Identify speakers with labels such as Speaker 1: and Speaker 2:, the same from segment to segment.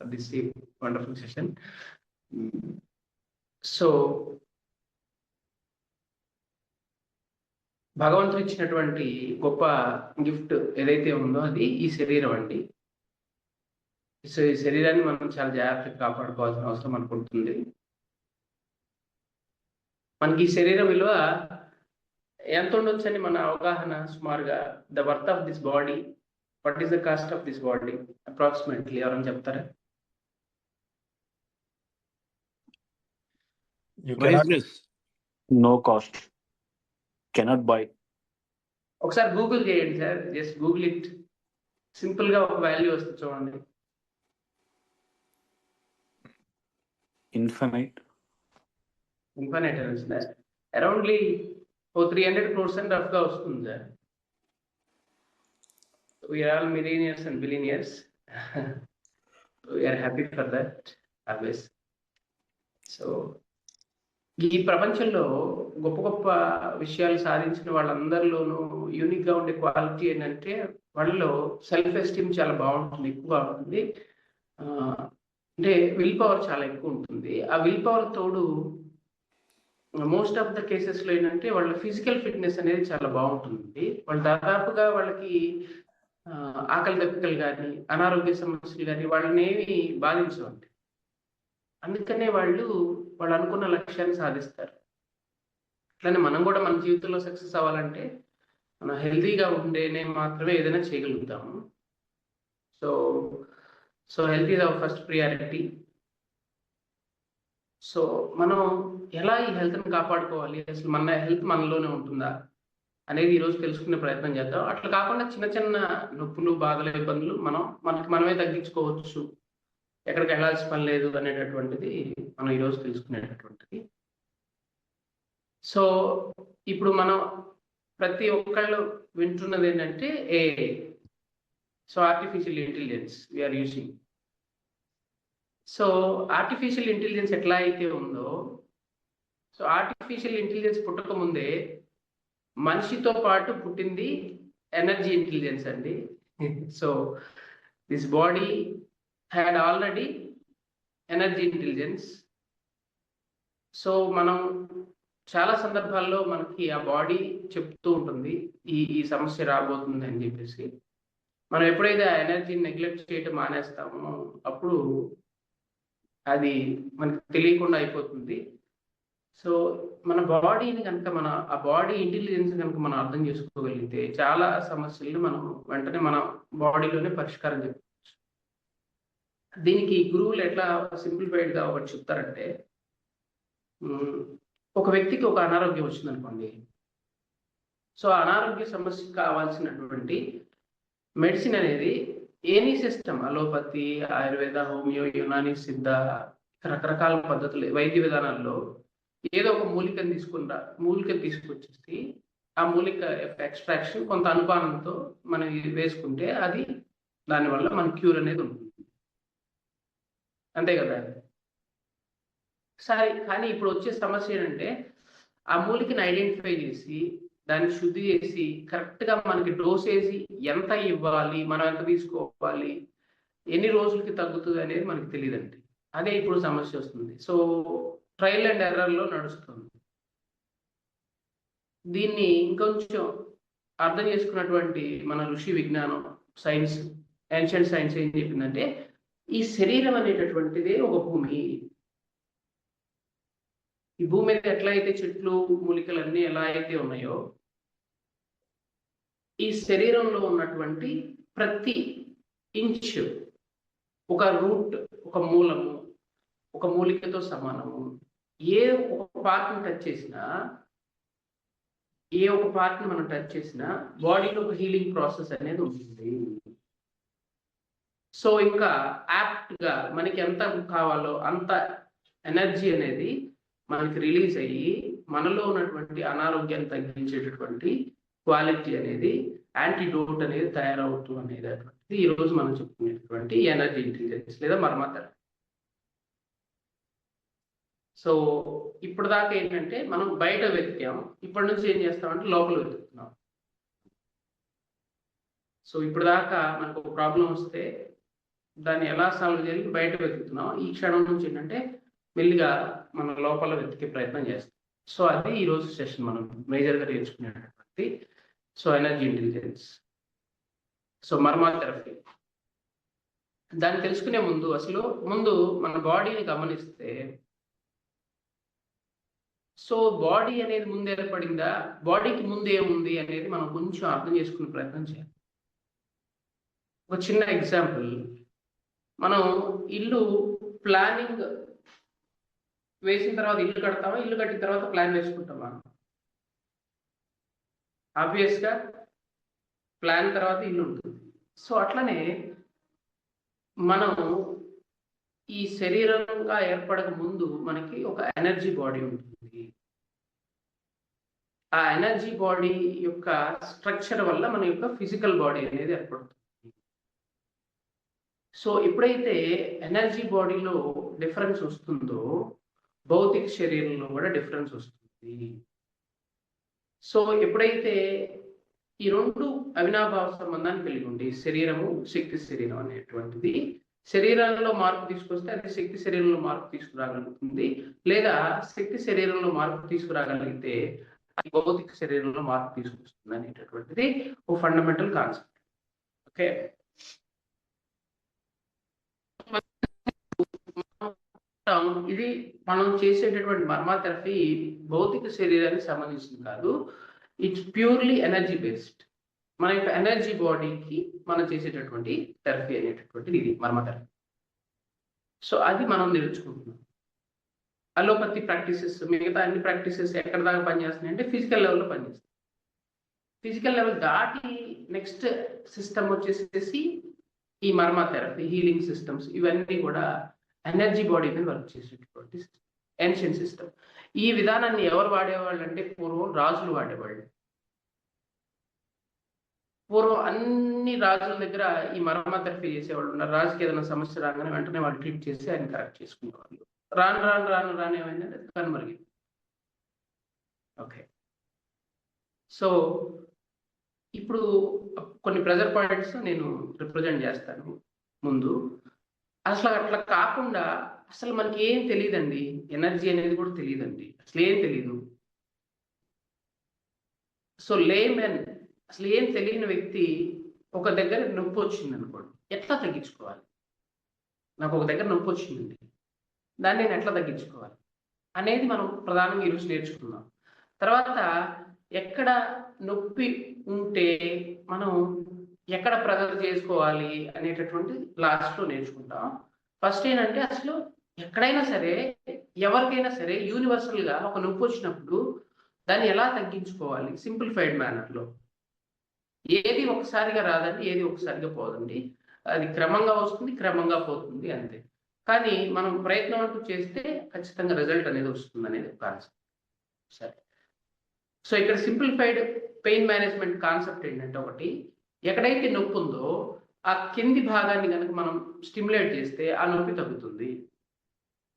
Speaker 1: this wonderful session. So భగవంతుడు ఇచ్చినటువంటి గొప్ప గిఫ్ట్ ఏదైతే ఉందో అది ఈ శరీరం అండి. సో ఈ శరీరాన్ని మనం చాలా జాగ్రత్తగా కాపాడుకోవాల్సిన అవసరం మనకు ఉంటుంది. మనకి ఈ శరీరం విలువ ఎంత ఉండొచ్చని మన అవగాహన సుమారుగా the worth of this body, what is the cost of this body approximately ఎవరైనా చెప్తారా?
Speaker 2: No cost, cannot buy.
Speaker 1: ఒకసారి గూగుల్ చేయండి sir, just Google it. Simple గా ఒక వాల్యూ వస్తుంది చూడండి.
Speaker 2: ఇన్ఫినైట్
Speaker 1: అని వచ్చిందా? అరౌండ్లీ 300 crores అని రఫ్ గా వస్తుంది sir. We are all millionaires and billionaires. We are happy for that always. So ఈ ప్రపంచంలో గొప్ప గొప్ప విషయాలు సాధించిన వాళ్ళందరిలోనూ యూనిక్ గా ఉండే క్వాలిటీ ఏంటంటే వాళ్ళలో సెల్ఫ్ ఎస్టీమ్ చాలా బాగుంటుంది, ఎక్కువగా ఉంటుంది. అంటే విల్ పవర్ చాలా ఎక్కువ ఉంటుంది. ఆ విల్ పవర్ తోడు మోస్ట్ ఆఫ్ ద కేసెస్లో ఏంటంటే వాళ్ళ ఫిజికల్ ఫిట్నెస్ అనేది చాలా బాగుంటుంది. వాళ్ళు దాదాపుగా వాళ్ళకి ఆకలి దప్పికలు కానీ అనారోగ్య సమస్యలు కానీ వాళ్ళని ఏమి బాధించవండి. అందుకనే వాళ్ళు అనుకున్న లక్ష్యాన్ని సాధిస్తారు. అట్లనే మనం కూడా మన జీవితంలో సక్సెస్ అవ్వాలంటే మనం హెల్తీగా ఉండేనే మాత్రమే ఏదైనా చేయగలుగుతాము. So health is our first priority. So మనం ఎలా ఈ హెల్త్ని కాపాడుకోవాలి, అసలు మన హెల్త్ మనలోనే ఉంటుందా అనేది ఈరోజు తెలుసుకునే ప్రయత్నం చేద్దాం. అట్లా కాకుండా చిన్న చిన్న నొప్పులు, బాధలు, ఇబ్బందులు మనమే తగ్గించుకోవచ్చు, ఎక్కడికి వెళ్ళాల్సిన పని లేదు అనేటటువంటిది మనం ఈరోజు తెలుసుకునేటటువంటిది. సో ఇప్పుడు మనం ప్రతి ఒక్కళ్ళు వింటున్నది ఏంటంటే AI. So artificial intelligence we are using. So artificial intelligence ఎట్లా అయితే ఉందో, సో ఆర్టిఫిషియల్ ఇంటెలిజెన్స్ పుట్టక ముందే మనిషితో పాటు పుట్టింది ఎనర్జీ ఇంటెలిజెన్స్ అండి. So this body had already energy intelligence. So మనం చాలా సందర్భాల్లో మనకి ఆ బాడీ చెప్తూ ఉంటుంది ఈ సమస్య రాబోతుంది అని చెప్పేసి. మనం ఎప్పుడైతే ఆ ఎనర్జీని నెగ్లెక్ట్ చేయడం మానేస్తామో అప్పుడు అది మనకు తెలియకుండా అయిపోతుంది. సో మన బాడీని కనుక ఆ బాడీ ఇంటెలిజెన్స్ కనుక మనం అర్థం చేసుకోగలిగితే చాలా సమస్యలను మనం వెంటనే మన బాడీలోనే పరిష్కారం చెప్పవచ్చు. దీనికి గురువులు ఎట్లా సింప్లిఫైడ్గా ఒకటి చెప్తారంటే, ఒక వ్యక్తికి ఒక అనారోగ్యం వచ్చిందనుకోండి. సో అనారోగ్య సమస్యకు కావాల్సినటువంటి మెడిసిన్ అనేది any system, allopathy, Ayurveda, homeo, Unani, సిద్ధ, రకరకాల పద్ధతులు, వైద్య విధానాల్లో ఏదో ఒక మూలికను తీసుకొచ్చేసి ఆ మూలిక ఎక్స్ట్రాక్షన్ కొంత అనుపానంతో మనం వేసుకుంటే దానివల్ల మన క్యూర్ అనేది ఉంటుంది. అంతే కదా? సరే, కానీ ఇప్పుడు వచ్చే సమస్య ఏంటంటే ఆ మూలికని ఐడెంటిఫై చేసి దాన్ని శుద్ధి చేసి కరెక్ట్గా మనకి డోసేజ్ ఎంత ఇవ్వాలి, మనం ఎంత తీసుకోవాలి, ఎన్ని రోజులకి తగ్గుతుంది అనేది మనకి తెలియదండి. అదే ఇప్పుడు సమస్య వస్తుంది. సో ట్రయల్ అండ్ ఎర్రర్లో నడుస్తుంది. దీన్ని ఇంకొంచెం అర్థం చేసుకున్నటువంటి మన ఋషి విజ్ఞానం, సైన్స్, ఏన్షియంట్ సైన్స్ ఏం చెప్పిందంటే, ఈ శరీరం అనేటటువంటిదే ఒక భూమి. ఈ భూమి మీద ఎట్లయితే చెట్లు, మూలికలు అన్నీ ఎలా అయితే ఉన్నాయో, ఈ శరీరంలో ఉన్నటువంటి ప్రతి ఇంచ్ ఒక రూట్, ఒక మూలము, ఒక మూలికతో సమానము. ఏ ఒక పార్ట్ని మనం టచ్ చేసినా బాడీలో ఒక హీలింగ్ ప్రాసెస్ అనేది ఉంటుంది. సో ఇంకా యాప్ట్గా మనకి ఎంత కావాలో అంత ఎనర్జీ అనేది మనకి రిలీజ్ అయ్యి మనలో ఉన్నటువంటి అనారోగ్యాన్ని తగ్గించేటటువంటి క్వాలిటీ అనేది, యాంటీడోట్ అనేది తయారవుతూ అనేటటువంటిది ఈరోజు మనం చెప్పుకునేటటువంటి ఎనర్జీ ఇంటెలిజెన్స్ లేదా మర్మతర. సో ఇప్పుడు దాకా ఏంటంటే మనం బయట వెతికాం, ఇప్పటి నుంచి ఏం చేస్తామంటే లోపల వెతుకుతున్నాం. సో ఇప్పుడు దాకా మనకు ఒక ప్రాబ్లం వస్తే దాన్ని ఎలా సాల్వ్ చేయాలి బయట వెతుకుతున్నాం. ఈ క్షణం నుంచి ఏంటంటే మెల్లిగా మన లోపల వెతికే ప్రయత్నం చేస్తాం. సో అది ఈరోజు సెషన్ మనం మేజర్గా నేర్చుకునేటటువంటి ఎనర్జీ ఇంటెలిజెన్స్, మర్మా థెరపీ. దాన్ని తెలుసుకునే ముందు మన బాడీని గమనిస్తే, బాడీ అనేది ముందు ఏర్పడిందా, బాడీకి ముందు ఏముంది అనేది మనం కొంచెం అర్థం చేసుకునే ప్రయత్నం చేయాలి. ఒక చిన్న ఎగ్జాంపుల్, మనం ఇల్లు ప్లానింగ్ వేసిన తర్వాత ఇల్లు కడతామా, ఇల్లు కట్టిన తర్వాత ప్లాన్ వేసుకుంటామా? ఆబ్వియస్గా ప్లాన్ తర్వాత ఇల్లు ఉంటుంది. అట్లనే మనం ఈ శరీరంగా ఏర్పడక ముందు మనకి ఒక ఎనర్జీ బాడీ ఉంటుంది. ఆ ఎనర్జీ బాడీ యొక్క స్ట్రక్చర్ వల్ల మన యొక్క ఫిజికల్ బాడీ అనేది ఏర్పడుతుంది. ఎప్పుడైతే ఎనర్జీ బాడీలో డిఫరెన్స్ వస్తుందో భౌతిక శరీరంలో కూడా డిఫరెన్స్ వస్తుంది. ఎప్పుడైతే ఈ రెండు అవినాభావ సంబంధాన్ని కలిగి ఉండి శరీరము శక్తి శరీరం అనేటువంటిది శరీరంలో మార్పు తీసుకొస్తే అది శక్తి శరీరంలో మార్పు తీసుకురాగలుగుతుంది, లేదా శక్తి శరీరంలో మార్పు తీసుకురాగలిగితే అది భౌతిక శరీరంలో మార్పు తీసుకొస్తుంది అనేటటువంటిది ఒక ఫండమెంటల్ కాన్సెప్ట్. ఓకే, ఇది మనం చేసేటటువంటి మర్మా థెరపీ భౌతిక శరీరానికి సంబంధించింది కాదు. It's purely energy based. మన యొక్క ఎనర్జీ బాడీకి మనం చేసేటటువంటి థెరపీ అనేటటువంటిది ఇది మర్మా థెరపీ. అది మనం నేర్చుకుంటున్నాం. అలోపతి ప్రాక్టీసెస్, మిగతా అన్ని ప్రాక్టీసెస్ ఎక్కడ దాకా పనిచేస్తున్నాయి అంటే ఫిజికల్ లెవెల్లో పనిచేస్తాయి. ఫిజికల్ లెవెల్ దాటి నెక్స్ట్ సిస్టమ్ వచ్చేసేసి ఈ మర్మా థెరపీ, హీలింగ్ సిస్టమ్స్, ఇవన్నీ కూడా ఎనర్జీ బాడీ మీద వర్క్ చేసేటటువంటి ఏన్షియెంట్ సిస్టమ్. ఈ విధానాన్ని ఎవరు వాడేవాళ్ళు అంటే పూర్వం రాజులు వాడేవాళ్ళు. పూర్వం అన్ని రాజుల దగ్గర ఈ మర్మా థెరపీ చేసేవాళ్ళు ఉన్నారు. రాజుకి ఏదైనా సమస్య రాగానే వెంటనే వాళ్ళు ట్రీట్ చేసి ఆయన కరెక్ట్ చేసుకునేవాళ్ళు. రాను ఏమైందంటే కనుమరిగింది. ఓకే, ఇప్పుడు కొన్ని ప్రెజర్ పాయింట్స్ నేను రిప్రజెంట్ చేస్తాను. ముందు అసలు అట్లా కాకుండా అసలు మనకి ఏం తెలియదండి, ఎనర్జీ అనేది కూడా తెలియదండి, అసలు ఏం తెలియదు. లేమెన్, అసలు ఏం తెలియని వ్యక్తి ఒక దగ్గర నొప్పి వచ్చింది అనుకోండి, ఎట్లా తగ్గించుకోవాలి? నాకు ఒక దగ్గర నొప్పి వచ్చిందండి, దాన్ని నేను ఎట్లా తగ్గించుకోవాలి అనేది మనం ప్రధానంగా ఈరోజు నేర్చుకున్నాం. తర్వాత ఎక్కడ నొప్పి ఉంటే మనం ఎక్కడ ప్రెజర్ చేసుకోవాలి అనేటటువంటి లాస్ట్లో నేర్చుకుంటాం. ఫస్ట్ ఏంటంటే అసలు ఎక్కడైనా సరే, ఎవరికైనా సరే యూనివర్సల్గా ఒక నొప్పి వచ్చినప్పుడు దాన్ని ఎలా తగ్గించుకోవాలి సింప్లిఫైడ్ మేనర్లో. ఏది ఒకసారిగా రాదండి, ఏది ఒకసారిగా పోదండి, అది క్రమంగా వస్తుంది, క్రమంగా పోతుంది అంతే. కానీ మనం ప్రయత్నం అంటూ చేస్తే ఖచ్చితంగా రిజల్ట్ అనేది వస్తుంది అనేది కాన్సెప్ట్. సరే, ఇక్కడ సింప్లిఫైడ్ పెయిన్ మేనేజ్మెంట్ కాన్సెప్ట్ ఏంటంటే, ఒకటి, ఎక్కడైతే నొప్పి ఉందో ఆ కింది భాగాన్ని కనుక మనం స్టిమ్యులేట్ చేస్తే ఆ నొప్పి తగ్గుతుంది.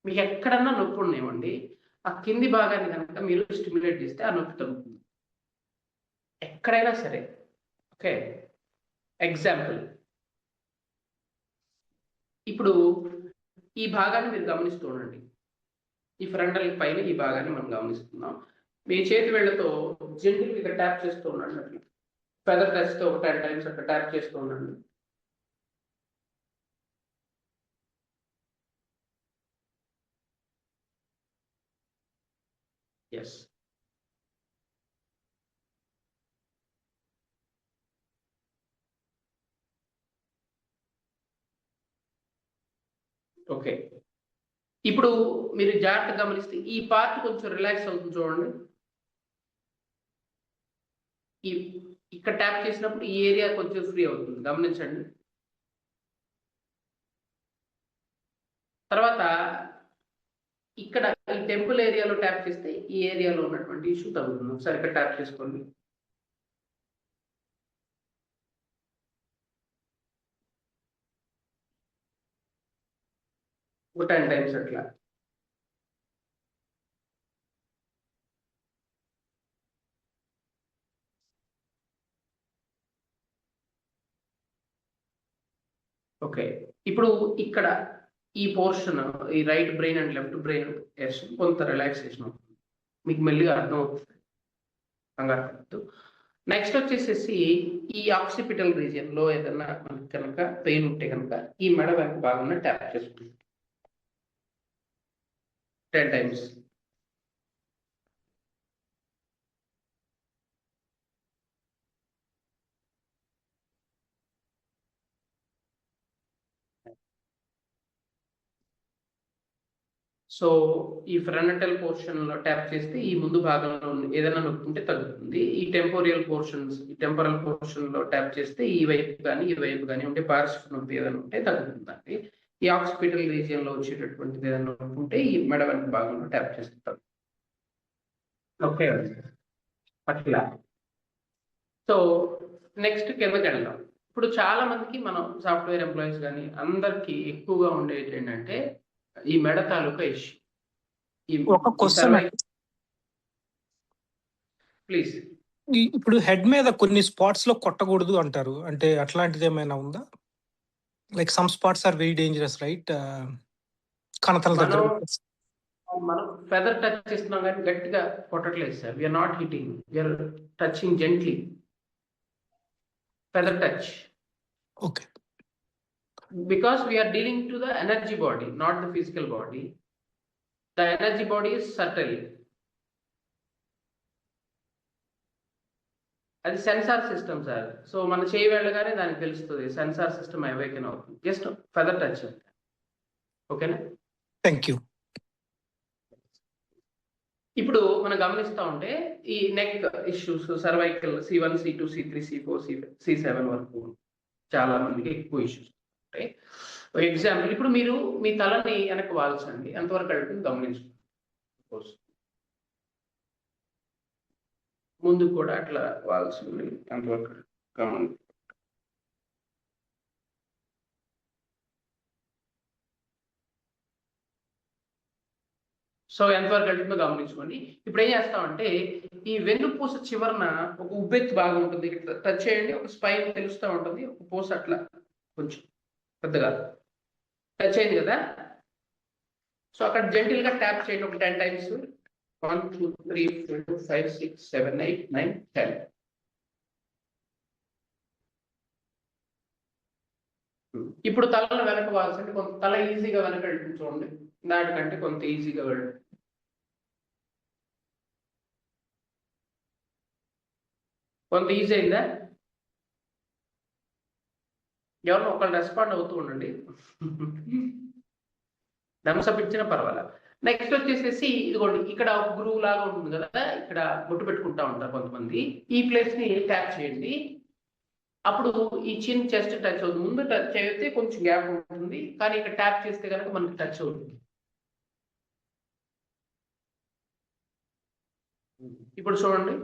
Speaker 1: మీకు ఎక్కడన్నా నొప్పి ఉండేవండి, ఆ కింది భాగాన్ని కనుక మీరు స్టిమ్యులేట్ చేస్తే ఆ నొప్పి తగ్గుతుంది, ఎక్కడైనా సరే. ఓకే, ఎగ్జాంపుల్, ఇప్పుడు ఈ భాగాన్ని మీరు గమనిస్తూ ఉండండి. ఈ ఫ్రంటల్ పైన ఈ భాగాన్ని మనం గమనిస్తున్నాం. మీ చేతి వేళ్లతో జెంటిల్ ఇక్కడ ట్యాప్ చేస్తూ ఉండండి. ఫెదర్ టచ్తో ఒక 10 times అక్కడ ట్యాప్ చేస్తూ ఉండండి. Yes, okay. ఇప్పుడు మీరు జాగ్రత్తగా గమనిస్తే ఈ పార్ట్ కొంచెం రిలాక్స్ అవుతుంది చూడండి. ఇక్కడ ట్యాప్ చేసినప్పుడు ఈ ఏరియా కొంచెం ఫ్రీ అవుతుంది, గమనించండి. తర్వాత ఇక్కడ ఈ టెంపుల్ ఏరియాలో ట్యాప్ చేస్తే ఈ ఏరియాలో ఉన్నటువంటి ఇష్యూ తగ్గుతుంది. ఒకసారి ఇక్కడ ట్యాప్ చేసుకోండి. ఒక 10 times అట్లా. ఓకే, ఇప్పుడు ఇక్కడ ఈ పోర్షన్, ఈ right brain and left brain కొంత రిలాక్సేషన్ అవుతుంది, మీకు మెల్లిగా అర్థం అవుతుంది, కంగారు పడద్దు. నెక్స్ట్ వచ్చేసేసి ఈ ఆక్సిపిటల్ రీజియన్ లో ఏదైనా మనకి కనుక పెయిన్ ఉంటే కనుక ఈ మెడ వెనక భాగంలో ట్యాప్ చేసుకుంటుంది 10 times. సో ఈ ఫ్రంటల్ పోర్షన్ లో ట్యాప్ చేస్తే ఈ ముందు భాగంలో ఏదైనా నొప్పి ఉంటే తగ్గుతుంది. ఈ టెంపోరల్ పోర్షన్ లో ట్యాప్ చేస్తే ఈ వైపు కానీ ఉంటే పార్శ్వ నొప్పి ఏదైనా ఉంటే తగ్గుతుందండి. ఈ ఆక్సిపిటల్ రీజియన్ లో వచ్చేటటువంటిది ఏదైనా నొప్పి ఉంటే ఈ మెడ వెనక భాగంలో ట్యాప్ చేస్తారు. ఓకే అట్లా. సో నెక్స్ట్ కిందకి వెళ్దాం. ఇప్పుడు చాలా మందికి మనం సాఫ్ట్వేర్ ఎంప్లాయీస్ కానీ అందరికి ఎక్కువగా ఉండేది ఏంటంటే ఈ మెడ తాలూకా ఇష్యూ.
Speaker 3: ఒక క్వశ్చన్
Speaker 1: ప్లీజ్.
Speaker 3: ఇప్పుడు హెడ్ మీద కొన్ని స్పాట్స్ లో కొట్టకూడదు అంటారు, అంటే అట్లాంటిది ఏమైనా ఉందా? Like some spots are very dangerous, right? కణతల దగ్గర
Speaker 1: మనం ఫెదర్ టచ్ చేస్తున్నాం కానీ గట్టిగా కొట్టట్లేదు sir. We're not hitting, we're touching gently. Feather touch.
Speaker 3: Okay.
Speaker 1: Because we are dealing to the energy body, not the physical body. The energy body is subtle. అది sensor system sir. So మన చేయి వెళ్ళగానే దానికి తెలుస్తుంది, sensor system awaken అవుతుంది. Just feather touch. ఓకేనా?
Speaker 3: Thank you.
Speaker 1: ఇప్పుడు మనం గమనిస్తూ ఉంటే ఈ neck issues, cervical C1, C2, C3, C4, C7 వరకు చాలా మందికి ఎక్కువ ఇష్యూస్ ఉంటాయి. ఎగ్జాంపుల్, ఇప్పుడు మీరు మీ తలని వెనక్కి వాల్చండి, ఎంతవరకు అడుగుతుంది గమనించుకోండి. ముందు కూడా అట్లా వాల్చండి, ఎంతవరకు గమనించండి. సో ఎంతవరకు వెళ్తుందో గమనించుకోండి. ఇప్పుడు ఏం చేస్తామంటే ఈ వెన్నుపూస చివరన ఒక ఉబ్బెత్తు బాగా ఉంటుంది, టచ్ చేయండి, ఒక స్పైన్ తెలుస్తూ ఉంటుంది, ఒక పూస అట్లా కొంచెం పెద్దగా టచ్ అయింది కదా. సో అక్కడ జెంటిల్ గా ట్యాప్ చేయండి ఒక 10 times. 1 2 3 4 5 6 7 8 9 10. ఇప్పుడు తలను వెనక వాల్చండి, కొంత తల ఈజీగా వెనక వెళ్తుంది చూడండి, దానికంటే కొంత ఈజీగా వెళ్ళండి. కొంత ఈజీ అయిందా? ఎవరిని ఒకళ్ళు రెస్పాండ్ అవుతూ ఉండండి, థమ్స్అప్ ఇచ్చినా పర్వాలేదు. నెక్స్ట్ వచ్చేసేసి ఇదిగోండి, ఇక్కడ ఒక గ్రూవ్ లాగా ఉంటుంది కదా, ఇక్కడ బొట్టు పెట్టుకుంటా ఉంటారు కొంతమంది. ఈ ప్లేస్ ని ట్యాప్ చేయండి. అప్పుడు ఈ చిన్ చెస్ట్ టచ్ అవుతుంది. ముందు టచ్ అయితే కొంచెం గ్యాప్ ఉంటుంది, కానీ ఇక్కడ ట్యాప్ చేస్తే కనుక మనకి టచ్ అవుతుంది. ఇప్పుడు చూడండి,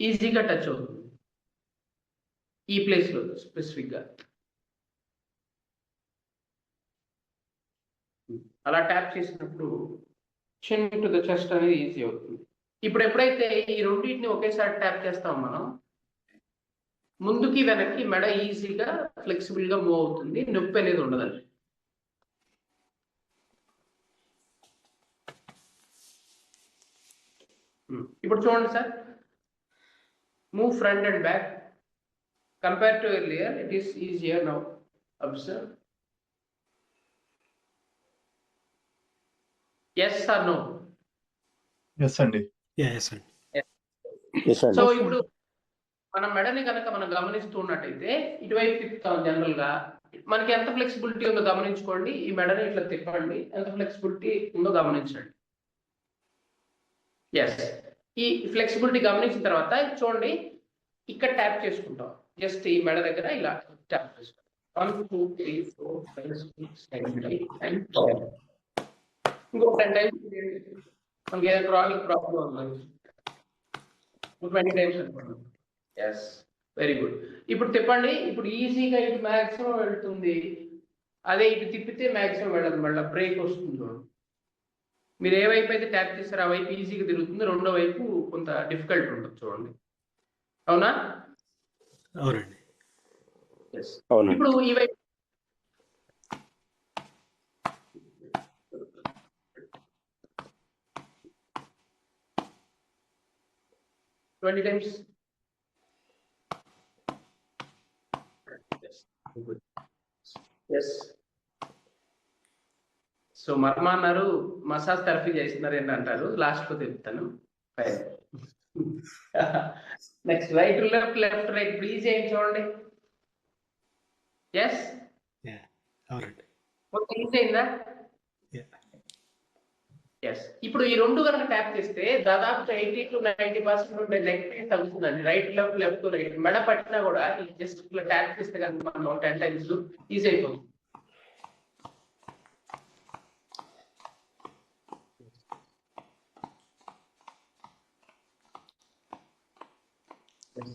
Speaker 1: ఈజీగా టచ్ అవుతుంది ఈ ప్లేస్ లో స్పెసిఫిక్ గా. అలా ట్యాప్ చేసినప్పుడు చిన్ టు ద చెస్ట్ అనేది ఈజీ అవుతుంది. ఇప్పుడు ఎప్పుడైతే ఈ రెండింటిని ఒకేసారి ట్యాప్ చేస్తాం మనం, ముందుకి వెనక్కి మెడ ఈజీగా ఫ్లెక్సిబుల్ గా మూవ్ అవుతుంది, నొప్పి అనేది ఉండదండి. ఇప్పుడు చూడండి sir, move front and back. Compare to earlier it is easier now. Observe. Yes or no?
Speaker 4: Yes అండి.
Speaker 3: Yes అండి.
Speaker 1: సో ఇప్పుడు మన మెడని కనుక మనం గమనిస్తున్నట్టయితే ఇటువైపు తిప్పుతాం. జనరల్ గా మనకి ఎంత ఫ్లెక్సిబిలిటీ ఉందో గమనించుకోండి. ఈ మెడని ఇట్లా తిప్పండి, ఎంత ఫ్లెక్సిబిలిటీ ఉందో గమనించండి. ఎస్, ఈ ఫ్లెక్సిబిలిటీ గమనించిన తర్వాత చూడండి, ఇక్కడ ట్యాప్ చేసుకుంటాం. జస్ట్ ఈ మెడ దగ్గర ఇలా ట్యాప్ చేసుకుంటాం. 1 2 3 4 5 6 7 8 9 10. ఇంకో 10 times మనకి ఏదైనా క్రానిక్ ప్రాబ్లం ఉంది, 20 times అనుకోండి. Yes, very good. ఇప్పుడు తిప్పండి. ఇప్పుడు ఈజీగా ఇటు మ్యాక్సిమం వెళ్తుంది, అదే ఇటు తిప్పితే మ్యాక్సిమం వెళ్ళదు, మళ్ళీ బ్రేక్ వస్తుంది. మీరు ఏ వైపు అయితే ట్యాప్ చేస్తారో ఆ వైపు ఈజీగా తిరుగుతుంది, రెండో వైపు కొంత డిఫికల్ట్ ఉంటుంది చూడండి. అవునా?
Speaker 5: అవునండి.
Speaker 1: Yes.
Speaker 2: అవునండి.
Speaker 1: ఇప్పుడు ఈ వైపు ట్వంటీ టైమ్స్. ఎస్. సో మర్మ అన్నారు, మసాజ్ థెరపీ చేస్తున్నారు ఏంటి అంటారు, లాస్ట్ లో చెప్తాను. Next right left left right please చేయండి చూడండి. ఎస్
Speaker 5: అవునండి.
Speaker 1: మొత్తం ఈజీ అయిందా? ఎస్. ఇప్పుడు ఈ రెండు కనుక ట్యాప్ చేస్తే దాదాపు 80 to 90% ఉండే నెక్ పెయిన్ తగ్గుతుందండి. రైట్ లెఫ్ట్ లెఫ్ట్ రైట్ మెడ పట్టినా కూడా జస్ట్ ఇట్లా ట్యాప్ చేస్తే కనుక మనం 10 times ఈజీ అయిపోతుంది.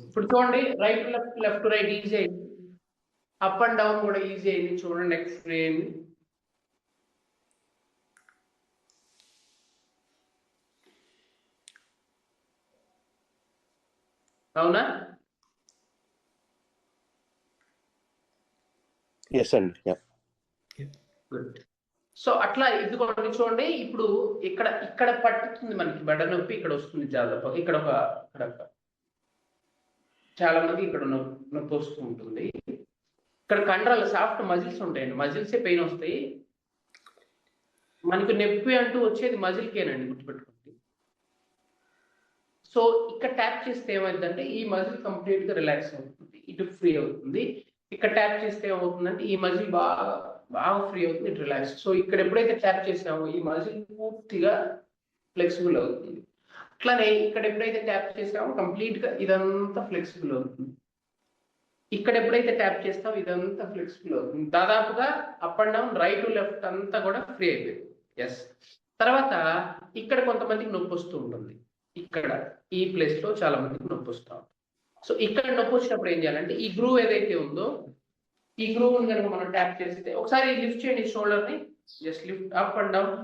Speaker 1: ఇప్పుడు చూడండి right left left right easy అయింది, అప్ అండ్ డౌన్ కూడా ఈజీ అయింది. చూడండి నెక్స్ట్ ఫ్రీ అయింది. అవునా?
Speaker 2: ఎస్ అండి.
Speaker 1: గుడ్. సో అట్లా ఇదిగోండి చూడండి, ఇప్పుడు ఇక్కడ ఇక్కడ పట్టుతుంది మనకి బెడ నొప్పి, ఇక్కడ వస్తుంది చాలా, ఇక్కడ చాలా మంది ఇక్కడ నొప్పి వస్తూ ఉంటుంది. ఇక్కడ కండరాలు సాఫ్ట్ మజిల్స్ ఉంటాయండి, మజిల్సే పెయిన్ వస్తాయి. మనకు నొప్పి అంటూ వచ్చేది మజిల్కేనండి, గుర్తుపెట్టుకోండి. సో ఇక్కడ ట్యాప్ చేస్తే ఏమైందంటే ఈ మజిల్ కంప్లీట్ గా రిలాక్స్ అవుతుంది, ఇటు ఫ్రీ అవుతుంది. ఇక్కడ ట్యాప్ చేస్తే ఏమవుతుందంటే ఈ మజిల్ బాగా ఫ్రీ అవుతుంది, ఇటు రిలాక్స్. సో ఇక్కడ ఎప్పుడైతే ట్యాప్ చేసామో ఈ మజిల్ పూర్తిగా ఫ్లెక్సిబుల్ అవుతుంది. అట్లానే ఇక్కడ ఎప్పుడైతే ట్యాప్ చేసామో కంప్లీట్ గా ఇదంతా ఫ్లెక్సిబుల్ అవుతుంది. ఇక్కడ ఎప్పుడైతే ట్యాప్ చేస్తామో ఇదంతా ఫ్లెక్సిబుల్ అవుతుంది. దాదాపుగా up and down right left అంతా కూడా ఫ్రీ అయిపోయింది. ఎస్. తర్వాత ఇక్కడ కొంతమందికి నొప్పి వస్తూ ఉంటుంది, ఇక్కడ ఈ ప్లేస్ లో చాలా మందికి నొప్పి వస్తాం. సో ఇక్కడ నొప్పి వచ్చినప్పుడు ఏం చేయాలంటే ఈ గ్రూవ్ ఏదైతే ఉందో ఈ గ్రూవ్ కనుక మనం ట్యాప్ చేస్తే, ఒకసారి లిఫ్ట్ చేయండి షోల్డర్ ని, just lift up and down.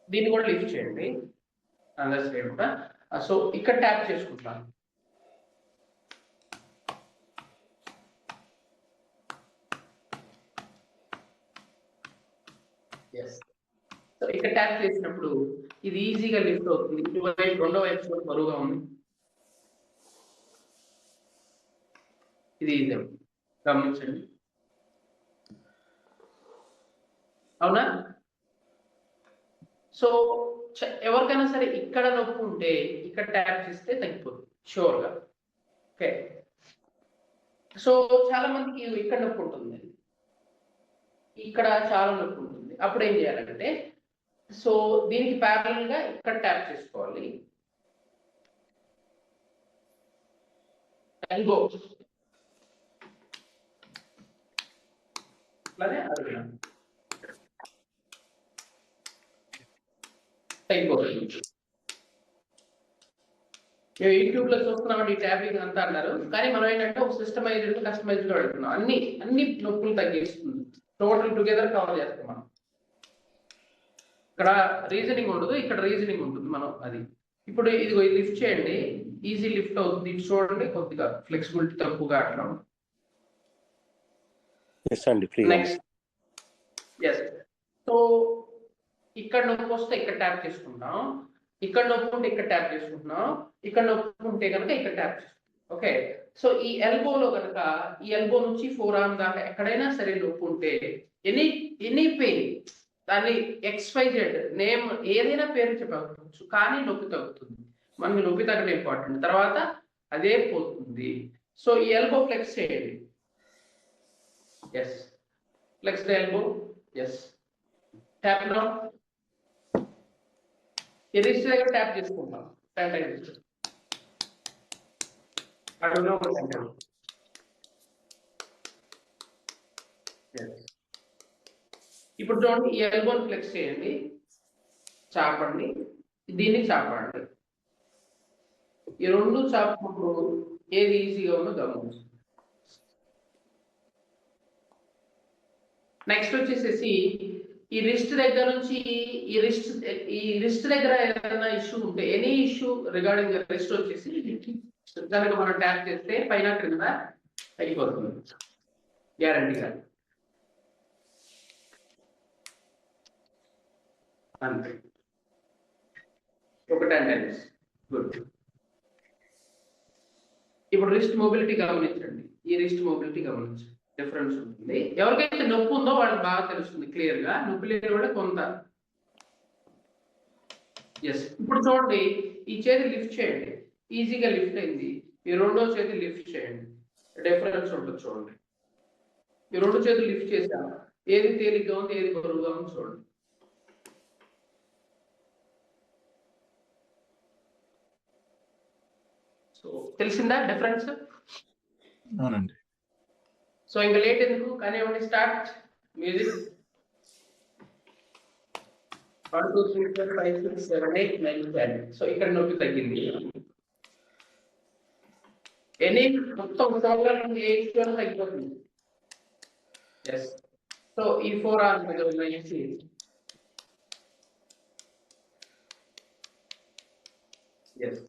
Speaker 1: దీన్ని కూడా లిఫ్ట్ చేయండి అదర్ సైడ్ కూడా. సో ఇక్కడ ట్యాప్ చేసుకుంటాను. ఎస్. సో ఇక్కడ ట్యాప్ చేసినప్పుడు ఇది ఈజీగా లిఫ్ట్ అవుతుంది. ఇటువైపు రెండో వైపు కూడా బరువుగా ఉంది, ఇది ఈజీ అవుతుంది. గమనించండి. అవునా? సో ఎవరికైనా సరే ఇక్కడ నొప్పి ఉంటే ఇక్కడ ట్యాప్ చేస్తే తగ్గిపోతుంది షూర్గా. ఓకే. సో చాలా మందికి ఇక్కడ నొప్పి ఉంటుంది, ఇక్కడ చాలా నొప్పి ఉంటుంది. అప్పుడు ఏం చేయాలంటే సో దీనికి ప్యారలల్ గా ఇక్కడ ట్యాప్ చేసుకోవాలి. ఎల్బో అట్లానే అడుగుతాను యూట్యూబ్ లో చూస్తున్నామండి ట్యాపింగ్ అంతా అన్నారు, కానీ మనం ఏంటంటే ఒక సిస్టమైజ్డ్ కస్టమైజ్డ్ గా అడుగుతున్నాం. అన్ని నొప్పులు తగ్గిస్తుంది, టోటల్ టుగెదర్ కవర్ చేస్తాం మనం. ఇక్కడ రీజనింగ్ ఉండదు, ఇక్కడ రీజనింగ్ ఉంటుంది మనం. అది ఇప్పుడు ఇది లిఫ్ట్ చేయండి, ఈజీ లిఫ్ట్ అవుతుంది. ఇటు చూడండి కొద్దిగా ఫ్లెక్సిబిలిటీ తక్కువగా అట్లా. Next yes. సో ఇక్కడ నొప్పి వస్తే ఇక్కడ ట్యాప్ చేసుకుంటాం, ఇక్కడ నొప్పి ఉంటే ఇక్కడ ట్యాప్ చేసుకుంటున్నాం, ఇక్కడ నొప్పి ఉంటే కనుక ఇక్కడ ట్యాప్ చేసుకుంటాం. ఓకే. సో ఈ ఎల్బోలో కనుక ఈ ఎల్బో నుంచి ఫోర్ ఆర్మ్ దాకా ఎక్కడైనా సరే నొప్పి ఉంటే ఎనీ పెయిన్, దాన్ని XYZ నేమ్ ఏదైనా పేరు చెప్పవచ్చు, కానీ నొప్పి తగ్గుతుంది. మనకి నొప్పి తగ్గడం ఇంపార్టెంట్, తర్వాత అదే పోతుంది. సో ఈ ఎల్బో ఫ్లెక్స్ చేయండి. Yes. Flex the elbow. Yes. Tap now. ఈ రిస్ట్ దగ్గర ట్యాప్ చేసుకుంటాం 10 times. అడుగులో ఇప్పుడు చూడండి ఈ ఎల్బోని ఫ్లెక్స్ చేయండి, చాపండి, దీన్ని చాపండి. ఈ రెండు చాపినప్పుడు ఏది ఈజీగా ఉందో గమనించండి. నెక్స్ట్ వచ్చేసేసి ఈ రిస్ట్ దగ్గర నుంచి ఈ రిస్ట్ దగ్గర ఏదైనా ఇష్యూ ఉంటే, ఎనీ ఇష్యూ రిగార్డింగ్ రిస్ట్ వచ్చేసి కనుక మనం ట్యాప్ చేస్తే పైన క్రింద అయిపోతుంది గ్యారంటీగా. అంతే, ఒక 10 times. గుడ్. ఇప్పుడు రిస్ట్ మొబిలిటీ గమనించండి. ఈ రిస్ట్ మొబిలిటీ గమనించండి, డిఫరెన్స్ ఉంటుంది. ఎవరికైతే నొప్పి ఉందో వాళ్ళకి బాగా తెలుస్తుంది క్లియర్ గా, నొప్పి లేని కూడా కొంత. ఎస్, ఇప్పుడు చూడండి, ఈ చేతి లిఫ్ట్ చేయండి, ఈజీగా లిఫ్ట్ అయింది. ఈ రెండో చేతి లిఫ్ట్ చేయండి, డిఫరెన్స్ ఉంటుంది చూడండి. ఈ రెండు చేతులు లిఫ్ట్ చేశాను, ఏది తేలిగ్గా ఉంది, ఏది బరువుగా ఉంది చూడండి. సో తెలిసిందా డిఫరెన్స్?
Speaker 4: అవునండి.
Speaker 1: సో ఇంకా లేట్ ఎందుకు, కానీ స్టార్ట్ మ్యూజిక్. 1 2 3 4 5 6 7 8 9 10. సో ఇక్కడ నొప్పి తగ్గింది. ఎనీ మొత్తం ప్రోగ్రామ్ నుండి 8 వరకు తగ్గిపోతుంది. ఎస్, సో ఈ 4 ఆర్మ్స్ దగ్గర ఉన్నాయి. ఎస్,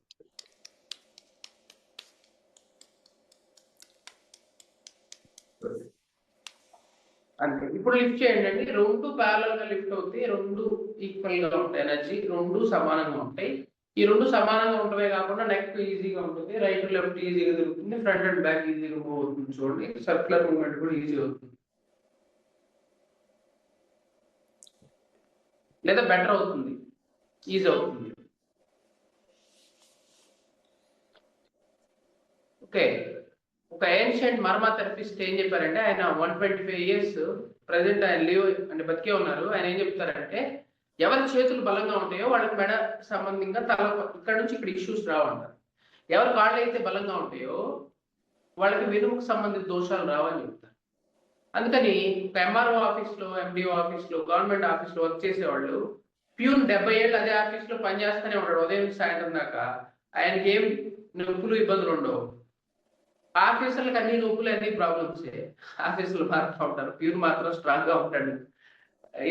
Speaker 1: అంతే. ఇప్పుడు లిఫ్ట్ చేయండి అండి, రెండు ప్యారలల్ గా లిఫ్ట్ అవుతాయి, రెండు ఈక్వల్ గా ఉంటాయి, ఎనర్జీ రెండు సమానంగా ఉంటాయి. ఈ రెండు సమానంగా ఉండవే కాకుండా నెక్ ఈజీగా ఉంటుంది, రైట్ లెఫ్ట్ ఈజీగా తిరుగుతుంది, ఫ్రంట్ అండ్ బ్యాక్ ఈజీగా మూవ్ అవుతుంది చూడండి. సర్క్యులర్ మూవ్మెంట్ కూడా ఈజీ అవుతుంది, లేదా బెటర్ అవుతుంది, ఈజీ అవుతుంది. ఓకే, ఒక ఏన్షియంట్ మర్మా థెరపిస్ట్ ఏం చెప్పారంటే, ఆయన 125 years ప్రజెంట్ ఆయన లీవ్ అంటే బతికే ఉన్నారు. ఆయన ఏం చెప్తారంటే, ఎవరి చేతులు బలంగా ఉంటాయో వాళ్ళకి మెడ సంబంధంగా తల ఇక్కడ నుంచి ఇక్కడ ఇష్యూస్ రావంటారు. ఎవరి కాళ్ళు అయితే బలంగా ఉంటాయో వాళ్ళకి వెనుముకు సంబంధిత దోషాలు రావని చెప్తారు. అందుకని ఒక ఎంఆర్ఓ ఆఫీస్లో, ఎండిఓ ఆఫీస్లో, గవర్నమెంట్ ఆఫీస్లో వర్క్ చేసేవాళ్ళు, ప్యూన్ 70 ఏళ్ళు అదే ఆఫీస్లో పనిచేస్తూనే ఉంటాడు ఉదయం సాయంత్రం దాకా, ఆయనకి ఏం నొప్పులు ఇబ్బందులు ఉండవు. ఆఫీసర్లకు అన్ని నొప్పులు, అన్ని ప్రాబ్లమ్స్. ఆఫీసులు మారుతూ ఉంటారు, ప్యూర్ మాత్రం స్ట్రాంగ్ గా ఉంటాడు.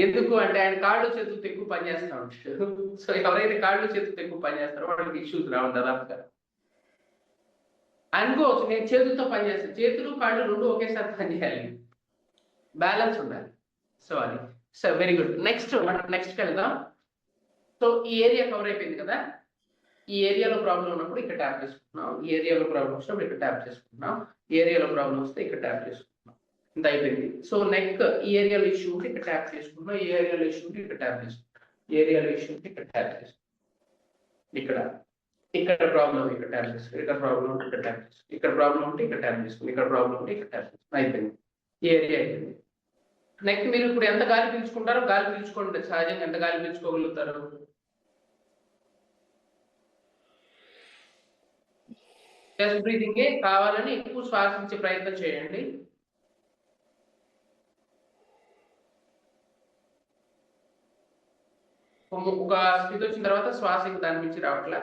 Speaker 1: ఎందుకు అంటే ఆయన కాళ్ళు చేతులతో ఎక్కువ పనిచేస్తూ ఉంటాడు. సో ఎవరైతే కాళ్ళు చేతులతో ఎక్కువ పనిచేస్తారో వాళ్ళకి ఇష్యూస్ రావుంటారు. అనుకోవచ్చు, నేను చేతులతో పనిచేస్తాను, చేతులు కాళ్ళు రెండు ఒకేసారి పనిచేయాలి, బ్యాలెన్స్ ఉండాలి. సో అది. So very good. నెక్స్ట్ వెళ్దాం. సో ఈ ఏరియా కవర్ అయిపోయింది కదా. ఈ ఏరియాలో ప్రాబ్లం ఉన్నప్పుడు ఇక్కడ ట్యాప్ చేసుకుంటున్నాం, ఈ ఏరియాలో ప్రాబ్లం వచ్చినప్పుడు ఇక్కడ ట్యాప్ చేసుకుంటున్నాం, ఈ ఏరియాలో ప్రాబ్లం వస్తే ఇక్కడ ట్యాప్ చేసుకుంటున్నాం. ఇంత అయిపోయింది. సో నెక్ ఈ ఏరియాలో ఇష్యూ ఉంటే ఇక్కడ ట్యాప్ చేసుకుంటున్నాం, ఈ ఏరియాలో ఇష్యూ ఉంటే ఇక్కడ ట్యాప్ చేసుకుంటాం, ఈ ఏరియాలో ఇష్యూ ఉంటే ఇక్కడ ట్యాప్ చేసుకుంటాం. ఇక్కడ ప్రాబ్లం ఇక్కడ ట్యాప్ చేసుకుంటాం, ఇక్కడ ప్రాబ్లం ఉంటే ఇక్కడ ట్యాప్ చేసుకుంటాం, ఇక్కడ ప్రాబ్లం ఉంటే ఇక్కడ ట్యాప్ చేసుకుంటాం, ఇక్కడ ప్రాబ్లం ఉంటే ఇక్కడ ట్యాప్ చేసుకుంటాం. అయిపోయింది, ఈ ఏరియా అయిపోయింది. నెక్స్ట్ మీరు ఇప్పుడు ఎంత గాలి పీల్చుకుంటారో గాలి పీల్చుకోండి. సహజంగా ఎంత గాలి పీల్చుకోగలుగుతారు? చెస్ట్ బ్రీతింగ్ కావాలని ఎక్కువ శ్వాసించే ప్రయత్నం చేయండి. ఒక స్థితి వచ్చిన తర్వాత శ్వాసకి దాని నుంచి రావట్లా.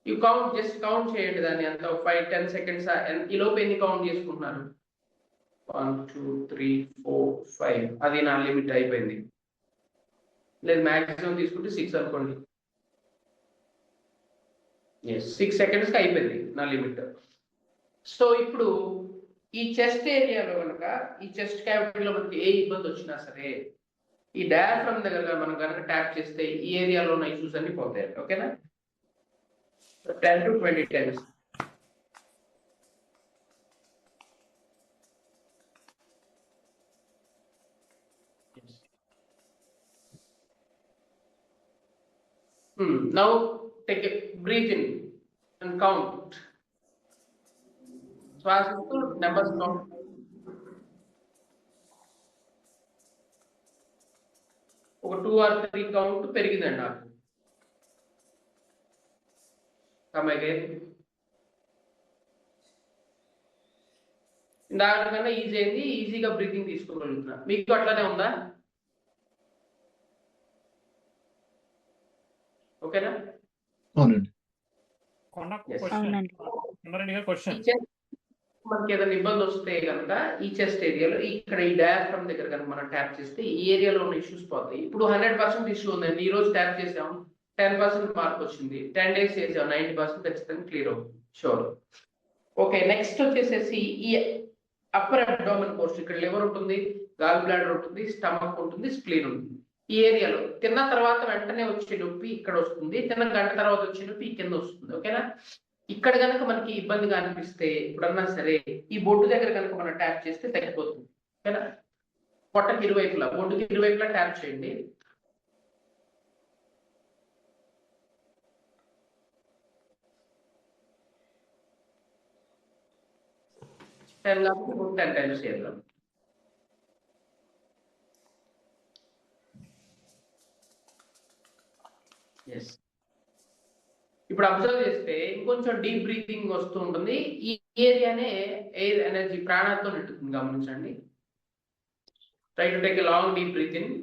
Speaker 1: యూ కౌంట్, జస్ట్ కౌంట్ చేయండి దాన్ని, అంత 5-10 seconds. ఈ లోపు ఎన్ని కౌంట్ చేసుకుంటున్నారు? 1 2 3 4 5. అది నా లిమిట్ అయిపోయింది. లేదు మ్యాక్సిమం తీసుకుంటే 6 అనుకోండి. 6 seconds అయిపోయింది నా లిమిట్. సో ఇప్పుడు ఈ చెస్ట్ ఏరియాలో కనుక, ఈ చెస్ట్ క్యావిటీలో మనకి ఏ ఇబ్బంది వచ్చినా సరే, ఈ డయాఫ్రమ్ దగ్గర మనం కనుక ట్యాప్ చేస్తే ఈ ఏరియాలో ఉన్న ఇష్యూస్ అన్ని పోతాయి. ఓకేనా? 10 to 20 times. Now take a breathe in and count. శ్వాసతో నెంబర్స్ కౌంట్. ఒక 2 or 3 కౌంట్ పెరిగిందండి నాకు. ఇందాకన్నా ఈజీ అయింది, ఈజీగా బ్రీతింగ్ తీసుకోగలుగుతున్నా. మీకు అట్లానే ఉందా? ఓకేనా?
Speaker 4: అవునండి.
Speaker 1: మనకి ఏదైనా ఇబ్బంది వస్తే కనుక ఈ చెస్ట్ ఏరియాలో, ఇక్కడ ఈ డయాఫ్రమ్ దగ్గర కనుక మనం ట్యాప్ చేస్తే ఈ ఏరియాలో ఉన్న ఇష్యూస్ పోతాయి. ఇప్పుడు 100% ఇష్యూ ఉందండి, ఈ రోజు ట్యాప్ చేసాం, 10% మార్క్ వచ్చింది, 10 days చేసాం, 90% ఖచ్చితంగా క్లియర్ అవుతుంది, షూర్. ఓకే, నెక్స్ట్ వచ్చేసేసి అప్పర్ అబ్డామిన్ పోర్షన్, ఇక్కడ లివర్ ఉంటుంది, గాల్ బ్లాడర్ ఉంటుంది, స్టమక్ ఉంటుంది, స్ప్లీన్ ఉంటుంది. ఈ ఏరియాలో తిన్న తర్వాత వెంటనే వచ్చే నొప్పి ఇక్కడ వస్తుంది, తిన్న గంట తర్వాత వచ్చే నొప్పి కింద వస్తుంది. ఓకేనా? ఇక్కడ కనుక మనకి ఇబ్బందిగా అనిపిస్తే ఇప్పుడన్నా సరే ఈ బొడ్డు దగ్గర కనుక మనం ట్యాప్ చేస్తే తగ్గిపోతుంది. ఓకేనా? పొట్టకి ఇరువైపులా, బొడ్డుకి ఇరువైపులా ట్యాప్ చేయండి. టెన్ 10 టైమ్స్ చేద్దాం. ఎస్. ఇప్పుడు అబ్జర్వ్ చేస్తే ఇంకొంచెం డీప్ బ్రీతింగ్ వస్తూ ఉంటుంది. ఈ ఏరియానే ఎయిర్ ఎనర్జీ ప్రాణాలతో నిండుతుంది. గమనించండి. Try to take a long deep breathing.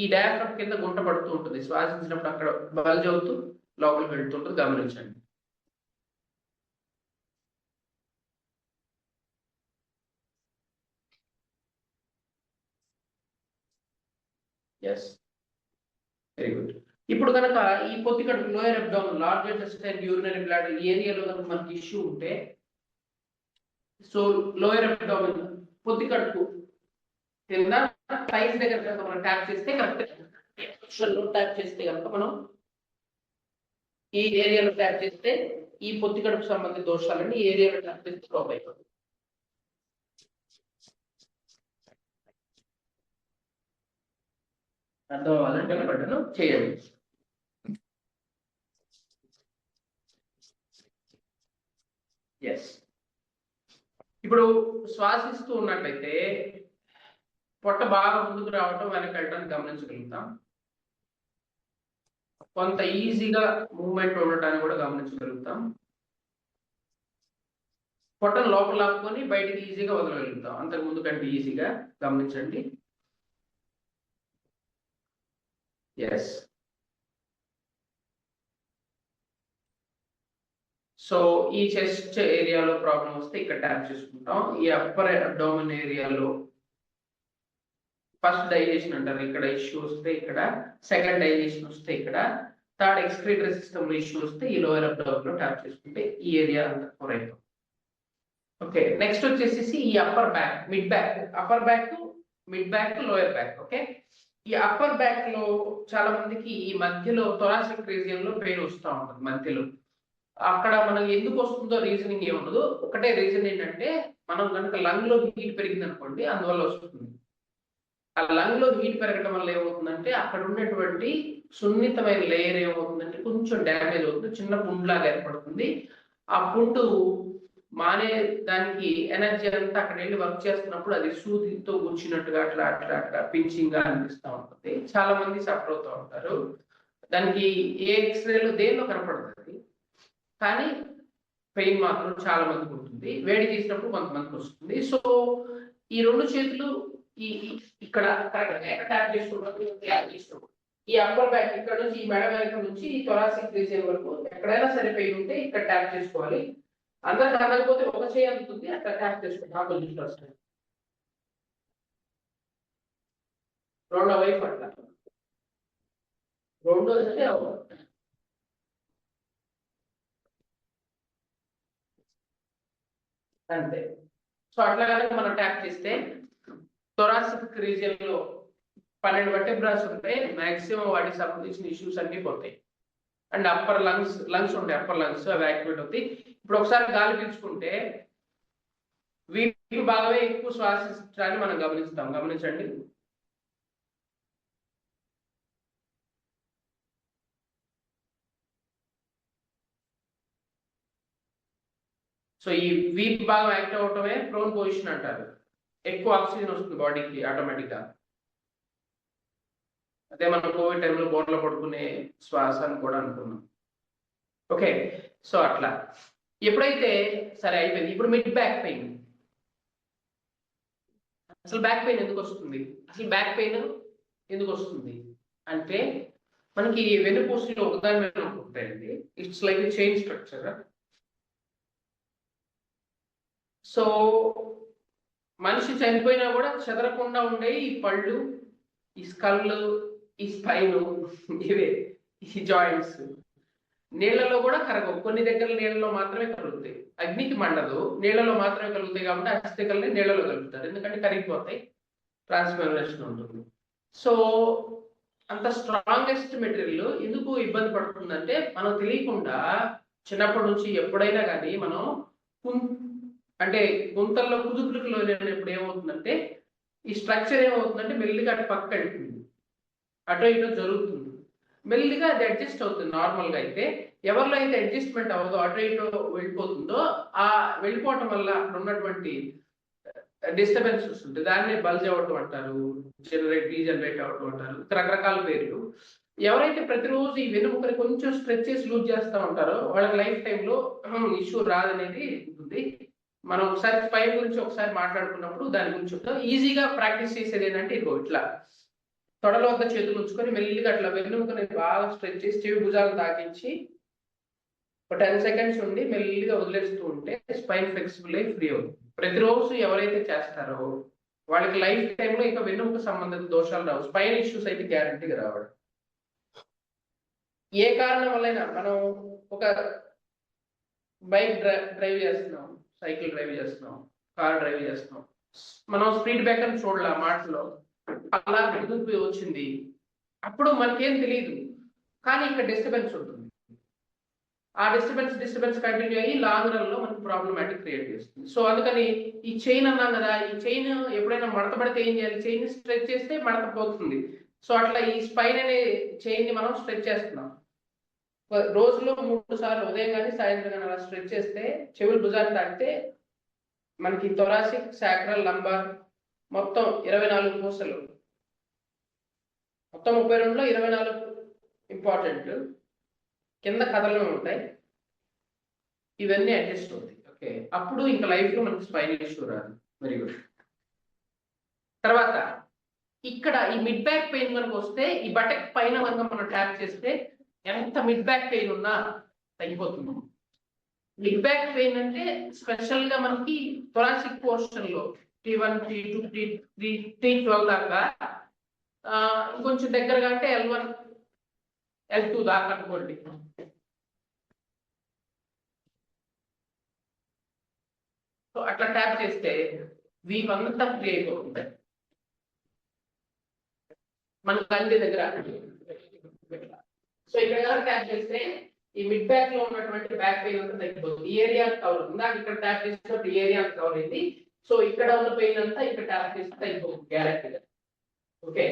Speaker 1: ఈ డయాఫ్రమ్ కింద గుంట పడుతూ ఉంటుంది. శ్వాసించినప్పుడు అక్కడ బల్జ్ అవుతూ లోపలికి వెళ్తుంటుంది. గమనించండి. Yes, very good. ఇప్పుడు కనుక ఈ పొత్తి కడుపు, lower abdomen, large intestine, urinary bladder ఈ ఏరియాలో కనుక మనకి ఇష్యూ ఉంటే, సో లోయర్ అబ్డామిన్ పొత్తి కడుపు కింద థైస్ దగ్గర కనుక మనం ట్యాప్ చేస్తే కరెక్ట్ ట్యాప్ చేస్తే కనుక మనం ఈ ఏరియాలో ట్యాప్ చేస్తే ఈ పొత్తి కడుపు సంబంధిత దోషాలన్నీ ఈ ఏరియాలో ట్యాప్ చేస్తే ప్రాబ్లం అయిపోతుంది. అర్థం అవ్వాలంటే కనపడ్డాను చేయండి. ఎస్. ఇప్పుడు శ్వాసిస్తూ ఉన్నట్లయితే పొట్ట బాగా ముందుకు రావటం, వెనక్కి వెళ్ళడానికి గమనించగలుగుతాం. కొంత ఈజీగా మూవ్మెంట్ ఉండటాన్ని కూడా గమనించగలుగుతాం. పొట్టను లోపల లాక్కొని బయటికి ఈజీగా వదలగలుగుతాం, అంతకు ముందు కంటే ఈజీగా. గమనించండి. ఎస్. సో ఈ చెస్ట్ ఏరియాలో ప్రాబ్లం వస్తే ఇక్కడ ట్యాప్ చేసుకుంటాం. ఈ అప్పర్ అబ్డామిన్ ఏరియాలో ఫస్ట్ డైజెషన్ అంటారు, ఇక్కడ ఇష్యూ వస్తే ఇక్కడ, సెకండ్ డైజెషన్ వస్తే ఇక్కడ, థర్డ్ ఎక్స్క్రీటరీ సిస్టమ్ లో ఇష్యూ వస్తే ఈ లోయర్ అబ్డామిన్ లో ట్యాప్ చేసుకుంటే ఈ ఏరియా అంతా కవర్ అయిపోతుంది. ఓకే, నెక్స్ట్ వచ్చేసి ఈ upper back, mid back, upper back, mid back, lower back. Okay, ఈ అప్పర్ బ్యాక్ లో చాలా మందికి ఈ మధ్యలో థొరాసిక్ రీజియన్ లో పెయిన్ వస్తూ ఉంటుంది. మధ్యలో అక్కడ మనకి ఎందుకు వస్తుందో రీజనింగ్ ఏముండదు. ఒకటే రీజన్ ఏంటంటే మనం కనుక లంగ్ లో హీట్ పెరిగింది అనుకోండి, అందువల్ల వస్తుంది. ఆ లంగ్ లో హీట్ పెరగడం వల్ల ఏమవుతుందంటే అక్కడ ఉన్నటువంటి సున్నితమైన లేయర్ ఏమవుతుందంటే కొంచెం డ్యామేజ్ అవుతుంది, చిన్న పుండు లాగా ఏర్పడుతుంది. ఆ పుండు మానే దానికి ఎనర్జీ అంతా అక్కడ వెళ్ళి వర్క్ చేస్తున్నప్పుడు అది సూదితో కూర్చున్నట్టుగా అట్లా అట్లా అట్లా పించింగ్ గా అనిపిస్తూ ఉంటుంది. చాలా మంది సఫర్ అవుతూ ఉంటారు. దానికి ఏ ఎక్స్రేలో దేనిలో కనపడుతుంది, కానీ పెయిన్ మాత్రం చాలా మందికి ఉంటుంది. వేడి చేసినప్పుడు కొంతమందికి వస్తుంది. సో ఈ రెండు చేతులు ఈ ఇక్కడ ట్యాప్ చేసుకుంటారు. ఈ అప్పర్ బ్యాక్ ఇక్కడ నుంచి, ఈ మెడ వెనక నుంచి ఈ థొరాసిక్ రీజియన్ వరకు ఎక్కడైనా సరే పెయిన్ ఉంటే ఇక్కడ ట్యాప్ చేసుకోవాలి. అందరికి అందకపోతే ఒక చేయి అందుతుంది, అక్కడ ట్యాప్ చేసుకుంటాం. ఆపోజిట్ వస్తుంది రెండో వైపు అట్లా, రెండో అంటే అంతే. సో అట్లా కనుక మనం ట్యాప్ చేస్తే థొరాసిక్ రీజియన్ లో 12 వెర్టెబ్రాస్ ఉంటాయి. మాక్సిమం వాటికి సంబంధించిన ఇష్యూస్ అన్ని పోతాయి. అండ్ అప్పర్ లంగ్స్ ఉంటాయి, అప్పర్ లంగ్స్ అవి యాక్టివేట్ అవుతాయి. ఇప్పుడు ఒకసారి గాలి పీల్చుకుంటే వీటి భాగమే ఎక్కువ శ్వాసించడాన్ని మనం గమనిస్తాం. గమనించండి. సో ఈ వీప్ భాగం యాక్టివ్ అవటమే ప్రోన్ పొజిషన్ అంటారు. ఎక్కువ ఆక్సిజన్ వస్తుంది బాడీకి ఆటోమేటిక్ గా. అదే మనం కోవిడ్ టైంలో బోర్లో పడుకునే శ్వాస అని కూడా అనుకున్నాం. ఓకే, సో అట్లా ఎప్పుడైతే సరే అయిపోయింది. ఇప్పుడు మిడ్ బ్యాక్ పెయిన్. అసలు బ్యాక్ పెయిన్ ఎందుకు వస్తుంది, అసలు బ్యాక్ పెయిన్ ఎందుకు వస్తుంది అంటే మనకి వెన్నుపూసలు ఒకదాని మీద ఉంటాయండి. It's like chain structure. So మనిషి చనిపోయినా కూడా చెదరకుండా ఉండే ఈ పళ్ళు, ఈ స్కల్, ఈ స్పైన్, ఇవే ఈ జాయింట్స్ నీళ్లలో కూడా కరగవు, కొన్ని దగ్గర నీళ్ళలో మాత్రమే కలుగుతాయి. అగ్నికి మండదు, నీళ్లలో మాత్రమే కలుగుతాయి కాబట్టి అస్థికల్ని నీళ్లలో కలుగుతారు, ఎందుకంటే కరిగిపోతాయి, ట్రాన్స్ఫర్మేషన్ ఉంటుంది. సో అంత స్ట్రాంగెస్ట్ మెటీరియల్ ఎందుకు ఇబ్బంది పడుతుందంటే మనం తెలియకుండా చిన్నప్పటి నుంచి ఎప్పుడైనా కానీ మనం అంటే గుంతల్లో కుదుపులకు లోనప్పుడు ఏమవుతుందంటే ఈ స్ట్రక్చర్ ఏమవుతుందంటే మెల్లిగా అటు పక్క వెళ్తుంది, అటో ఇటో జరుగుతుంది, మెల్లిగా అది అడ్జస్ట్ అవుతుంది. నార్మల్గా అయితే ఎవరిలో అయితే అడ్జస్ట్మెంట్ అవ్వదో అటో ఇటో వెళ్ళిపోతుందో ఆ వెళ్ళిపోవటం వల్ల అక్కడ ఉన్నటువంటి డిస్టర్బెన్సెస్ ఉంటుంది, దాన్ని బల్జ్ అవ్వటం అంటారు, డీజనరేట్ అవ్వటం అంటారు, రకరకాల పేర్లు. ఎవరైతే ప్రతిరోజు ఈ వెన్నుముకని కొంచెం స్ట్రెచ్ చేసి లూజ్ చేస్తూ ఉంటారో వాళ్ళకి లైఫ్ టైంలో ఇష్యూ రాదనేది ఉంటుంది. మనం ఒకసారి స్పైన్ గురించి ఒకసారి మాట్లాడుకున్నప్పుడు దాని గురించి చెప్తాం. ఈజీగా ప్రాక్టీస్ చేసేది ఏంటంటే ఇదిగో ఇట్లా తొడల వద్ద చేతులు ఉంచుకొని మెల్లిగా అట్లా వెన్నుముకని బాగా స్ట్రెచ్ చేసి చెవి భుజాలు తాకించి ఒక 10 seconds ఉండి మెల్లిగా వదిలేస్తూ ఉంటే స్పైన్ ఫ్లెక్సిబుల్ అయి ఫ్రీ అవుతుంది. ప్రతిరోజు ఎవరైతే చేస్తారో వాళ్ళకి లైఫ్ టైంలో ఇంకా వెన్నుముక సంబంధిత దోషాలు రావు, స్పైన్ ఇష్యూస్ అయితే గ్యారంటీగా రావడం. ఏ కారణం వల్లైనా మనం ఒక బైక్ డ్రైవ్ చేస్తున్నాం, సైకిల్ డ్రైవ్ చేస్తున్నాం, కార్ డ్రైవ్ చేస్తున్నాం, మనం స్పీడ్ బ్రేకర్ చూడాల మాటలో అలా ముందుకు వచ్చింది, అప్పుడు మనకేం తెలియదు, కానీ ఇక్కడ డిస్టర్బెన్స్ ఉంటుంది. ఆ డిస్టర్బెన్స్ కంటిన్యూ అయ్యి లాంగ్ రన్ లో మనకి ప్రాబ్లమాటిక్ క్రియేట్ చేస్తుంది. సో అందుకని ఈ చైన్ అన్నాం కదా, ఈ చైన్ ఎప్పుడైనా మడత పడితే ఏం చేయాలి, చైన్ స్ట్రెచ్ చేస్తే మడత పోతుంది. సో అట్లా ఈ స్పైన్ అనే చైన్ ని మనం స్ట్రెచ్ చేస్తున్నాం. రోజులో 3 సార్లు ఉదయం కానీ సాయంత్రం కానీ అలా స్ట్రెచ్ చేస్తే చెవులు భుజాన్ని తాకితే మనకి థొరాసిక్, సాక్రల్, లంబార్ మొత్తం 24 పూసలు, మొత్తం 32లో 24 ఇంపార్టెంట్, కింద కథలు ఉంటాయి, ఇవన్నీ అడ్జస్ట్ అవుతాయి. ఓకే, అప్పుడు ఇంకా లైఫ్ లో మనకి స్పైన్ ఇష్యూ రాదు. Very good. తర్వాత ఇక్కడ ఈ మిడ్ బ్యాక్ పెయిన్ కనుక వస్తే ఈ బటక్ పైన కనుక మనం ట్యాప్ చేస్తే ఎంత మిడ్ బ్యాక్ పెయిన్ ఉన్నా తగ్గిపోతుంది. మిడ్ బ్యాక్ పెయిన్ అంటే స్పెషల్ గా మనకి థొరాసిక్ పోర్షన్ లో T1, T2, T3, T12 దాకా, ఇంకొంచెం దగ్గరగా అంటే L1, L2 దాకా అనుకోండి. సో అట్లా ట్యాప్ చేస్తే వీక్ అంతా ఫ్రీ అయిపోతుంది మనకు అన్ని దగ్గర. సో ఇక్కడ ట్యాప్ చేస్తే ఈ మిడ్ బ్యాక్ లో ఉన్నటువంటి బ్యాక్ పెయిన్ అంతా తగ్గిపోతుంది, ఈ ఏరియా కవర్ అవుతుంది. నాకు ఇక్కడ ట్యాప్ చేసినప్పుడు ఈ ఏరియా కవర్ అయింది. సో ఇక్కడ ఉన్న పెయిన్ అంతా ఇక్కడ ట్యాప్ చేస్తే తగ్గిపోతుంది గ్యారెంటీగా. ఓకే,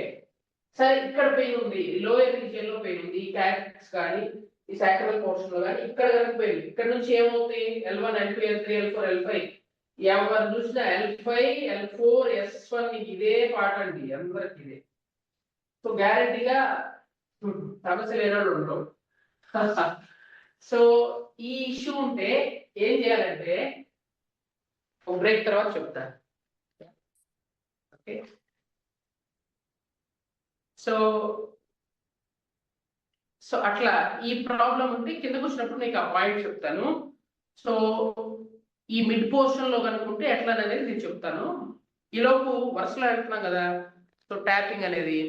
Speaker 1: సరే ఇక్కడ పెయిన్ ఉంది, లోయర్ రీజియన్ లో పెయిన్ ఉంది, ఈ క్యాక్స్ కానీ ఈ సాక్రల్ పోర్షన్ లో కానీ ఇక్కడ కనుక పెయిన్, ఇక్కడ నుంచి ఏమవుతాయి L1, L2, L3, L4, L5, ఎవరు చూసినా L5, L4, S1 ఇదే పాట అండి, అందరికి ఇదే. సో గ్యారెంటీగా సమస్య లేని వాళ్ళు ఉండవు. సో ఈ ఇష్యూ ఉంటే ఏం చేయాలంటే ఒక బ్రేక్ తర్వాత చెప్తా. ఓకే, సో సో అట్లా ఈ ప్రాబ్లం ఉంటే కిందకు వచ్చినప్పుడు నీకు ఆ పాయింట్ చెప్తాను. సో ఈ మిడ్ పోర్షన్ లో కనుకుంటే ఎట్లా అనేది నేను చెప్తాను. ఈలోపు వరుసలో వెళ్తున్నాం కదా, సో ట్యాపింగ్ అనేది.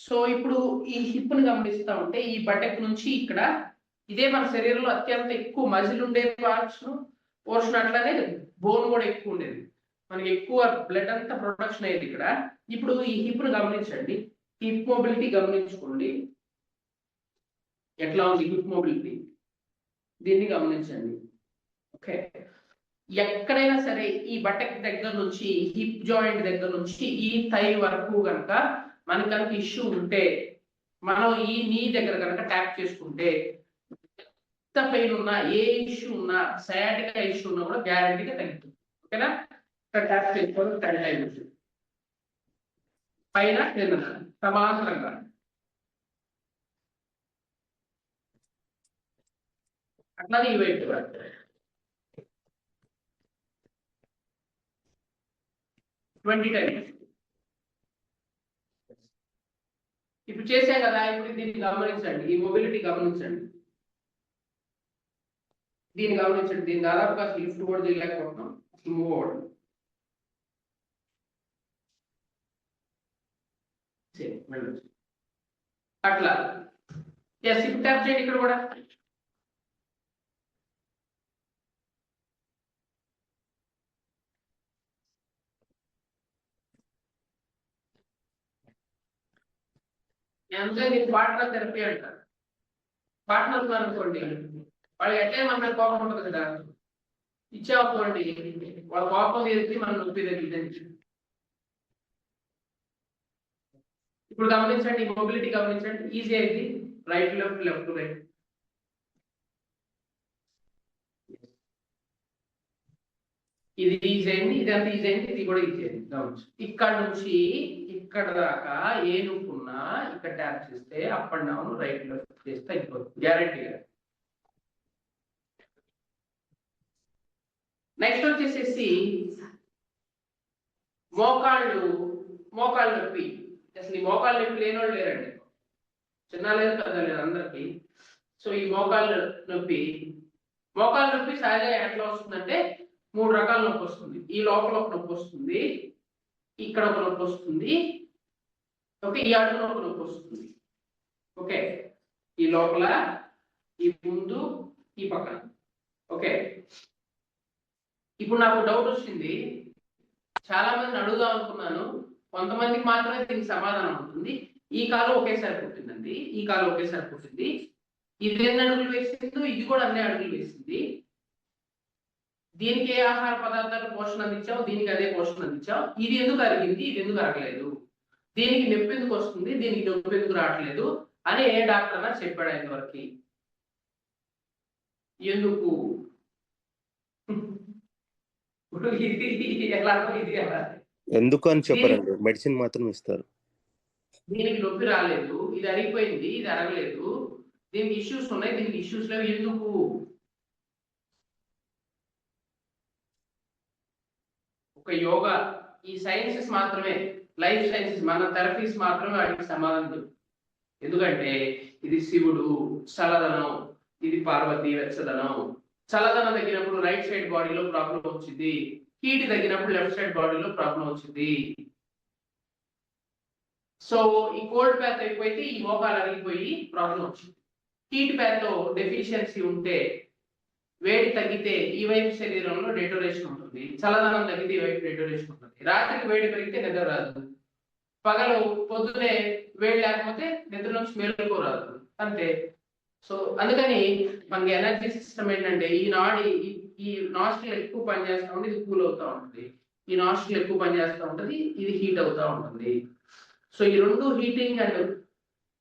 Speaker 1: సో ఇప్పుడు ఈ హిప్ ని గమనిస్తా ఉంటే ఈ బటక్ నుంచి ఇక్కడ ఇదే మన శరీరంలో అత్యంత ఎక్కువ మజిల్ ఉండే పోర్షన్, అట్లానే బోన్ కూడా ఎక్కువ ఉండేది, మనకి ఎక్కువ బ్లడ్ అంతా ప్రొడక్షన్ అయ్యేది ఇక్కడ. ఇప్పుడు ఈ హిప్ ను గమనించండి, హిప్ మొబిలిటీ గమనించుకోండి, ఎట్లా ఉంది హిప్ మొబిలిటీ, దీన్ని గమనించండి. ఓకే, ఎక్కడైనా సరే ఈ బటక్ దగ్గర నుంచి హిప్ జాయింట్ దగ్గర నుంచి ఈ థై వరకు కనుక మనకు కనుక ఇష్యూ ఉంటే, మనం ఈ నీ దగ్గర కనుక ట్యాప్ చేసుకుంటే ఎంత పెయిన్ ఉన్నా, ఏ ఇష్యూ ఉన్నా, సయాటికా ఇష్యూ ఉన్నా కూడా గ్యారంటీగా తగ్గుతుంది. ఓకేనా, ఇక్కడ ట్యాప్ చేసుకోవాలి 10 times పైన కింద సమాంతరంగా. అట్లానే ఈ వైపు 20 times. ఇప్పుడు చేసాం కదా, ఇప్పుడు దీన్ని గమనించండి, ఈ మొబిలిటీ గమనించండి, దీన్ని గమనించండి. దీన్ని దాదాపుగా లిఫ్ట్ కూడా చేయలేకపోతున్నాం, మూవ్ అవ్వడం. అట్లా ఎస్, ఇప్పుడు ట్యాప్ చేయండి ఇక్కడ కూడా. అందుకే దీన్ని పార్ట్నర్ థెరపీ అంటారు. పార్ట్నర్ ఉన్నారు అనుకోండి, వాళ్ళు ఎట్లే మన మీద కోపం ఉంటుంది కదా, ఇచ్చామనుకోండి వాళ్ళ కోపం తీరిచి మనం నొప్పి తగ్గిద్దని. ఇప్పుడు గమనించండి, మొబిలిటీ గమనించండి, ఈజీ అయింది. Right left, left to right. ఇది ఈజీ అయింది, ఇది అంత ఈజీ అయింది, ఇది కూడా ఈజీ అయింది. గమనించు, ఇక్కడ నుంచి ఇక్కడ దాకా ఏ నొప్పున్నా ఇక్కడ ట్యాప్ చేస్తే up and down right left చేస్తే అయిపోతుంది గ్యారెంటీగా. నెక్స్ట్ వచ్చేసేసి మోకాళ్ళు నొప్పి. అసలు ఈ మోకాళ్ళు నొప్పి లేని వాళ్ళు లేరండి, చిన్న లేదు పెద్ద లేదు అందరికి. సో ఈ మోకాళ్ళు నొప్పి సహజంగా ఎట్లా వస్తుందంటే 3 రకాల నొప్పి వస్తుంది. ఈ లోపల ఒక నొప్పి వస్తుంది, ఇక్కడ ఒక నొప్పి వస్తుంది, ఓకే, ఈ అడుగులో ఒక నొప్పి వస్తుంది. ఓకే, ఈ లోపల, ఈ ముందు, ఈ పక్కన. ఓకే, ఇప్పుడు నాకు డౌట్ వచ్చింది, చాలా మందిని అడుగుదాం అనుకున్నాను, కొంతమందికి మాత్రమే దీనికి సమాధానం ఉంటుంది. ఈ కాలు ఒకేసారి పుట్టిందండి, ఈ కాలు ఒకేసారి పుట్టింది, ఇది 2 అడుగులు వేసింది, ఇది కూడా అన్ని అడుగులు వేసింది. దీనికి ఏ ఆహార పదార్థాలు పోషణ అందించావు, దీనికి అదే పోషణ అందించావు. ఇది ఎందుకు అరిగింది, ఇది ఎందుకు అరగలేదు, దీనికి నొప్పి ఎందుకు వస్తుంది, దీనికి నొప్పి ఎందుకు రావట్లేదు అని ఏ డాక్టర్ అన్నా చెప్పాడు ఇంతవరకు? ఎందుకు? ఇది ఎలా, ఇది ఎలా?
Speaker 6: ఎందుకు అని చెప్పరండి, మెడిసిన్ మాత్రం ఇస్తారు.
Speaker 1: దీనికి నొప్పి రాలేదు, ఇది అరిగిపోయింది, ఇది అరగలేదు, దీనికి ఇష్యూస్ ఉన్నాయి, దీనికి ఇష్యూస్ లేవు, ఎందుకు? ఒక యోగా, ఈ సైన్సెస్ మాత్రమే, లైఫ్ సైన్సెస్, మన థెరపీస్ మాత్రమే వాటికి సమాధానం చెప్తాయి. ఎందుకంటే ఇది శివుడు చల్లదనం, ఇది పార్వతి వెచ్చదనం. చల్లదనం తగ్గినప్పుడు రైట్ సైడ్ బాడీలో ప్రాబ్లం వచ్చింది, హీట్ తగ్గినప్పుడు లెఫ్ట్ సైడ్ బాడీలో ప్రాబ్లం వచ్చింది. సో ఈ కోల్డ్ ప్యాత్ అయిపోతే ఈ మోకాలు అరిగిపోయి ప్రాబ్లం వచ్చింది. హీట్ ప్యాత్ లో డెఫిషియన్సీ ఉంటే, వేడి తగ్గితే ఈ వైపు శరీరంలో డెటోరేషన్ ఉంటుంది, చల్లదనం తగ్గితే ఈ వైపు డెటోరేషన్ ఉంటుంది. రాత్రికి వేడి పెరిగితే నిద్ర రాదు, పగలు పొద్దునే వేడి లేకపోతే నిద్ర నుంచి మేలుకోరాదు, అంతే. సో అందుకని మనకి ఎనర్జీ సిస్టమ్ ఏంటంటే, ఈ నాస్ట్రిల్ ఎక్కువ పనిచేస్తూ ఉంటుంది, ఇది కూల్ అవుతూ ఉంటుంది, ఈ నాస్ట్రిల్ ఎక్కువ పనిచేస్తూ ఉంటుంది, ఇది హీట్ అవుతూ ఉంటుంది. సో ఈ 2 హీటింగ్ అండ్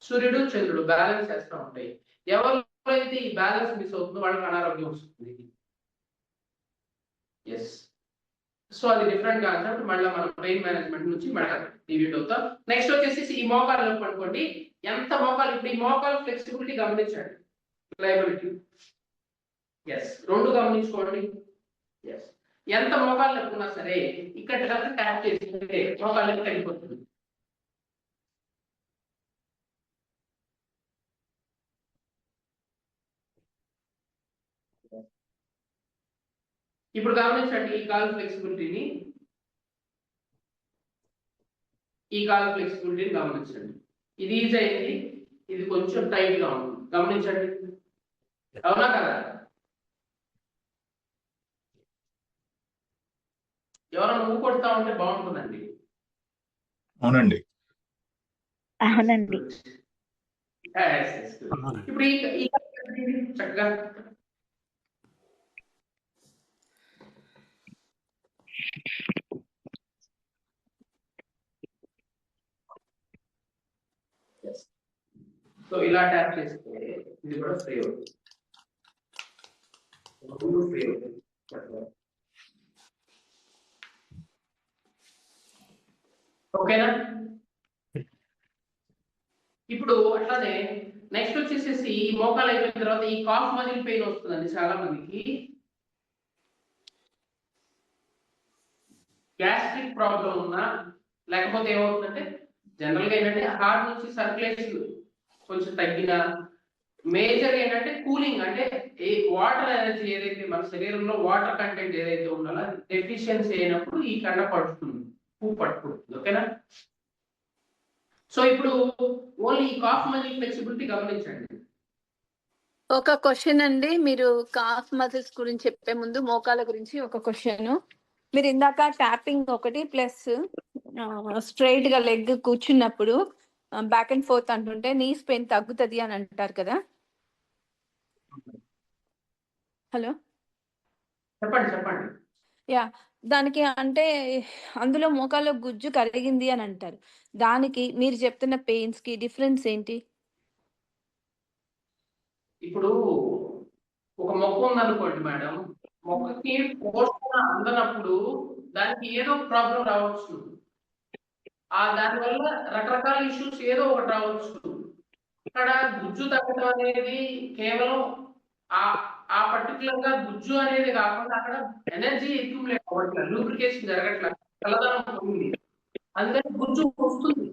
Speaker 1: సూర్యుడు చంద్రుడు బ్యాలెన్స్ చేస్తూ ఉంటాయి. ఎవరైతే ఈ బ్యాలెన్స్ మిస్ అవుతుందో వాళ్ళకి అనారోగ్యం వస్తుంది. ఎస్, సో అది డిఫరెంట్ కాన్సెప్ట్. మళ్ళీ మనం పెయిన్ మేనేజ్మెంట్ నుంచి మళ్ళీ డివియేట్ అవుతాం. నెక్స్ట్ వచ్చేసి ఈ మోకాలు నొప్పి అనుకోండి, ఎంత మోకాలు, ఇప్పుడు ఈ మోకాలు ఫ్లెక్సిబిలిటీ గమనించండి, లయబిలిటీ. ఎస్, 2 గమనించుకోండి. ఎస్, ఎంత మోకాలు నొప్పి ఉన్నా సరే ఇక్కడ ట్యాప్ చేసి మోకాలు నొప్పి తగ్గిపోతుంది. ఇప్పుడు గమనించండి ఈ కాల్ ఫ్లెక్సిబిలిటీని, గమనించండి. ఇది ఈజీ అయింది, ఇది కొంచెం టైట్ గా ఉంటుంది, గమనించండి. అవునా కదా? ఎవరైనా నువ్వు కొడతా ఉంటే బాగుంటుందండి.
Speaker 4: అవునండి.
Speaker 1: ఇప్పుడు ఈ చక్కగా సో ఇలా ట్యాప్ చేస్తే ఇది కూడా ఫ్రీ అవుతుంది, ఫ్రీ అవుతుంది. ఓకేనా? ఇప్పుడు అట్లానే నెక్స్ట్ వచ్చేసేసి ఈ మోకాలు అయిపోయిన తర్వాత ఈ కాఫ్ మజిల్ పెయిన్ వస్తుందండి చాలా మందికి. గ్యాస్ట్రిక్ ప్రాబ్లం ఉన్నా, లేకపోతే ఏమవుతుందంటే జనరల్ గా ఏంటంటే హార్ట్ నుంచి సర్క్యులేషన్ కొంచెం తగ్గిన, మేజర్ ఏంటంటే కూలింగ్, అంటే వాటర్ ఎనర్జీ ఏదైతే మన శరీరంలో వాటర్ కంటెంట్ ఏదైతే ఉండాలో అది డెఫిషియన్సీ అయినప్పుడు ఈ కండ పడుతుంది, పువ్వు పట్టుకుంటుంది. ఓకేనా? సో ఇప్పుడు ఓన్లీ ఈ కాఫ్ మజిల్ ఫ్లెక్సిబిలిటీ గమనించండి.
Speaker 7: ఒక క్వశ్చన్ అండి, మీరు కాఫ్ మజిల్స్ గురించి చెప్పే ముందు మోకాల గురించి ఒక క్వశ్చన్. మీరు ఇందాక ట్యాపింగ్ ఒకటి ప్లస్ స్ట్రైట్ గా లెగ్ కూర్చున్నప్పుడు బ్యాక్ అండ్ ఫోర్త్ అంటుంటే నీస్ పెయిన్ తగ్గుతుంది అని అంటారు కదా. హలో,
Speaker 1: చెప్పండి.
Speaker 7: యా, దానికి అంటే అందులో మోకాల్లో గుజ్జు కరిగింది అని అంటారు. దానికి మీరు చెప్తున్న పెయిన్స్ కి డిఫరెన్స్ ఏంటి?
Speaker 1: ఇప్పుడు ఒక మొక్క ఉందనుకోండి మేడం, మొక్కకి పోషణ అందనప్పుడు దానికి ఏదో ప్రాబ్లం రావచ్చు. దానివల్ల రకరకాల ఇష్యూస్ ఏదో ఒకటి రావచ్చు. ఇక్కడ గుజ్జు తగ్గడం అనేది కేవలం ఆ పర్టికులర్ గా గుజ్జు అనేది కాకుండా అక్కడ ఎనర్జీ అక్యుములేట్ అవ్వట్లేదు, లూబ్రికేషన్ జరగట్లేదు, చల్లదనం ఉంది, అందుకని గుజ్జు వస్తుంది.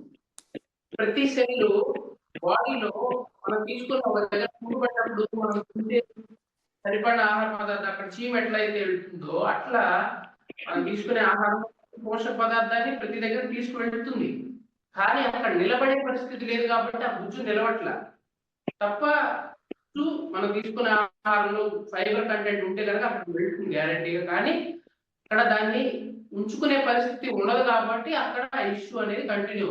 Speaker 1: ప్రతి సెల్ బాడీలో మనం తీసుకున్న ఒక దగ్గర ఫుడ్ పడినప్పుడు మనం తింటే సరిపడిన ఆహార పదార్థం అక్కడ చీమ ఎట్లయితే వెళ్తుందో అట్లా మనం తీసుకునే ఆహారం పోషక పదార్థాన్ని ప్రతి దగ్గర తీసుకువెళ్తుంది. కానీ అక్కడ నిలబడే పరిస్థితి లేదు కాబట్టి ఆ గుజ్జు నిలబట్ల తప్ప గుజ్జు మనం తీసుకునే ఆహారంలో ఫైబర్ కంటెంట్ ఉంటే కనుక అక్కడ వెళ్తుంది గ్యారంటీగా. కానీ అక్కడ దాన్ని ఉంచుకునే పరిస్థితి ఉండదు కాబట్టి అక్కడ ఇష్యూ అనేది కంటిన్యూ.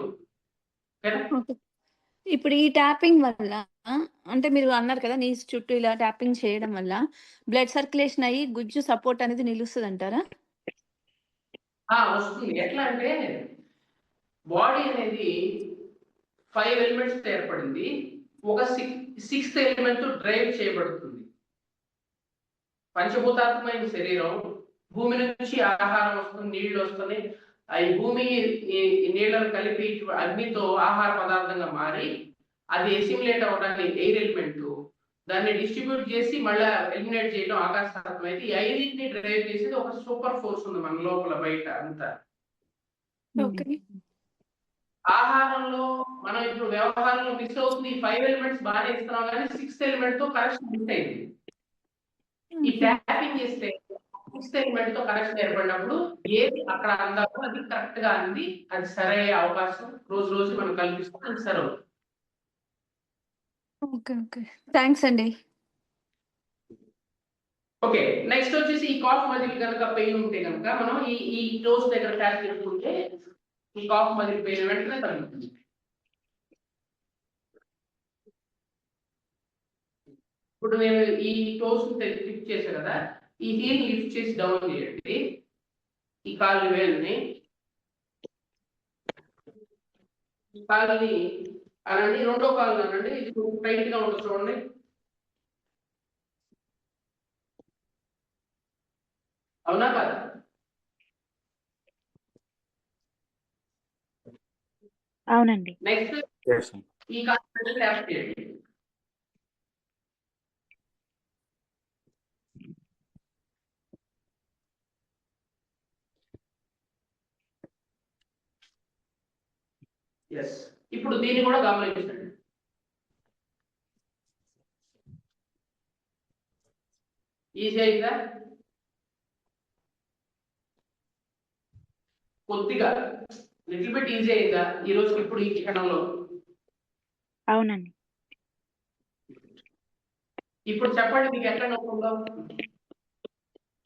Speaker 7: ఇప్పుడు ఈ ట్యాపింగ్ వల్ల అంటే మీరు అన్నారు కదా, నీ చుట్టూ ఇలా ట్యాపింగ్ చేయడం వల్ల బ్లడ్ సర్క్యులేషన్ అయ్యి గుజ్జు సపోర్ట్ అనేది నిలుస్తుంది అంటారా?
Speaker 1: వస్తుంది. ఎట్లా అంటే బాడీ అనేది 5 ఎలిమెంట్స్ ఏర్పడింది, ఒక 6th ఎలిమెంట్ డ్రైవ్ చేయబడుతుంది. పంచభూతాత్మకమైన శరీరం, భూమి నుంచి ఆహారం వస్తుంది, నీళ్లు వస్తుంది, ఈ భూమి ఈ నీళ్లను కలిపి అగ్నితో ఆహార పదార్థంగా మారి అది ఎసిమిలేట్ అవ్వడానికి ఎయిర్ ఎలిమెంట్ దాన్ని డిస్ట్రిబ్యూట్ చేసి మళ్ళీ ఎలిమినేట్ చేయడం ఆకాశతత్వం. అయితే ఈ 5ని డ్రైవ్ చేసేది ఒక సూపర్ ఫోర్స్ ఉంది మన లోపల బయట అంతా. ఆహారంలో మనం ఇప్పుడు వ్యవహారంలో మిస్ అవుతుంది, ఈ 5 ఎలిమెంట్స్ బాగానే ఇస్తున్నాం కానీ 6th ఎలిమెంట్ తో కనెక్షన్ మిస్ అయింది. ఈ ట్యాపింగ్ చేస్తే 6th ఎలిమెంట్ తో కనెక్షన్ ఏర్పడినప్పుడు ఏది అక్కడ అందాలో అది కరెక్ట్ గా అంది, అది సరే అవకాశం రోజు రోజు మనం కల్పిస్తుంది, అది సరే.
Speaker 7: ఓకే, థ్యాంక్స్ అండి.
Speaker 1: ఓకే, నెక్స్ట్ వచ్చేసి ఈ కాఫ్ మజిల్ కనుక పెయిన్ ఉంటే కనుక మనం ఈ టోస్ దగ్గర ట్యాప్ చేసుకుంటే ఈ కాఫ్ మజిల్ పెయిన్ వెంటనే తగ్గుతుంది. ఇప్పుడు నేను ఈ టోస్ లిఫ్ట్ చేశాను కదా, ఈ హీల్ లిఫ్ట్ చేసి డౌన్ చేయండి, ఈ కాలు వేలుని కాలుని అనండి, రెండో కాలు అనండి, ఇది టైట్ గా ఉంటుంది చూడండి. అవునా కాదా?
Speaker 8: అవునండి.
Speaker 1: Next
Speaker 2: Yes.
Speaker 1: ఈ కాలు ట్యాప్ చేయండి. ఎస్, ఇప్పుడు దీన్ని కూడా గమనించండి. ఈజీ అయిందా? కొద్దిగా లిటిల్ బిట్ ఈజీ అయిందా ఈ రోజు ఇప్పుడు ఈ క్షణంలో?
Speaker 8: అవునండి.
Speaker 1: ఇప్పుడు చెప్పండి మీకు ఎట్లా నొప్పుందో,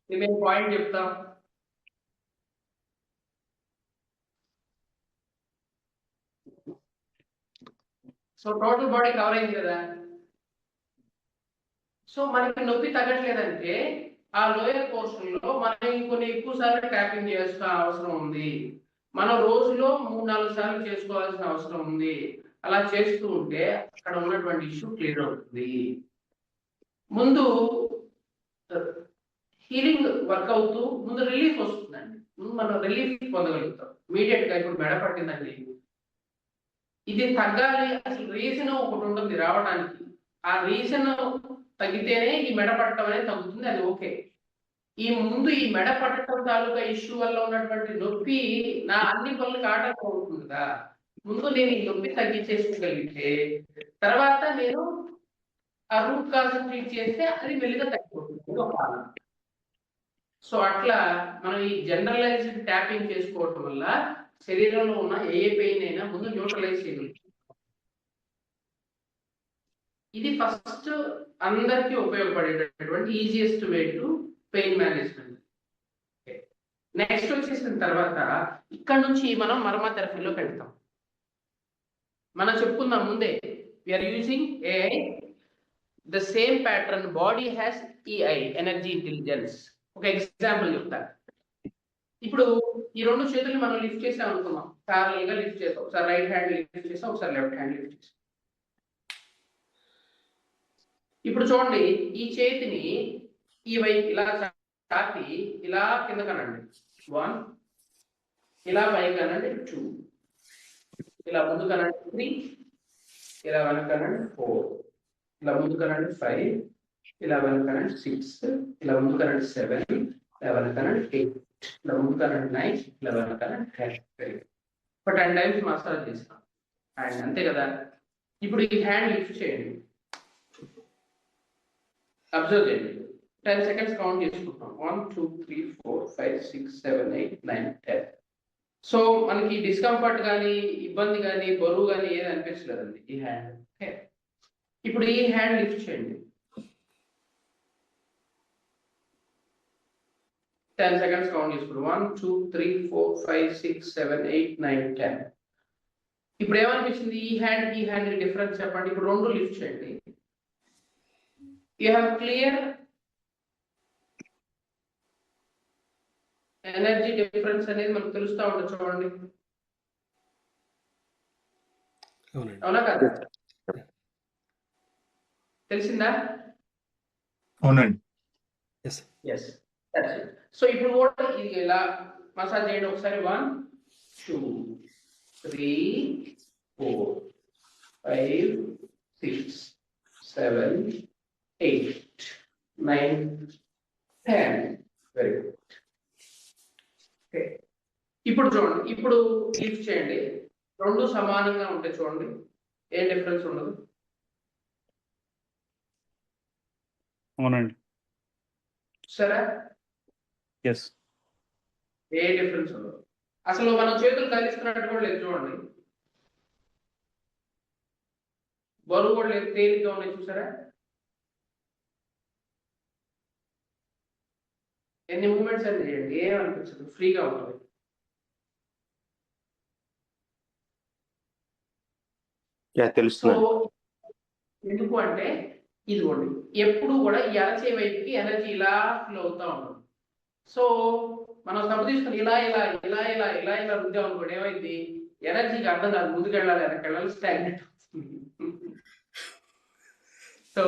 Speaker 1: మేము పాయింట్ చెప్తాం. సో టోటల్ బాడీ కవర్ అయింది కదా. సో మనకి నొప్పి తగ్గట్లేదంటే ఆ లోయర్ పోర్షన్ లో మనం కొన్ని ఎక్కువ సార్లు ట్యాపింగ్ చేయాల్సిన అవసరం ఉంది. మనం రోజులో 3-4 సార్లు చేసుకోవాల్సిన అవసరం ఉంది. అలా చేస్తూ ఉంటే అక్కడ ఉన్నటువంటి ఇష్యూ క్లియర్ అవుతుంది. ముందు హీలింగ్ వర్క్ అవుతూ ముందు రిలీఫ్ వస్తుందండి, ముందు మనం రిలీఫ్ పొందగలుగుతాం. ఇమీడియట్ గా ఇప్పుడు మెడ పట్టిందండి, ఇది తగ్గాలి, అసలు రీజన్ ఒకటి ఉంటుంది రావడానికి, ఆ రీజన్ తగ్గితేనే ఈ మెడ పట్టడం అనేది తగ్గుతుంది, అది ఓకే. ఈ ముందు ఈ మెడ పట్టడం తాలూకా ఇష్యూ వల్ల ఉన్నటువంటి నొప్పి నా అన్ని పనులకు ఆటంకం అవుతుంది కదా. ముందు నేను ఈ నొప్పి తగ్గించేసుకోగలిగితే తర్వాత నేను ఆ రూట్ కాజ్ ట్రీట్ చేస్తే అది మెల్లిగా తగ్గిపోతుంది ఒక కారణం. సో అట్లా మనం ఈ జనరలైజ్డ్ ట్యాపింగ్ చేసుకోవటం వల్ల శరీరంలో ఉన్న ఏ పెయిన్ అయినా ముందు న్యూట్రలైజ్ చేయగలుగుతాం. ఇది ఫస్ట్ అందరికీ ఉపయోగపడేటటువంటి easiest way to pain management. Next వచ్చేసిన తర్వాత ఇక్కడ నుంచి మనం మర్మ థెరపీలోకి వెళ్తాం. మనం చెప్పుకుందాం ముందే, we are using AI. The same pattern body has EI, energy intelligence. ఒక ఎగ్జాంపుల్ చెప్తా. ఇప్పుడు ఈ రెండు చేతులు మనం లిఫ్ట్ చేసాం అనుకున్నాం, ప్యారల్ గా లిఫ్ట్ చేసాం. ఒకసారి రైట్ హ్యాండ్ లిఫ్ట్ చేసాం, ఒకసారి లెఫ్ట్ హ్యాండ్ లిఫ్ట్ చేసాం. ఇప్పుడు చూడండి, ఈ చేతిని ఈ వైపు ఇలా చాపి ఇలా కింద కనండి 1, ఇలా పైకి కనండి 2, ఇలా ముందు కనండి 3, ఇలా వెనక కనండి 4, ఇలా ముందు కనండి 5, ఇలా వెనక కనండి 6, ఇలా ముందు కనండి 7, ఇలా వెనక కనండి 8, ఇలా ముందు కనండి 9, ఇలా వెనక కనండి 10. ఒక 10 టైమ్స్ మసాజ్ చేస్తాం హ్యాండ్, అంతే కదా. ఇప్పుడు ఈ హ్యాండ్ లిఫ్ట్ చేయండి, అబ్జర్వ్ చేయండి. 10 సెకండ్స్ కౌంట్ చేసుకుంటాం. 1 2 3 4 5 6 7 8 9 10. సో మనకి డిస్కంఫర్ట్ కానీ, ఇబ్బంది కానీ, బరువు కానీ ఏది అనిపించలేదండి ఈ హ్యాండ్. ఓకే, ఇప్పుడు ఈ హ్యాండ్ లిఫ్ట్ చేయండి. 10 సెకండ్స్ కౌంట్ చేసుకుంటాం. 1 2 3 4 5 6 7 8 9 10. ఇప్పుడు ఏమనిపించింది, ఈ హ్యాండ్ డిఫరెన్స్ చెప్పండి. ఇప్పుడు రెండు లిఫ్ట్ చేయండి. You have clear energy difference అనేది మనకు తెలుస్తూ ఉంటుంది, చూడండి.
Speaker 5: అవునండి.
Speaker 1: అవునా కదా, తెలిసిందా?
Speaker 4: అవునండి.
Speaker 5: ఎస్.
Speaker 1: ఎస్, సో ఇప్పుడు కూడా ఇది ఇలా మసాజ్ చేయండి ఒకసారి. 1 2 3 4 5 6 7 8 9 10. Very good. ఓకే, ఇప్పుడు చూడండి, ఇప్పుడు లిఫ్ట్ చేయండి. రెండు సమానంగా ఉంటాయి, చూడండి, ఏ డిఫరెన్స్ ఉండదు.
Speaker 2: అవునండి.
Speaker 1: సరే,
Speaker 2: ఎస్.
Speaker 1: ఏ డిఫరెన్స్ ఉండదు. అసలు మనం చేతులు కలిస్తున్నట్టు కూడా లేదు, చూడండి. బరువు కూడా లేదు, తేలిగ్గా ఉన్నాయి, చూసారా? ఎన్ని మూమెంట్స్ అని చేయండి, ఏమనిపించదు, ఫ్రీగా ఉంటుంది. సో
Speaker 6: తెలుస్తుంది.
Speaker 1: ఎందుకు అంటే, ఇదిగోండి, ఎప్పుడు కూడా ఈ అరచే వైపుకి ఎనర్జీ ఇలా ఫ్లో అవుతా ఉంటుంది. సో మనం తప్పు తీసుకుని ఇలా ఇలా ఇలా ఇలా ఇలా ఇలా రుద్దాం అనుకోండి, ఏమైంది, ఎనర్జీకి అర్థం కాదు, ముందుకు వెళ్ళాలి వెనక్కి వెళ్ళాలి, స్టాగ్నెట్ అవుతుంది. సో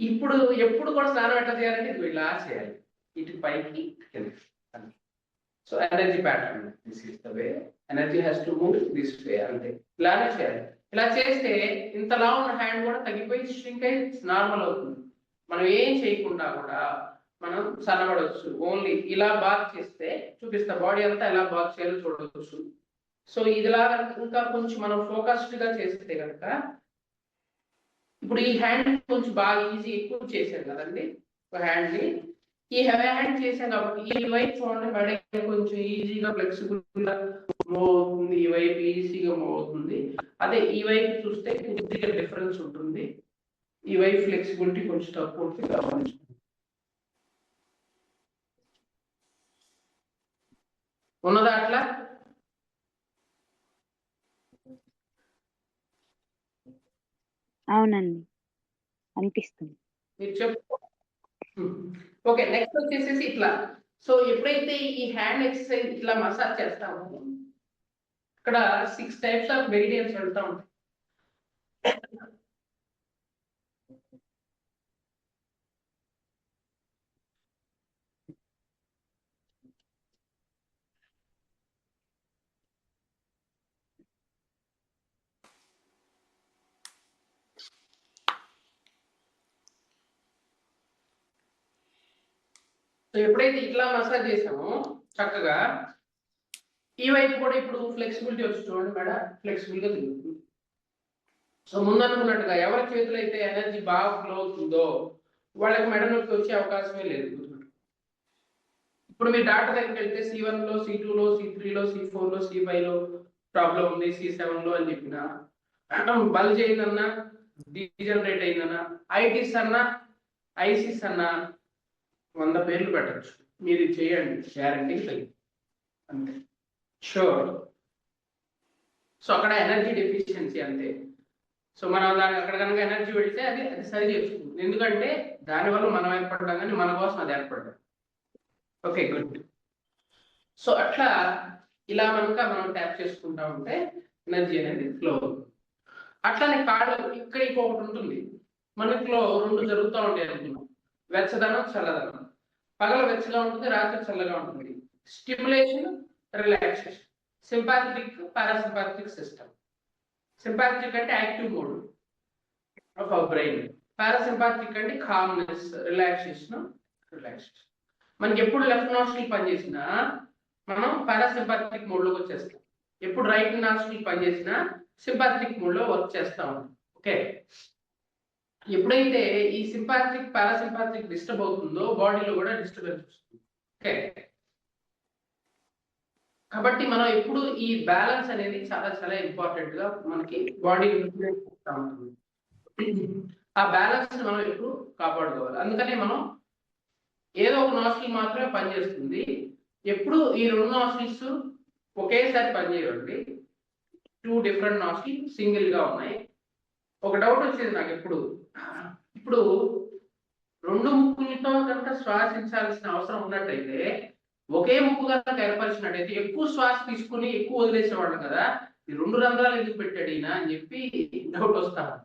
Speaker 1: ఇప్పుడు ఎప్పుడు కూడా స్నానం ఎట్లా చేయాలంటే ఇది ఇలా చేయాలి, ఇటు పైకి కిందకి. So energy pattern, this is the way energy has to move this way. అంటే ఇలానే చేయాలి. ఇలా చేస్తే ఇంతలా ఉన్న హ్యాండ్ కూడా తగ్గిపోయి ష్రింక్ అయి నార్మల్ అవుతుంది. మనం ఏం చేయకుండా కూడా మనం సన్నబడవచ్చు. ఓన్లీ ఇలా బాత్ చేస్తే చూపిస్తా, బాడీ అంతా ఎలా బాత్ చేయాలో చూడవచ్చు. సో ఇదిలా ఇంకా కొంచెం మనం ఫోకస్డ్ గా చేస్తే కనుక, ఇప్పుడు ఈ హ్యాండ్ కొంచెం బాగా ఈజీ ఎక్కువ చేశాం కదండి, ఒక హ్యాండ్ ని. ఈ హ్యాండ్ చేసాం కాబట్టి ఈ వైపు చూడండి, మెడ కొంచెం ఈజీగా ఫ్లెక్సిబుల్ గా మూవ్ అవుతుంది, ఈ వైపు ఈజీగా మూవ్ అవుతుంది. అదే ఈ వైపు చూస్తే కొద్దిగా డిఫరెన్స్ ఉంటుంది, ఈ వైపు ఫ్లెక్సిబిలిటీ కొంచెం తక్కువ ఉంటుంది. గమనించండి. ఉన్నదా అట్లా?
Speaker 8: అవునండి, అనిపిస్తుంది.
Speaker 1: మీరు చెప్పు. ఓకే, నెక్స్ట్ వచ్చేసేసి ఇట్లా. సో ఎప్పుడైతే ఈ హ్యాండ్ ఎక్సర్సైజ్ ఇట్లా మసాజ్ చేస్తామో, ఇక్కడ 6 టైప్స్ ఆఫ్ మెరిడియన్స్ వెళ్తా ఉంటాయి. సో ఎప్పుడైతే ఇట్లా మసాజ్ చేసామో చక్కగా, ఈ వైపు కూడా ఇప్పుడు ఫ్లెక్సిబిలిటీ వచ్చి చూడండి, మేడ ఫ్లెక్సిబుల్ గా తిరుగుతుంది. సో ముందు అనుకున్నట్టుగా ఎవరి చేతులు అయితే ఎనర్జీ బాగా ఫ్లో అవుతుందో వాళ్ళకి మెడ నొప్పి వచ్చే అవకాశమే లేదు. ఇప్పుడు మీ డాక్టర్ దగ్గరికి వెళ్తే C1 లో, C2 లో, C3 లో, C4 లో, C5 లో ప్రాబ్లం ఉంది, C7 లో అని చెప్పిన, బల్జ్ అయిందన్నా, డీజనరేట్ అయిందన్నా, ఐటిస్ అన్నా, ఐసిస్ అన్నా 100 పేర్లు పెట్టచ్చు. మీరు చేయండి, గ్యారంటీ తగ్గి అంతే, షూర్. సో అక్కడ ఎనర్జీ డెఫిషియన్సీ అంతే. సో మనం దాని అక్కడ కనుక ఎనర్జీ పెడితే అది అది సరి చేసుకుంటుంది, ఎందుకంటే దానివల్ల మనం ఏర్పడ్డాం కానీ మన కోసం అది ఏర్పడ్డాం. Okay, good. సో అట్లా ఇలా కనుక మనం ట్యాప్ చేసుకుంటా ఉంటే ఎనర్జీ అనేది ఫ్లో అవుతుంది. అట్లానే కాళ్ళు ఇక్కడ ఇంకొకటి ఉంటుంది, మనలో రెండు జరుగుతూ ఉంటాయి అనుకున్నాం, వెచ్చదనం చల్లదనం. పగల వెచ్చగా ఉంటుంది, రాత్రి చల్లగా ఉంటుంది. Stimulation, relaxation, sympathetic, parasympathetic system. Sympathetic అంటే active mode of our brain, parasympathetic అంటే కామ్నెస్, రిలాక్సేషన్. మనకి ఎప్పుడు లెఫ్ట్ నాస్ట్రిల్ పనిచేసినా మనం పారాసింపాథెటిక్ మోడ్లోకి వచ్చేస్తాం, ఎప్పుడు రైట్ నాస్ట్రిల్ పనిచేసినా సింపాథెటిక్ మోడ్లో వర్క్ చేస్తా ఉంటాం. ఓకే, ఎప్పుడైతే ఈ సింపాథెటిక్ పారాసింపాథెటిక్ డిస్టర్బ్ అవుతుందో బాడీలో కూడా డిస్టర్బెన్స్ వస్తుంది. ఓకే, కాబట్టి మనం ఎప్పుడు ఈ బ్యాలెన్స్ అనేది చాలా చాలా ఇంపార్టెంట్ గా మనకి బాడీ ఉంటుంది. ఆ బ్యాలెన్స్ మనం ఎప్పుడు కాపాడుకోవాలి. అందుకనే మనం ఏదో ఒక నాస్ట్రిల్ మాత్రమే పనిచేస్తుంది, ఎప్పుడు ఈ రెండు నాస్ట్రిల్స్ ఒకేసారి పనిచేయండి. 2 డిఫరెంట్ నాస్ట్రిల్ సింగిల్ గా ఉన్నాయి. ఒక డౌట్ వచ్చేది నాకు ఎప్పుడు, ఇప్పుడు 2 ముక్కులతో కనుక శ్వాసించాల్సిన అవసరం ఉన్నట్టయితే ఒకే ముక్కు కనుక ఏర్పరిచినట్టయితే ఎక్కువ శ్వాస తీసుకుని ఎక్కువ వదిలేసేవాళ్ళం కదా, ఈ 2 రంధ్రాలు ఎందుకు పెట్టాడు ఈయన అని చెప్పి డౌట్ వస్తాను.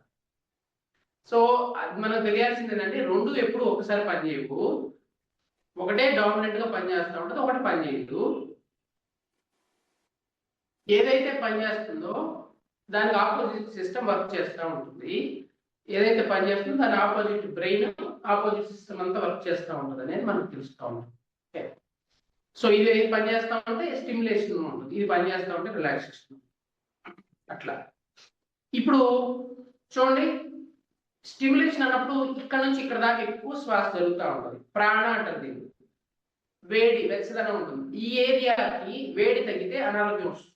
Speaker 1: సో అది మనకు తెలియాల్సింది ఏంటంటే 2 ఎప్పుడు ఒకసారి పనిచేయవు, ఒకటే డామినెంట్ గా పనిచేస్తూ ఉంటుంది, ఒకటి పనిచేయదు. ఏదైతే పనిచేస్తుందో దానికి ఆపోజిట్ సిస్టమ్ వర్క్ చేస్తూ ఉంటుంది, ఏదైతే పనిచేస్తుందో దాని ఆపోజిట్ బ్రెయిన్ ఆపోజిట్ సిస్టమ్ అంతా వర్క్ చేస్తూ ఉంటుంది అనేది మనకు తెలుస్తూ ఉంటుంది. ఓకే, సో ఇది పనిచేస్తూ ఉంటే స్టిమ్యులేషన్ ఉంటుంది, ఇది పనిచేస్తూ ఉంటే రిలాక్సేషన్. అట్లా ఇప్పుడు చూడండి, స్టిమ్యులేషన్ అన్నప్పుడు ఇక్కడ నుంచి ఇక్కడ దాకా ఎక్కువ శ్వాస జరుగుతూ ఉంటుంది, ప్రాణ అంటుంది. వేడి వెచ్చదనం ఉంటుంది, ఈ ఏరియాకి వేడి తగ్గితే అనారోగ్యం వస్తుంది,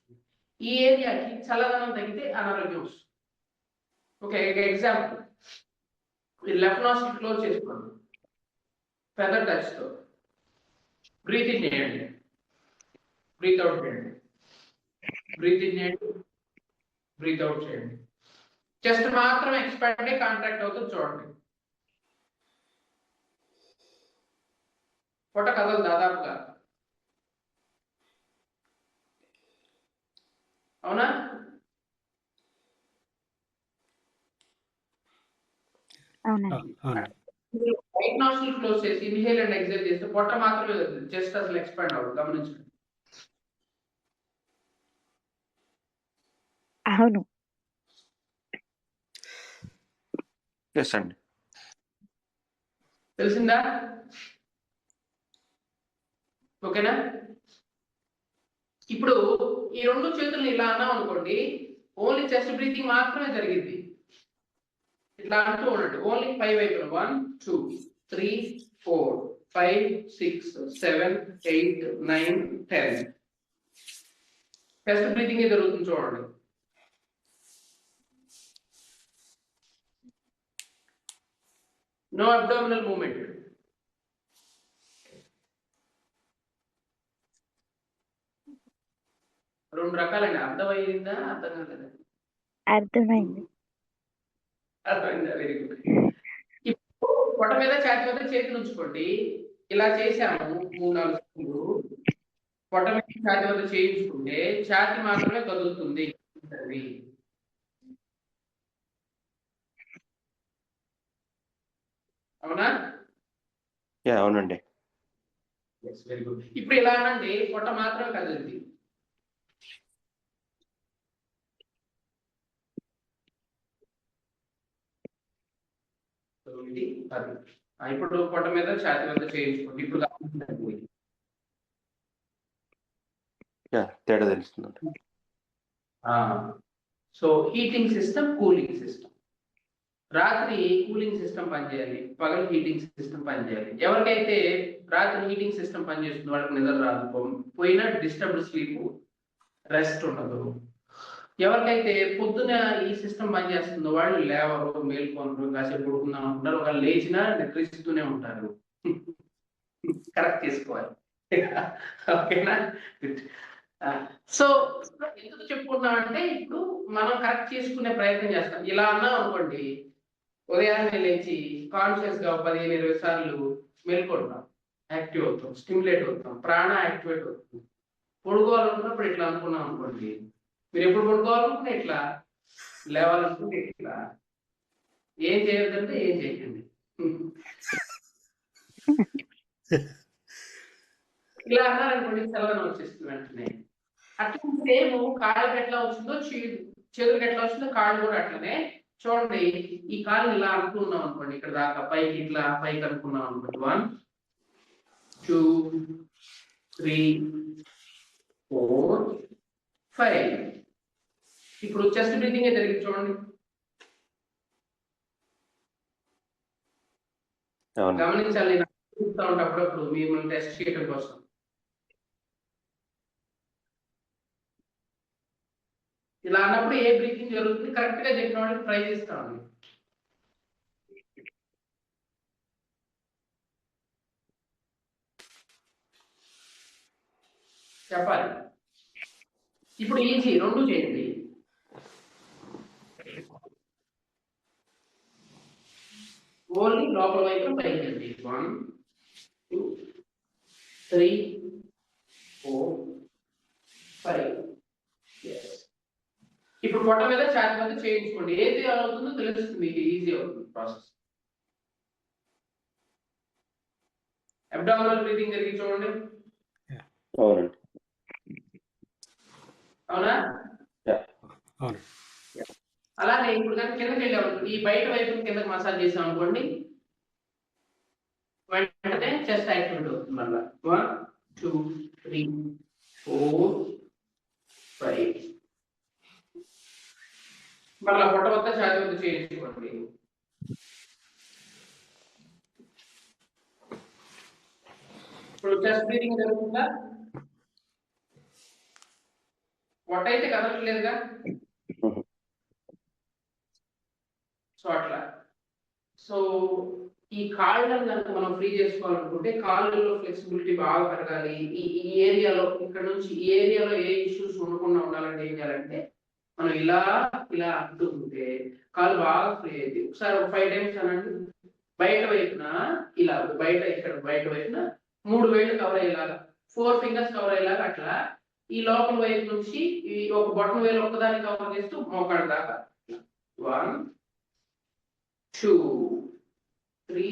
Speaker 1: ఈ ఏరియాకి చల్లదనం తగ్గితే అనారోగ్యం వస్తుంది. ఓకే, ఎగ్జాంపుల్, మీరు లెఫ్ట్ నాస్ట్రిల్ క్లోజ్ చేసుకోండి, ఫెదర్ టచ్ తో బ్రీత్ ఇన్ చేయండి, బ్రీత్ అవుట్ చేయండి, బ్రీత్ ఇన్ చేయండి, బ్రీత్ అవుట్ చేయండి. చెస్ట్ మాత్రం ఎక్స్పాండ్ అయ్యి కాంట్రాక్ట్ అవుతుంది చూడండి. పొట్ట కదలు దాదాపుగా, అవునా?
Speaker 8: అవునండి.
Speaker 1: రైట్ నాస్ట్రిల్ క్లోజ్ చేసి ఇన్హేల్ అండ్ ఎక్సేల్ చేస్తే పొట్ట మాత్రమే చెస్ట్ అసలు ఎక్స్పాండ్ అవ్వదు, గమనించండి.
Speaker 8: అవును.
Speaker 6: ఎస్ అండి.
Speaker 1: తెలిసిందా? ఓకేనా? ఇప్పుడు ఈ 2 చేతుల్ని ఇలా అన్నాం అనుకోండి, ఓన్లీ చెస్ట్ బ్రీతింగ్ మాత్రమే జరిగింది. ఇట్లా అంటూ ఉండండి, ఓన్లీ 5 వైపులు 1 2 3 4 5 6 7 8 9 10 చెస్ట్ బ్రీతింగ్ జరుగుతుంది చూడండి. No abdominal movement. రెండు రకాలండి, అర్థమైందా అర్థం కాలేదా?
Speaker 8: అర్థమైంది.
Speaker 1: అర్థమైందా? Very good. ఇప్పుడు పొట్ట మీద ఛాతి మీద చేతులు ఉంచుకోండి, ఇలా చేసాము 3-4 సెకండ్లు. పొట్ట మీద ఛాతి మీద చేయించుకుంటే ఛాతి మాత్రమే కదులుతుంది. అవునా?
Speaker 6: అవునండి.
Speaker 1: Very good. ఇప్పుడు ఇలా అనండి, పొట్ట మాత్రమే కదులుతుంది. ఇప్పుడు పొట్ట మీద ఛాతి మీద చేయించుకోండి. ఇప్పుడు
Speaker 6: తేడా తెలుస్తుంది.
Speaker 1: So heating system, cooling system. రాత్రి కూలింగ్ సిస్టమ్ పనిచేయాలి, పగలు హీటింగ్ సిస్టమ్ పనిచేయాలి. ఎవరికైతే రాత్రి హీటింగ్ సిస్టమ్ పనిచేస్తుంది వాళ్ళకి నిద్ర రాదు, పోయినా డిస్టర్బ్డ్ స్లీప్, రెస్ట్ ఉండదు. ఎవరికైతే పొద్దున ఈ సిస్టమ్ పనిచేస్తుందో వాళ్ళు లేవరు, మేల్కొనరు, కాసేపు పడుకుందాం అనుకుంటారు, వాళ్ళు లేచినా నిద్రిస్తూనే ఉంటారు. కరెక్ట్ చేసుకోవాలి. ఓకేనా? సో ఎందుకు చెప్పుకుంటున్నామంటే ఇప్పుడు మనం కరెక్ట్ చేసుకునే ప్రయత్నం చేస్తాం. ఇలా అన్నాం అనుకోండి, ఉదయాన్నే లేచి కాన్షియస్ గా 15-20 సార్లు మేల్కొంటాం, యాక్టివ్ అవుతాం, స్టిమ్యులేట్ అవుతాం, ప్రాణ యాక్టివేట్ అవుతుంది. పడుకోవాలనుకున్నప్పుడు ఇట్లా అనుకున్నాం అనుకోండి, మీరు ఎప్పుడు పడుకోవాలనుకుంటే ఇట్లా, లేవాలనుకుంటే ఇట్లా. ఏం చేయొద్దంటే ఏం చేయకండి. ఇలా అన్నారనుకోండి, చల్లదనం వచ్చేస్తుంది వెంటనే. అట్లా సేమ్ కాళ్ళకి ఎట్లా వచ్చిందో చేతులకు ఎట్లా వచ్చిందో కాళ్ళు కూడా అట్లనే. చూడండి, ఈ కాళ్ళు ఇలా అనుకున్నాం అనుకోండి, ఇక్కడ దాకా పైకి ఇట్లా పైకి అనుకున్నాం అనుకోండి. 1 2 3 4 5. ఇప్పుడు చెస్ట్ బ్రీతింగ్ జరిగింది చూడండి.
Speaker 6: అవును.
Speaker 1: గమనించాలి, నేను చూస్తూ ఉంటా అప్పుడప్పుడు మిమ్మల్ని టెస్ట్ చేయడం కోసం. ఇలా అన్నప్పుడు ఏ బ్రీతింగ్ జరుగుతుంది కరెక్ట్ గా చెప్పిన వాళ్ళకి ట్రై చేస్తామండి. చెప్పాలి. ఇప్పుడు ఈజీ, 2 చేయండి. ఓన్లీ లోపల వైపు పైకి 1 2 3 4 5. ఇప్పుడు పొట్ట మీద ఛాతి మీద చేయించుకోండి. ఏది అవుతుందో తెలుస్తుంది, మీకు ఈజీ అవుతుంది ప్రాసెస్. అబ్డామినల్ బ్రీతింగ్ జరిగి చూడండి.
Speaker 6: అవునండి.
Speaker 1: అవునా?
Speaker 5: అవును.
Speaker 1: అలానే ఇప్పుడు కానీ కిందకి వెళ్ళాము, ఈ బయట వైపు కిందకి మసాజ్ చేసాం అనుకోండి, వెంటనే చెస్ట్ యాక్టివేట్ అవుతుంది. మళ్ళీ 1 2 3 4 5. మళ్ళీ పొట్ట వద్ద ఛాతి వద్ద చేయించుకోండి. ఇప్పుడు చెస్ట్ బ్రీతింగ్ జరుగుతుందా? పొట్ట అయితే కదలట్లేదుగా. సో అట్లా. సో ఈ కాళ్ళను కనుక మనం ఫ్రీ చేసుకోవాలనుకుంటే, కాళ్ళలో ఫ్లెక్సిబిలిటీ బాగా పెరగాలి. ఈ ఏరియాలో, ఇక్కడ నుంచి ఈ ఏరియాలో ఏ ఇష్యూస్ ఉండకుండా ఉండాలంటే ఏం చేయాలంటే, మనం ఇలా ఇలా అంటూ ఉంటే కాళ్ళు బాగా ఫ్రీ అయింది. ఒకసారి ఒక 5 టైమ్స్ అనండి. బయట వైపున ఇలా, బయట ఇక్కడ బయట వైపున 3 వేళ్ళు కవర్ అయ్యేలాగా, 4 ఫింగర్స్ కవర్ అయ్యేలాగా అట్లా. ఈ లోపల వైపు నుంచి ఈ ఒక బొటన వేలు ఒక్కదాన్ని కవర్ చేస్తూ మోకాళ్ళ దాకా 1 2 3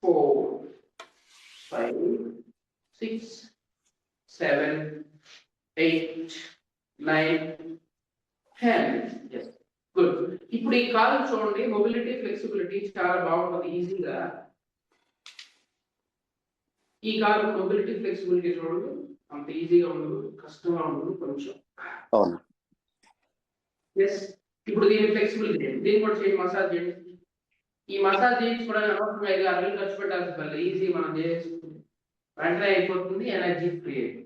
Speaker 1: 4 5 6 7 8 9 10. yes, good. ఇప్పుడు ఈ కాలు చూడండి, మొబిలిటీ ఫ్లెక్సిబిలిటీ చాలా బాగుంటుంది ఈజీగా. ఈ కాలు మొబిలిటీ ఫ్లెక్సిబిలిటీ చూడండి, అంత ఈజీగా ఉండదు, కష్టంగా ఉండదు కొంచెం.
Speaker 6: అవును.
Speaker 1: ఎస్. ఇప్పుడు దీని ఫ్లెక్సిబిలిటీ చేయండి, దీన్ని కూడా చేయండి, మసాజ్ చేయండి. ఈ మసాజ్ చేయించుకోవడానికి అనవసరంగా 5-6 ఖర్చు పెట్టాల్సిన పని, ఈజీ మనం చేసుకుంటే వెంటనే అయిపోతుంది, ఎనర్జీ ఫ్రీ అయిపోతుంది.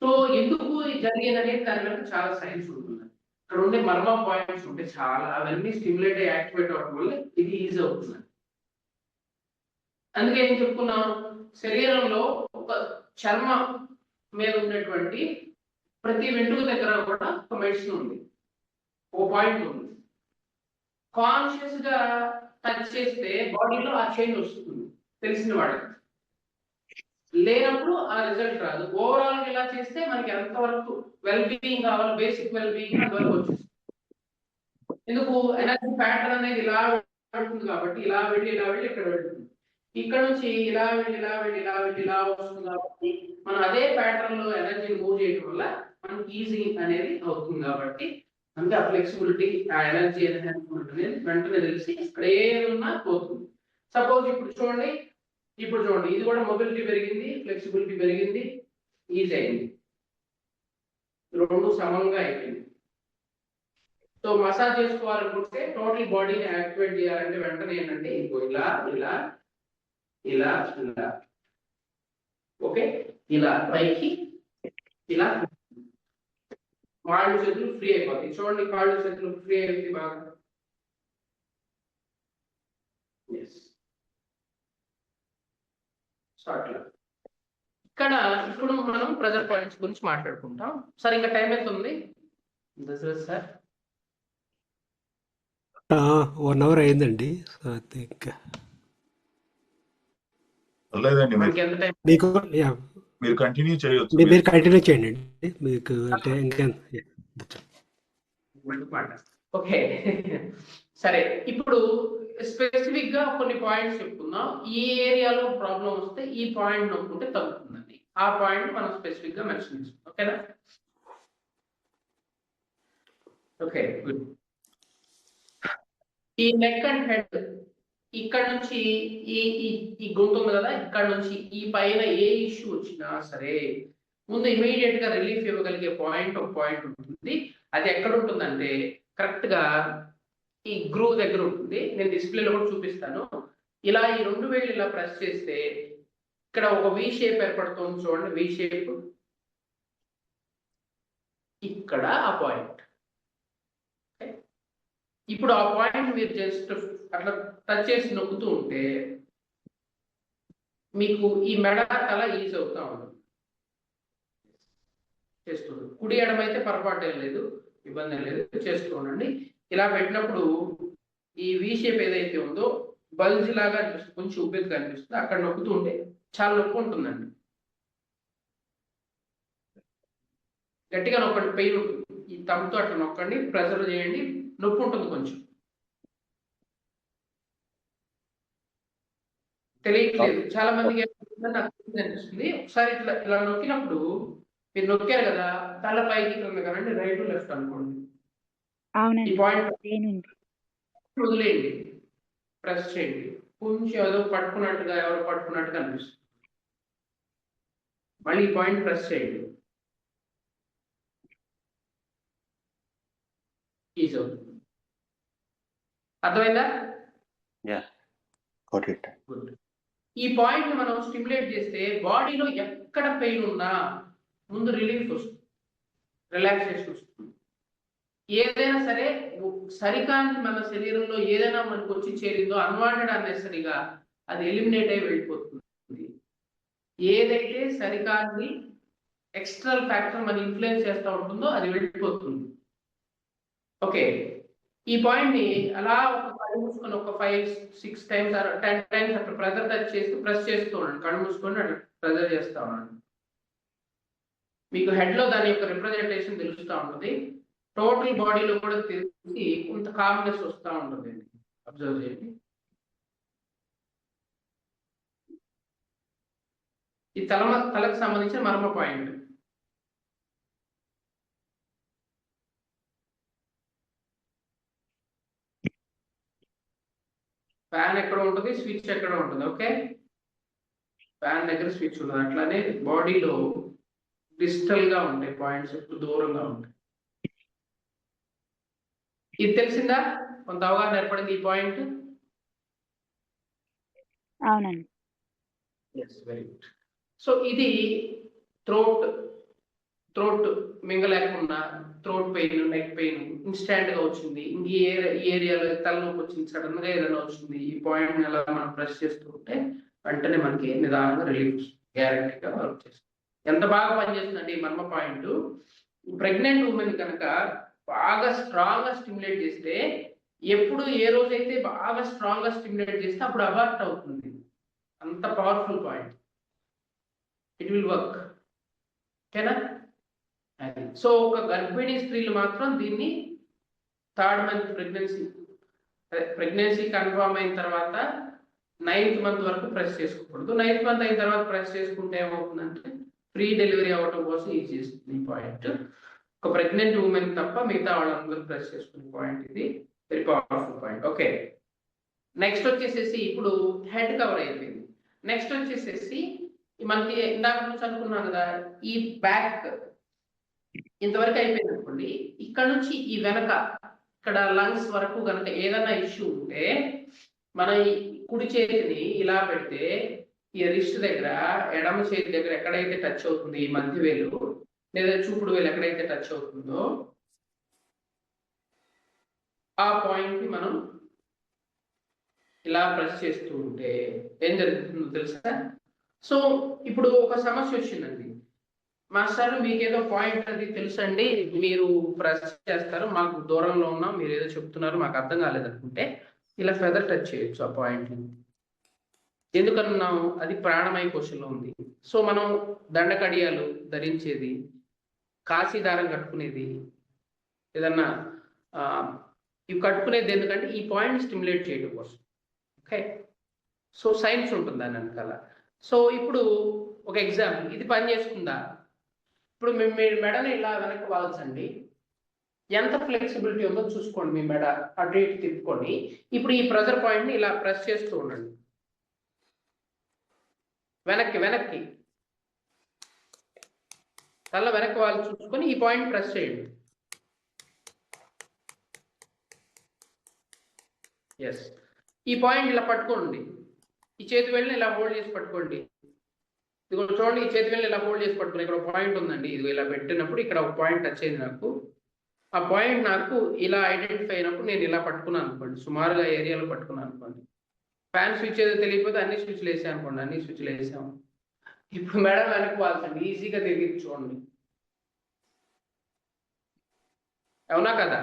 Speaker 1: సో ఎందుకు జరిగేదనేది దాని వెనక చాలా సైన్స్ ఉంటుంది. ఇక్కడ ఉండే మర్మ పాయింట్స్ ఉంటే చాలా, అవన్నీ స్టిమ్యులేట్ యాక్టివేట్ అవ్వడం వల్ల ఇది ఈజీ అవుతుంది. అందుకే ఏం చెప్పుకున్నాం, శరీరంలో ఒక చర్మ మీద ఉన్నటువంటి ప్రతి వెంట్రుక దగ్గర కూడా ఒక మెడిసిన్ ఉంది, ఒక పాయింట్ ఉంది. కాన్షియస్ గా టచ్ చేస్తే బాడీలో ఆ చేంజ్ వస్తుంది తెలిసిన వాళ్ళకి, లేనప్పుడు ఆ రిజల్ట్ రాదు. ఓవరాల్ ఇలా చేస్తే మనకి ఎంతవరకు వెల్ బీయింగ్ కావాలి, బేసిక్ వెల్ బీయింగ్ అంతవరకు వచ్చేస్తుంది. ఎందుకు, ఎనర్జీ ప్యాటర్న్ అనేది ఇలా వెళ్తుంది కాబట్టి, ఇలా వెళ్ళి ఇక్కడ వెళ్తుంది. ఇక్కడ నుంచి ఇలా వెళ్ళి ఇలా వస్తుంది కాబట్టి, మనం అదే ప్యాటర్న్ లో ఎనర్జీని మూవ్ చేయడం వల్ల మనకి ఈజీ అనేది అవుతుంది. కాబట్టి అంటే ఆ ఫ్లెక్సిబిలిటీ, ఆ ఎనర్జీ ఎన్హాన్స్మెంట్ అనేది వెంటనే తెలిసి ఇక్కడ ఏదున్నా పోతుంది. సపోజ్ ఇప్పుడు చూడండి, ఇది కూడా మొబిలిటీ పెరిగింది, ఫ్లెక్సిబిలిటీ పెరిగింది, ఈజీ అయింది, 2 సమంగా అయిపోయింది. సో మసాజ్ చేసుకోవాలనుకుంటే టోటల్ బాడీని యాక్టివేట్ చేయాలంటే వెంటనే ఏంటంటే ఇలా ఓకే, ఇలా పైకి ఇలా కాళ్ళు చేతులు ఫ్రీ అయిపోతాయి. చూడండి, కాళ్ళు చేతులు ఫ్రీ అయిపోయి బాగా. సో అట్లా ఇక్కడ ఇప్పుడు మనం ప్రెజర్ పాయింట్స్ గురించి మాట్లాడుకుంటాం. సార్ ఇంకా టైం ఎంత ఉంది దశరథ్ సార్?
Speaker 5: 1 hour అయిందండి. సో ఐ థింక్
Speaker 4: లేదండి
Speaker 1: మనకి ఎంత టైం?
Speaker 5: మీకు
Speaker 4: మీరు కంటిన్యూ చేయొచ్చు.
Speaker 5: మీరు కంటిన్యూ చేయండి అండి. మీకు అంటే ఇంకా
Speaker 1: ఓకే సరే, ఇప్పుడు స్పెసిఫిక్ గా కొన్ని పాయింట్స్ చెప్పుకుందాం. ఈ ఏరియాలో ప్రాబ్లం వస్తే ఈ పాయింట్ నొక్కుంటే తగ్గుతుందండి. ఆ పాయింట్ మనం స్పెసిఫిక్ గా మెన్షన్ చేస్తాం. ఓకేనా? Okay good. ఈ నెక్ అండ్ హెడ్ ఇక్కడ నుంచి ఈ ఈ గుంట ఉంది కదా, ఇక్కడ నుంచి ఈ పైన ఏ ఇష్యూ వచ్చినా సరే ముందు ఇమీడియట్ గా రిలీఫ్ ఇవ్వగలిగే పాయింట్ ఒక పాయింట్ ఉంటుంది. అది ఎక్కడ ఉంటుందంటే కరెక్ట్ గా ఈ గ్రూవ్ దగ్గర ఉంటుంది. నేను డిస్ప్లేలో కూడా చూపిస్తాను. ఇలా ఈ 2 వేళ్ళు ఇలా ప్రెస్ చేస్తే ఇక్కడ ఒక వి షేప్ ఏర్పడుతుంది చూడండి. వి షేప్ ఇక్కడ ఆ పాయింట్. ఇప్పుడు ఆ పాయింట్ మీరు జస్ట్ అట్లా టచ్ చేసి నొక్కుతూ ఉంటే మీకు ఈ మెడ తల ఈజీ అవుతా ఉంటుంది. చేస్తుంది. కుడి ఎడమ అయితే పొరపాటు ఏం లేదు, ఇబ్బంది ఏం లేదు, చేస్తూ ఉండండి. ఇలా పెట్టినప్పుడు ఈ వి షేప్ ఏదైతే ఉందో బల్జ్ లాగా అనిపిస్తుంది, కొంచెం ఉబ్బెత్తు కనిపిస్తుంది. అక్కడ నొక్కుతూ ఉంటే చాలా నొప్పి ఉంటుందండి. గట్టిగా నొక్కండి, పెయిన్ ఉంటుంది. ఈ తమ్తో అట్లా నొక్కండి, ప్రెజర్ చేయండి, నొప్పి ఉంటుంది కొంచెం. తెలియట్లేదు చాలా మందికి నాకు అనిపిస్తుంది. ఒకసారి ఇట్లా ఇలా నొక్కినప్పుడు మీరు నొక్కారు కదా, తల పైకి క్రింద కనండి, రైట్ లెఫ్ట్ అనుకోండి. ఈ
Speaker 8: అవునండి.
Speaker 1: పాయింట్
Speaker 8: దేనుంది.
Speaker 1: వదిలేయండి, ప్రెస్ చేయండి. కొంచెం ఏదో పట్టుకున్నట్టుగా, ఎవరు పట్టుకున్నట్టుగా అనిపిస్తుంది. మళ్ళీ ఈ పాయింట్ ప్రెస్ చేయండి, ఈజీ అవుతుంది. అర్థమైందా? గుడ్. ఈ పాయింట్ మనం స్టిమ్యులేట్ చేస్తే బాడీలో ఎక్కడ పెయిన్ ఉన్నా ముందు రిలీఫ్ వస్తుంది, రిలాక్సేషన్ వస్తుంది. ఏదైనా సరే సరికాని మన శరీరంలో ఏదైనా మనకు వచ్చి చేరిందో అన్వాంటెడ్ అన్నెసరిగా అది ఎలిమినేట్ అయి వెళ్ళిపోతుంది. ఏదైతే సరికాని ఎక్స్టర్నల్ ఫ్యాక్టర్ మన ఇన్ఫ్లుయెన్స్ చేస్తూ ఉంటుందో అది వెళ్ళిపోతుంది. ఓకే, ఈ పాయింట్ ని అలా ఒక కళ్ళు మూసుకొని ఒక 5-6 టైమ్స్ 10 టైమ్స్ అట్లా ప్రెజర్ టచ్ చేస్తూ ప్రెస్ చేస్తూ ఉండండి. కళ్ళు మూసుకొని అట్లా ప్రెజర్ చేస్తూ ఉండండి. మీకు హెడ్ లో దాని యొక్క రిప్రజెంటేషన్ తెలుస్తూ ఉంటుంది. టోటల్ బాడీలో కూడా తెలిసి కొంత కామ్నెస్ వస్తూ ఉంటుంది. అబ్జర్వ్ చేయండి. ఈ తలకు సంబంధించిన మర్మ పాయింట్. ఫ్యాన్ ఎక్కడ ఉంటుంది, స్విచ్ ఎక్కడ ఉంటుంది. ఓకే, ఫ్యాన్ దగ్గర స్విచ్ ఉంటుంది. అట్లానే బాడీలో డిస్టల్ గా ఉంటాయి పాయింట్స్, దూరంగా ఉంటాయి. ఇది తెలిసిందా? కొంత అవగాహన ఏర్పడింది ఈ పాయింట్.
Speaker 8: అవునండి.
Speaker 1: Very good. సో ఇది థ్రోట్ మింగలేకుండా throat pain, neck pain instant గా వచ్చింది, ఇంక ఈ ఏరియాలో తలనొప్పి వచ్చింది, సడన్ గా ఏదైనా వచ్చింది, ఈ పాయింట్ ఎలా మనం ప్రెస్ చేస్తూ ఉంటే వెంటనే మనకి నిదానంగా రిలీఫ్ గ్యారంటీగా వర్క్ చేస్తుంది. ఎంత బాగా పనిచేస్తుందంటే ఈ మర్మ పాయింట్ ప్రెగ్నెంట్ ఉమెన్ కనుక బాగా స్ట్రాంగ్ గా స్టిమ్యులేట్ చేస్తే, ఎప్పుడు ఏ రోజైతే బాగా స్ట్రాంగ్ గా స్టిమ్యులేట్ చేస్తే అప్పుడు అబార్ట్ అవుతుంది. అంత powerful point. It will work. ఓకేనా? సో ఒక గర్భిణీ స్త్రీలు మాత్రం దీన్ని 3rd మంత్ ప్రెగ్నెన్సీ కన్ఫర్మ్ అయిన తర్వాత 9th మంత్ వరకు ప్రెస్ చేసుకోకూడదు. 9th మంత్ అయిన తర్వాత ప్రెస్ చేసుకుంటే ఏమవుతుందంటే ప్రీ డెలివరీ అవ్వటం కోసం ఈజీ చేస్తుంది ఈ పాయింట్. ఒక ప్రెగ్నెంట్ ఉమెన్ తప్ప మిగతా వాళ్ళందరూ ప్రెస్ చేసుకునే పాయింట్ ఇది. Very powerful point. Okay, next వచ్చేసేసి ఇప్పుడు హెడ్ కవర్ అయిపోయింది. నెక్స్ట్ వచ్చేసేసి మనకి ఇందాక నుంచి అనుకున్నాం కదా, ఈ బ్యాక్ ఇంతవరకు అయిపోయింది అనుకోండి. ఇక్కడ నుంచి ఈ వెనక ఇక్కడ లంగ్స్ వరకు కనుక ఏదైనా ఇష్యూ ఉంటే మన ఈ కుడి చేతిని ఇలా పెడితే ఈ రిస్ట్ దగ్గర, ఎడమ చేతి దగ్గర ఎక్కడైతే టచ్ అవుతుంది ఈ మధ్య వేలు లేదా చూపుడు వేలు ఎక్కడైతే టచ్ అవుతుందో ఆ పాయింట్ ని మనం ఇలా ప్రెస్ చేస్తూ ఉంటే ఏం జరుగుతుందో తెలుసా? సో ఇప్పుడు ఒక సమస్య వచ్చిందండి. మాస్టర్ మీకేదో పాయింట్ అది తెలుసండి, మీరు ప్రెస్ చేస్తారు, మాకు దూరంలో ఉన్నాం, మీరు ఏదో చెప్తున్నారు, మాకు అర్థం కాలేదనుకుంటే ఇలా ఫెదర్ టచ్ చేయొచ్చు ఆ పాయింట్. ఎందుకన్నాము, అది ప్రాణమయ కోశంలో ఉంది. సో మనం దండకడియాలు ధరించేది, కాశీ దారం కట్టుకునేది, ఏదన్నా ఇవి కట్టుకునేది ఎందుకంటే ఈ పాయింట్ స్టిమ్యులేట్ చేయడం కోసం. ఓకే, సో సైన్స్ ఉంటుంది దాని వెనకాల. సో ఇప్పుడు ఒక ఎగ్జాంపుల్, ఇది పని చేస్తుందా? ఇప్పుడు మీ మెడని ఇలా వెనక్కి వాల్చండి, ఎంత ఫ్లెక్సిబిలిటీ ఉందో చూసుకోండి. మీ మెడ అటు ఇటు తిప్పుకొని ఇప్పుడు ఈ ప్రెజర్ పాయింట్ని ఇలా ప్రెస్ చేస్తూ ఉండండి, వెనక్కి వెనక్కి తల వెనక్కి వాళ్ళు చూసుకొని ఈ పాయింట్ ప్రెస్ చేయండి. ఎస్, ఈ పాయింట్ ఇలా పట్టుకోండి, ఈ చేతి వేళ్ళని ఇలా హోల్డ్ చేసి పట్టుకోండి. ఇది చూడండి, ఈ చేతి వేళ్ళని ఇలా హోల్డ్ చేసి పట్టుకుని ఇక్కడ ఒక పాయింట్ ఉందండి, ఇది ఇలా పెట్టినప్పుడు ఇక్కడ ఒక పాయింట్ టచ్ అయింది నాకు. ఆ పాయింట్ నాకు ఇలా ఐడెంటిఫై అయినప్పుడు నేను ఇలా పట్టుకున్నాను అనుకోండి, సుమారుగా ఏరియాలో పట్టుకున్నాను అనుకోండి. ఫ్యాన్ స్విచ్ ఏదో తెలియకపోతే అన్ని స్విచ్లు వేసాను అనుకోండి, అన్ని స్విచ్లు వేసాము. ఇప్పుడు మేడం వెనక్కి వాల్చండి, ఈజీగా తిరిగి చూడండి. అవునా కదా?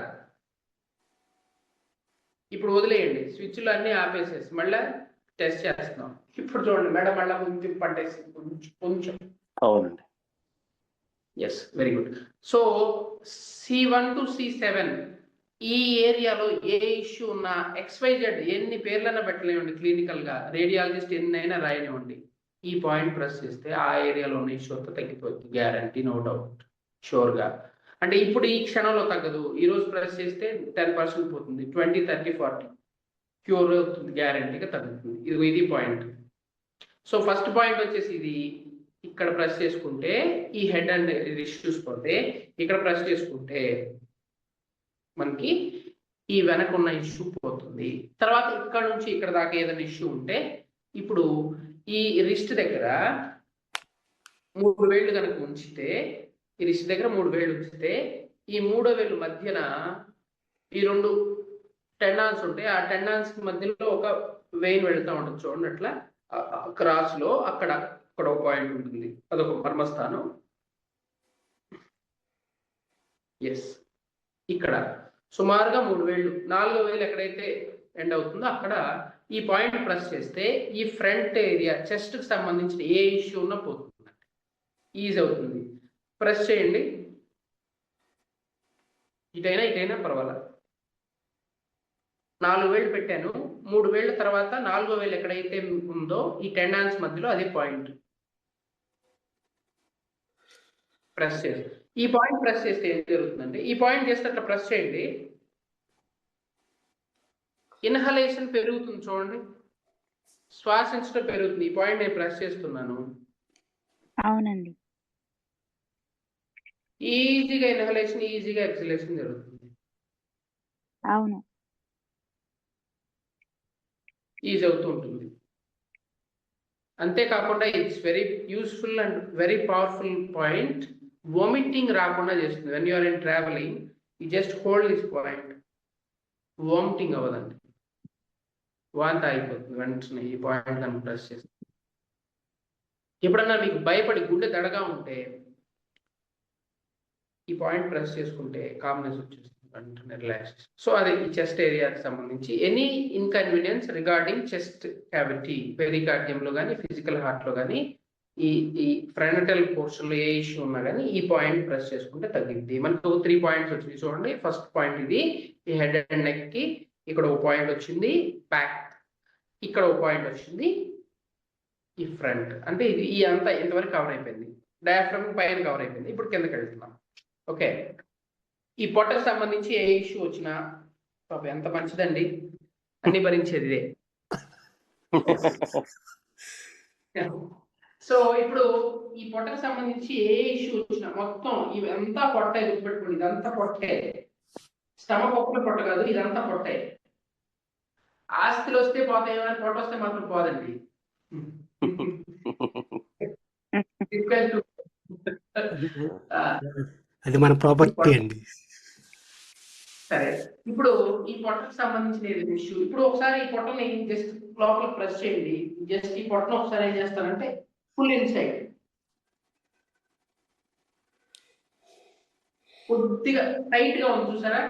Speaker 1: ఇప్పుడు వదిలేయండి, స్విచ్లు అన్నీ ఆపేసేసి మళ్ళీ టెస్ట్ చేస్తున్నాం. ఇప్పుడు చూడండి మేడం మళ్ళీ కొంచెం పట్టేసి కొంచెం.
Speaker 6: అవునండి.
Speaker 1: Yes, very good. So C1 to C7 ఈ ఏరియాలో ఏ ఇష్యూ ఉన్నా XYZ ఎన్ని పేర్లైనా పెట్టలేమండి, క్లినికల్గా రేడియాలజిస్ట్ ఎన్నైనా రాయనివ్వండి, ఈ పాయింట్ ప్రెస్ చేస్తే ఆ ఏరియాలో ఉన్న ఇష్యూ అంతా తగ్గిపోతుంది, గ్యారంటీ, నో డౌట్, షూర్గా. అంటే ఇప్పుడు ఈ క్షణంలో తగ్గదు, ఈరోజు ప్రెస్ చేస్తే 10% పోతుంది, 20, 30, 40 క్యూర్ అవుతుంది, గ్యారంటీగా తగ్గుతుంది. ఇది పాయింట్. సో ఫస్ట్ పాయింట్ వచ్చేసి ఇది, ఇక్కడ ప్రెస్ చేసుకుంటే ఈ హెడ్ అండ్ ఇష్యూస్ పోతే, ఇక్కడ ప్రెస్ చేసుకుంటే మనకి ఈ వెనక ఉన్న ఇష్యూ పోతుంది. తర్వాత ఇక్కడ నుంచి ఇక్కడ దాకా ఏదైనా ఇష్యూ ఉంటే, ఇప్పుడు ఈ రిస్ట్ దగ్గర 3 వేళ్ళు కనుక ఉంచితే, ఈ రిస్ట్ దగ్గర 3 వేళ్ళు ఉంచితే, ఈ 3వ వేలు మధ్యన ఈ 2 టెండాన్స్ ఉంటాయి, ఆ టెండాన్స్ మధ్యలో ఒక వెయిన్ వెళ్తూ ఉంటుంది చూడండి, అట్లా క్రాస్ లో అక్కడ ఒక పాయింట్ ఉంటుంది, అదొక మర్మస్థానం. ఎస్, ఇక్కడ సుమారుగా 3 వేళ్ళు, 4వ వేలు ఎక్కడైతే ఎండ్ అవుతుందో అక్కడ ఈ పాయింట్ ప్రెస్ చేస్తే ఈ ఫ్రంట్ ఏరియా చెస్ట్ కి సంబంధించిన ఏ ఇష్యూ ఉన్నా పోతుంది, ఈజీ అవుతుంది. ప్రెస్ చేయండి, ఇటైనా పర్వాలేదు. 4 వేళ్ళు పెట్టాను, 3 వేళ్ళ తర్వాత 4వ వేలు ఎక్కడైతే ఉందో ఈ టెండాన్స్ మధ్యలో అదే పాయింట్ ప్రెస్ చేయండి. ఈ పాయింట్ ప్రెస్ చేస్తే ఏం జరుగుతుందంటే, ఈ పాయింట్ చేస్తే అట్లా ప్రెస్ చేయండి, ఇన్హలేషన్ పెరుగుతుంది చూడండి, శ్వాసించడం పెరుగుతుంది. ఈ పాయింట్ నేను ప్రెస్ చేస్తున్నాను,
Speaker 8: అవునండి.
Speaker 1: ఈజీగా ఇన్హలేషన్, ఈజీగా ఎక్సలేషన్ జరుగుతుంది.
Speaker 8: అవును.
Speaker 1: ఈజీ అవుతూ ఉంటుంది. అంతేకాకుండా it's very useful and very powerful point, vomiting రాకుండా చేస్తుంది. When you're in travelling, you just hold this point, vomiting అవ్వదండి, వాంతి అయిపోతుంది వెంటనే ఈ పాయింట్ కనుక ప్రెస్ చేస్తే. ఎప్పుడన్నా మీకు భయపడి గుండె దడగా ఉంటే ఈ పాయింట్ ప్రెస్ చేసుకుంటే కామ్నెస్ వచ్చేస్తుంది, వెంటనే రిలాక్సేషన్. సో అది ఈ చెస్ట్ ఏరియాకి సంబంధించి any inconvenience regarding chest cavity, పెరికార్డియంలో కానీ ఫిజికల్ హార్ట్లో కానీ ఈ ఫ్రంటల్ పోర్షన్లో ఏ ఇష్యూ ఉన్నా కానీ ఈ పాయింట్ ప్రెస్ చేసుకుంటే తగ్గింది. మనకు 3 పాయింట్స్ వచ్చింది చూడండి. ఫస్ట్ పాయింట్ ఇది, ఈ హెడ్ అండ్ నెక్ కి ఇక్కడ ఒక పాయింట్ వచ్చింది, బ్యాక్ ఇక్కడ ఒక పాయింట్ వచ్చింది, ఈ ఫ్రంట్. అంటే ఇది ఈ అంతా ఇంతవరకు కవర్ అయిపోయింది, డయాఫ్రమ్ పైన కవర్ అయిపోయింది. ఇప్పుడు కిందకి వెళ్తున్నాం. ఓకే, ఈ పొట్టకు సంబంధించి ఏ ఇష్యూ వచ్చినా పాపం ఎంత మంచిదండి, అన్ని భరించేది ఇదే. సో ఇప్పుడు ఈ పొట్టకు సంబంధించి ఏ ఇష్యూ వచ్చినా మొత్తం ఇవంతా పొట్టే, గుర్తుపెట్టుకోండి, ఇదంతా పొట్టే. స్టమక్ ఒక్కటే పొట్ట కాదు, ఇదంతా పొట్టే. ఆస్తులు వస్తే పోతాయి, ఏమైనా పొట్ట వస్తే మాత్రం పోదండి.
Speaker 5: అది మన ప్రాపర్టీ అండి.
Speaker 1: సరే, ఇప్పుడు ఈ పొట్టకు సంబంధించిన ఇష్యూ, ఇప్పుడు ఒకసారి ఈ పొట్టని జస్ట్ లోపల ప్రెస్ చేయండి. జస్ట్ ఈ పొట్టను ఒకసారి ఏం చేస్తానంటే ఫుల్ ఇన్సైడ్. కొద్దిగా టైట్ గా ఉంది చూసారా,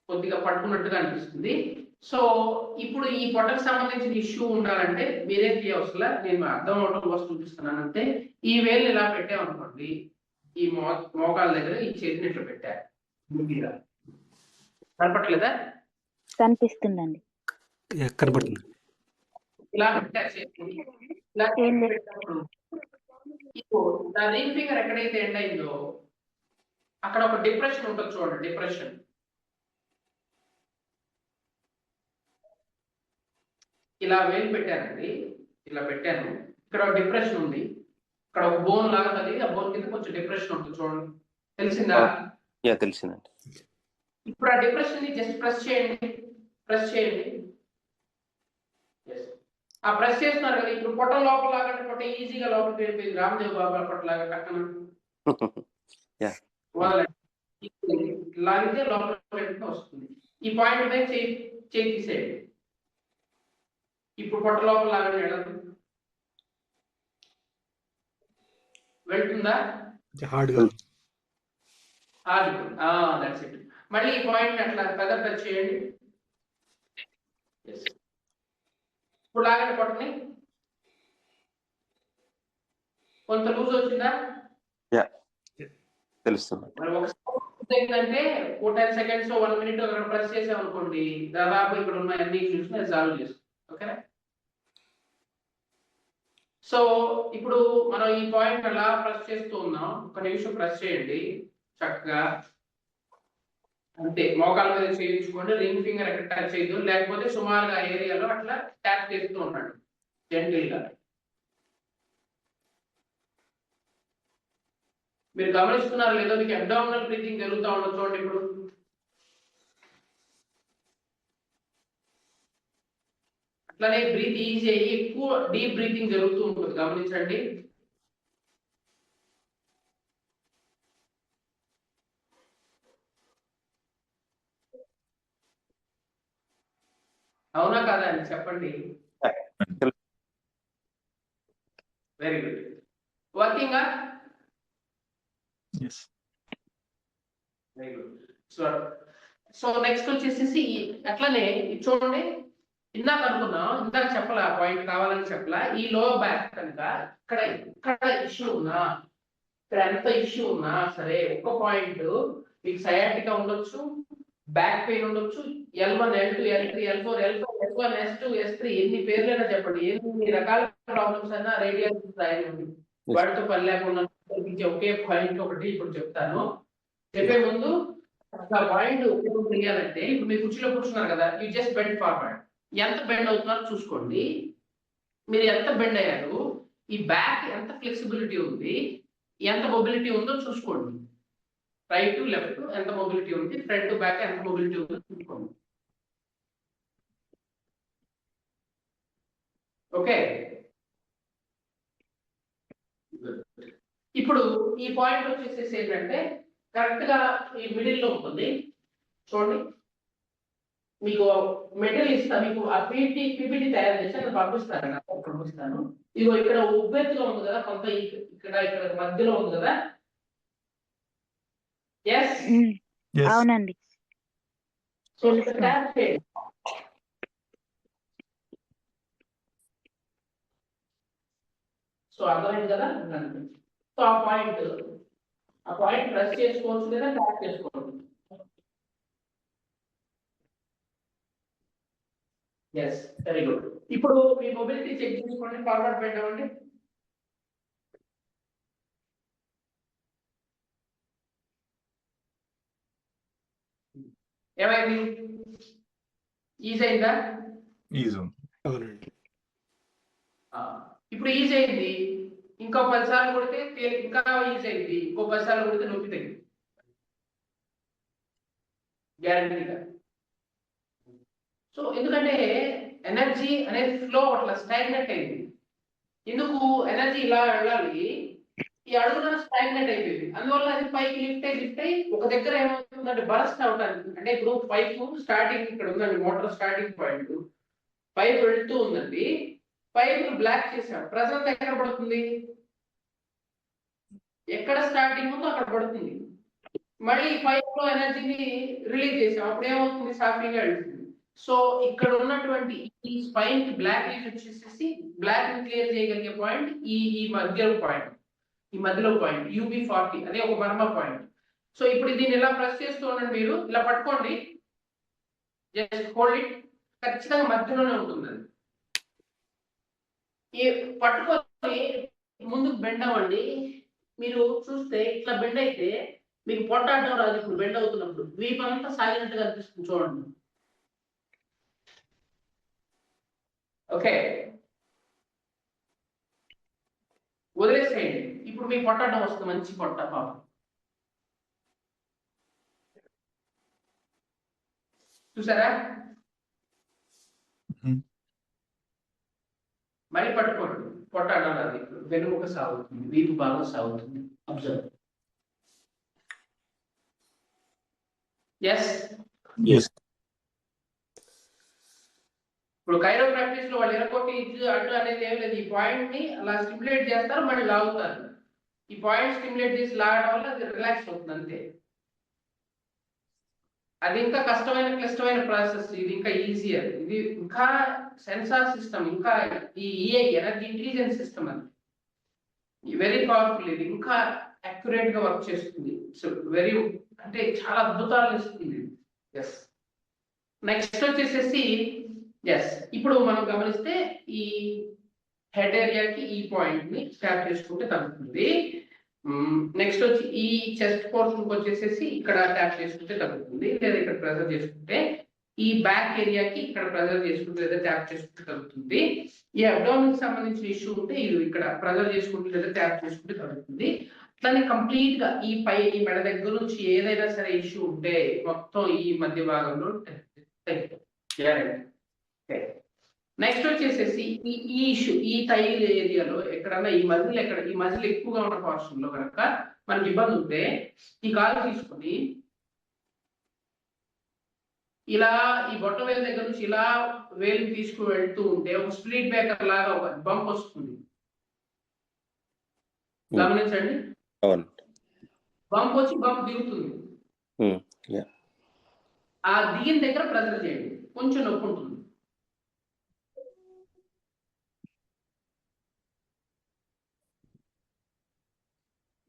Speaker 1: కొద్దిగా పట్టుకున్నట్టుగా అనిపిస్తుంది. సో ఇప్పుడు ఈ పొట్టకు సంబంధించిన ఇష్యూ ఉండాలంటే మీరేం చేయవసలా, నేను అర్థం అవడం కోసం చూపిస్తున్నాను అంతే. ఈ వేలు ఇలా పెట్టామనుకోండి, ఈ మోకాల దగ్గర ఈ చేతిని ఇట్లా పెట్టారు, ముగ్గిగా కనపట్లేదా?
Speaker 8: కనిపిస్తుందండి.
Speaker 5: కనబడుతుంది.
Speaker 1: ఇలా పెట్టారు చేతిని, ఇలా పెట్టినప్పుడు నా రింగ్ ఫింగర్ ఎక్కడైతే ఎండ్ అయిందో అక్కడ ఒక డిప్రెషన్ ఉంటుంది చూడండి, డిప్రెషన్. ఇలా వేలు పెట్టానండి, ఇలా పెట్టాను, ఇక్కడ ఒక డిప్రెషన్ ఉంది, ఇక్కడ ఒక బోన్ లాగా తగిలి ఆ బోన్ కింద కొంచెం డిప్రెషన్ ఉంటుంది చూడండి, తెలిసిందా?
Speaker 6: తెలిసిందండి.
Speaker 1: ఇప్పుడు ఆ డిప్రెషన్ ని జస్ట్ ప్రెస్ చేయండి, ప్రెస్ చేయండి. ఆ ప్రెస్ చేస్తున్నారు కదా, ఇప్పుడు పొట్ట లోపల లాగా పొట్ట ఈజీగా లోపలికి వెళ్ళిపోయింది, రామదేవ్ బాబా పొట్టలాగా పక్కన లాగితే లోపలికి వస్తుంది. ఈ పాయింట్ మీద చేయి తీసేయండి. ఇప్పుడు పొట్ట లోపల లాగండి, వెళ్తుందా?
Speaker 5: హార్డ్గా
Speaker 1: దట్స్ ఇట్. మళ్ళీ ఈ పాయింట్ అట్లా పెద్ద టచ్ చేయండి. ఇప్పుడు లాగండి పొట్టని, కొంత లూజ్ వచ్చిందా?
Speaker 6: తెలుస్తుంది.
Speaker 1: మరి ఒకసారి ఏంటంటే 10 seconds 1 minute అక్కడ ప్రెస్ చేసామనుకోండి, దాదాపు ఇక్కడ ఉన్న అన్ని ఇష్యూస్ ని సాల్వ్ చేస్తాం. ఓకేనా? సో ఇప్పుడు మనం ఈ పాయింట్ అలా ప్రెస్ చేస్తూ ఉన్నాం, ఒక నిమిషం ప్రెస్ చేయండి చక్కగా అంతే. మోకాల మీద చేయించుకోండి, రింగ్ ఫింగర్ ఎక్కడ టచ్ చేయదు, లేకపోతే సుమారుగా ఏరియాలో అట్లా ట్యాప్ చేస్తూ ఉన్నాడు జెంటిల్ గా. మీరు గమనిస్తున్నారు లేదో, మీకు అబ్డామినల్ బ్రీతింగ్ జరుగుతూ ఉండదు చూడండి. ఇప్పుడు అట్లానే బ్రీత్ ఈజీ అయ్యి ఎక్కువ డీప్ బ్రీతింగ్ జరుగుతూ ఉంటుంది, గమనించండి. అవునా కాదా అని చెప్పండి. Very good. Working very good. So next వచ్చేసి అట్లానే చూడండి, ఇందాక అనుకున్నాం, ఇందాక చెప్పలా పాయింట్ కావాలని చెప్పలా, ఈ లో బ్యాక్ కనుక ఇక్కడ ఇష్యూ ఉన్నా, ఇక్కడ ఎంత ఇష్యూ ఉన్నా సరే, ఒక పాయింట్ మీకు సయాటికా ఉండొచ్చు, బ్యాక్ పెయిన్ ఉండొచ్చు, L1 L2 L3 L4 L5 S1 S2 S3 ఎన్ని పేర్లైనా చెప్పండి, ఎన్ని రకాల ప్రాబ్లమ్స్ అయినా రేడియాలజిస్ట్ రాయండి, వాటితో పని లేకుండా ఒకే పాయింట్ ఒకటి ఇప్పుడు చెప్తాను. చెప్పే ముందు ఆ పాయింట్ తెలియాలంటే, ఇప్పుడు మీరు కుర్చీలో కూర్చున్నారు కదా, యూ జస్ట్ బెండ్ ఫార్వర్డ్. ఎంత బెండ్ అవుతున్నారో చూసుకోండి, మీరు ఎంత బెండ్ అయ్యారు, ఈ బ్యాక్ ఎంత ఫ్లెక్సిబిలిటీ ఉంది, ఎంత మొబిలిటీ ఉందో చూసుకోండి. రైట్ టు లెఫ్ట్ ఎంత మొబిలిటీ ఉంది, ఫ్రంట్ టు బ్యాక్ ఎంత మొబిలిటీ ఉందో చూసుకోండి. ఓకే, ఇప్పుడు ఈ పాయింట్ వచ్చేసేసి ఏంటంటే కరెక్ట్ గా ఈ మిడిల్ లో ఉంటుంది చూడండి. మీకు మెటీరియల్ ఇస్తా, మీకు ఆ పీపీటీ తయారు చేసి నేను పంపిస్తాను. ఇదిగో ఇక్కడ ఉబ్బెత్తుగా ఉంది కదా, కొంత ఇక్కడ మధ్యలో ఉంది కదా. ఎస్
Speaker 8: అవునండి,
Speaker 1: సో అర్థమైంది కదా. సో ఆ పాయింట్ ప్రెస్ చేసుకోవచ్చు లేదా ట్యాప్ చేసుకోవచ్చు. Yes, very good. ఇప్పుడు మీ మొబిలిటీ చెక్ చేసుకోండి, ఫార్వర్డ్ పెట్టండి. ఏమైంది? ఈజీ అయిందా?
Speaker 5: అవునండి.
Speaker 1: ఇప్పుడు ఈజీ అయింది, ఇంకో 10 సార్లు కొడితే ఇంకా ఈజీ అయింది, ఇంకో 10 సార్లు కొడితే నొప్పి తగ్గింది గ్యారంటీగా. సో ఎందుకంటే ఎనర్జీ అనేది ఫ్లో అట్లా స్టాగ్నెట్ అయింది. ఎందుకు ఎనర్జీ ఇలా వెళ్ళాలి, ఈ అడుగున స్టాగ్నెట్ అయిపోయింది, అందువల్ల అది పైకి లిఫ్ట్ అయ్యి ఒక దగ్గర ఏమవుతుందంటే బరస్ట్ అవటానికి. అంటే ఇప్పుడు పైప్ స్టార్టింగ్ ఇక్కడ ఉందండి, మోటార్ స్టార్టింగ్ పాయింట్, పైప్ వెళ్తూ ఉందండి, పైప్ బ్లాక్ చేసాం, ప్రెజర్ ఎక్కడ పడుతుంది, ఎక్కడ స్టార్టింగ్ ఉందో అక్కడ పడుతుంది. మళ్ళీ పైప్ లో ఎనర్జీని రిలీజ్ చేసాం, అప్పుడు ఏమవుతుంది, సాఫీగా వెళ్తుంది. సో ఇక్కడ ఉన్నటువంటి ఈ స్పైన్ కి బ్లాక్ లీజ్ వచ్చేసేసి బ్లాక్ ని క్లియర్ చేయగలిగే పాయింట్ ఈ మధ్యలో పాయింట్ UB40, అదే ఒక మర్మ పాయింట్. సో ఇప్పుడు దీన్ని ఇలా ప్రెస్ చేస్తూ ఉండండి, మీరు ఇలా పట్టుకోండి, జస్ట్ హోల్డ్ ఇట్, ఖచ్చితంగా మధ్యలోనే ఉంటుంది అది. ఈ పట్టుకొని ముందుకు బెండ్ అవ్వండి. మీరు చూస్తే ఇట్లా బెండ్ అయితే మీకు పొట్టాడడం రాదు. ఇప్పుడు బెండ్ అవుతున్నప్పుడు వీపంతా సాగినట్టుగా అనిపిస్తుంది, చూడండి. ఓకే, వదిలేసేయండి. ఇప్పుడు మీకు పొట్టాడడం వస్తుంది, మంచి పొట్ట పాపం. చూసారా? మళ్ళీ పట్టుకోండి, పొట్టాడడం రాదు. ఇప్పుడు వెనుముక సాగుతుంది, వీపు బాగా సాగుతుంది. అబ్జర్వ్. ఎస్, ఇప్పుడు కైరో ప్రాక్టీస్ లో వాళ్ళు ఎరకొట్టి ఇటు అటు అనేది ఏం లేదు. ఈ పాయింట్ ని అలా స్టిమ్యులేట్ చేస్తారు, మళ్ళీ లాగుతారు. ఈ పాయింట్ స్టిమ్యులేట్ చేసి లాగడం వల్ల అది రిలాక్స్ అవుతుంది, అంతే. అది ఇంకా క్లిష్టమైన ప్రాసెస్, ఇది ఇంకా ఈజియర్. ఇది ఇంకా సెన్సార్ సిస్టమ్, ఇంకా ఈ EI ఎనర్జీ ఇంటెలిజెన్స్ సిస్టమ్ అది వెరీ పవర్ఫుల్. ఇది ఇంకా అక్యురేట్ గా వర్క్ చేస్తుంది. సో వెరీ, అంటే చాలా అద్భుతాలను ఇస్తుంది. ఎస్, నెక్స్ట్ వచ్చేసేసి ఎస్, ఇప్పుడు మనం గమనిస్తే ఈ హెడ్ ఏరియాకి ఈ పాయింట్ ని ట్యాప్ చేసుకుంటే తగ్గుతుంది. నెక్స్ట్ వచ్చి ఈ చెస్ట్ పోర్షన్ వచ్చేసేసి ఇక్కడ ట్యాప్ చేసుకుంటే తగ్గుతుంది, లేదా ఇక్కడ ప్రెజర్ చేసుకుంటే ఈ బ్యాక్ ఏరియాకి ఇక్కడ ప్రెజర్ చేసుకుంటే లేదా ట్యాప్ చేసుకుంటే తగ్గుతుంది. ఈ అబ్డామిన్ సంబంధించిన ఇష్యూ ఉంటే ఇది ఇక్కడ ప్రెజర్ చేసుకుంటే లేదా ట్యాప్ చేసుకుంటే తగ్గుతుంది. అట్లానే కంప్లీట్ గా ఈ మెడ దగ్గర నుంచి ఏదైనా సరే ఇష్యూ ఉంటే మొత్తం ఈ మధ్య భాగంలో నెక్స్ట్ వచ్చేసేసి ఈ ఇష్యూ ఈ టైల్ ఏరియాలో ఎక్కడన్నా ఈ మజిల్ ఎక్కువగా ఉన్న పోర్షన్ లో కనుక మనకి ఇబ్బంది ఉంటే ఈ కాలు తీసుకొని ఇలా ఈ బొట్ట వేలు దగ్గర నుంచి ఇలా వేలు తీసుకుని వెళ్తూ ఉంటే ఒక స్ప్లిట్ బ్రేకర్ లాగా ఒక బంప్ వస్తుంది, గమనించండి. బంప్ వచ్చి బంప్ దిగుతుంది. ఆ దిగిన దగ్గర ప్రెజర్ చేయండి, కొంచెం నొప్పి ఉంటుంది.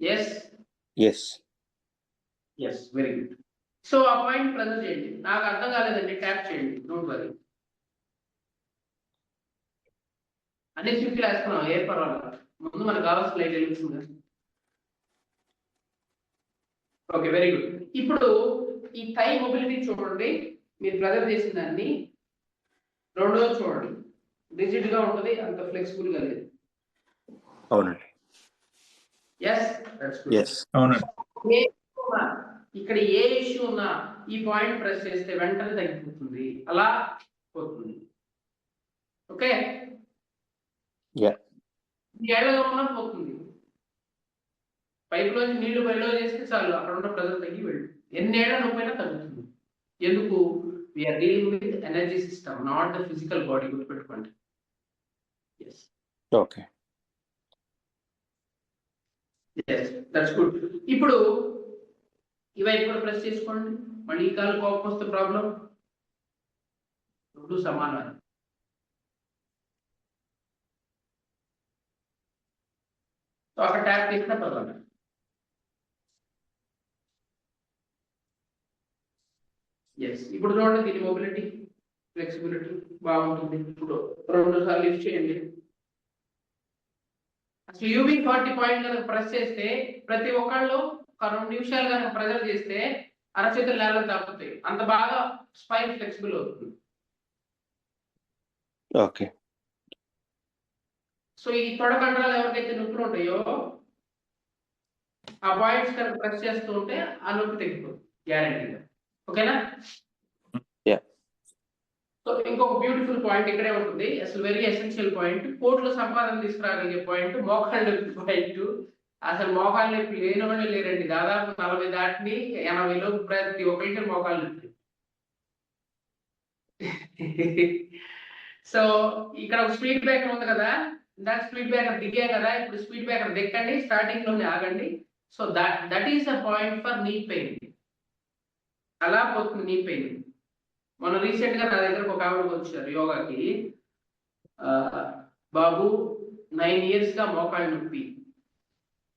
Speaker 1: Yes, very good. సో ఆ పాయింట్ ప్రెజర్ చేయండి. నాకు అర్థం కాలేదండి, ట్యాప్ చేయండి, డోంట్ వరీ. అన్ని సింపుల్ వేస్తున్నాం, ఏ పర్వాలేదు. ముందు మనకు కావాల్సిన లైట్ వెలుగుతుంది. Okay, very good. ఇప్పుడు ఈ థై మొబిలిటీ చూడండి, మీరు ప్రెజర్ చేసిన దాన్ని రెండోది చూడండి, రిజిడ్ గా ఉంటుంది, అంత ఫ్లెక్సిబుల్ గా లేదు.
Speaker 6: అవునండి.
Speaker 4: అవునండి.
Speaker 1: ఇక్కడ ఏ ఇష్యూ ఉన్నా ఈ పాయింట్ ప్రెస్ చేస్తే వెంటనే తగ్గిపోతుంది, అలా పోతుంది. ఓకే, ఏళ్ళగా ఉన్నా పోతుంది. పైప్ లోంచి నీళ్లు బయలో చేస్తే చాలు, అక్కడ ఉన్న ప్రెజర్ తగ్గి వెళ్ళు. ఎన్నేళ్ల నొప్పైనా తగ్గుతుంది. ఎందుకు? We're dealing with energy system, not the physical body. గుర్తుపెట్టుకోండి.
Speaker 6: Okay,
Speaker 1: that's good. ఇప్పుడు ఇవైపు కూడా ప్రెస్ చేసుకోండి. మళ్ళీ ఈ కాలు కోపం వస్తే ప్రాబ్లం, రెండు సమానం. సో అక్కడ ట్యాప్ చేసినా పర్వాలేదు. ఎస్, ఇప్పుడు చూడండి, దీని మొబిలిటీ ఫ్లెక్సిబిలిటీ బాగుంటుంది. ఇప్పుడు 2 సార్లు లిఫ్ట్ చేయండి. అసలు UB40 పాయింట్ కనుక ప్రెస్ చేస్తే ప్రతి ఒక్కళ్ళు ఒక 2 నిమిషాలు కనుక ప్రెజర్ చేస్తే అరచేతులు నేలకు తాకుతాయి, అంత బాగా స్పైన్ ఫ్లెక్సిబుల్ అవుతుంది.
Speaker 6: ఓకే.
Speaker 1: సో ఈ తొడ కండరాలు ఎవరికైతే నొప్పులు ఉంటాయో ఆ పాయింట్స్ కనుక ప్రెస్ చేస్తూ ఉంటే ఆ నొప్పి తగ్గిపోతుంది గ్యారంటీగా. ఓకేనా? సో ఇంకొక బ్యూటిఫుల్ పాయింట్ ఇక్కడే ఉంటుంది, అసలు వెరీ ఎసెన్షియల్ పాయింట్. కోర్టులో సంపాదన తీసుకురాగలిగే పాయింట్ మోకాళ్ళ నొప్పి పాయింట్. అసలు మోకాళ్ళ నొప్పి లేని వాళ్ళు లేరండి. దాదాపు 40 దాటిని 80 ప్రతి ఒక్కరికి మోకాళ్ళ నొప్పి. సో ఇక్కడ ఒక స్పీడ్ బ్రేకర్ ఉంది కదా, ఇందాక స్పీడ్ బ్రేకర్ దిగే కదా, ఇప్పుడు స్పీడ్ బ్రేకర్ దిక్కండి, స్టార్టింగ్ లోనే ఆగండి. So that is a point for knee pain. అలా పోతుంది నీ పెయిన్. మొన్న రీసెంట్ గా నా దగ్గరకు ఒక ఆవిడ వచ్చారు యోగాకి. బాబు 9 years గా మోకాళ్ళ నొప్పి,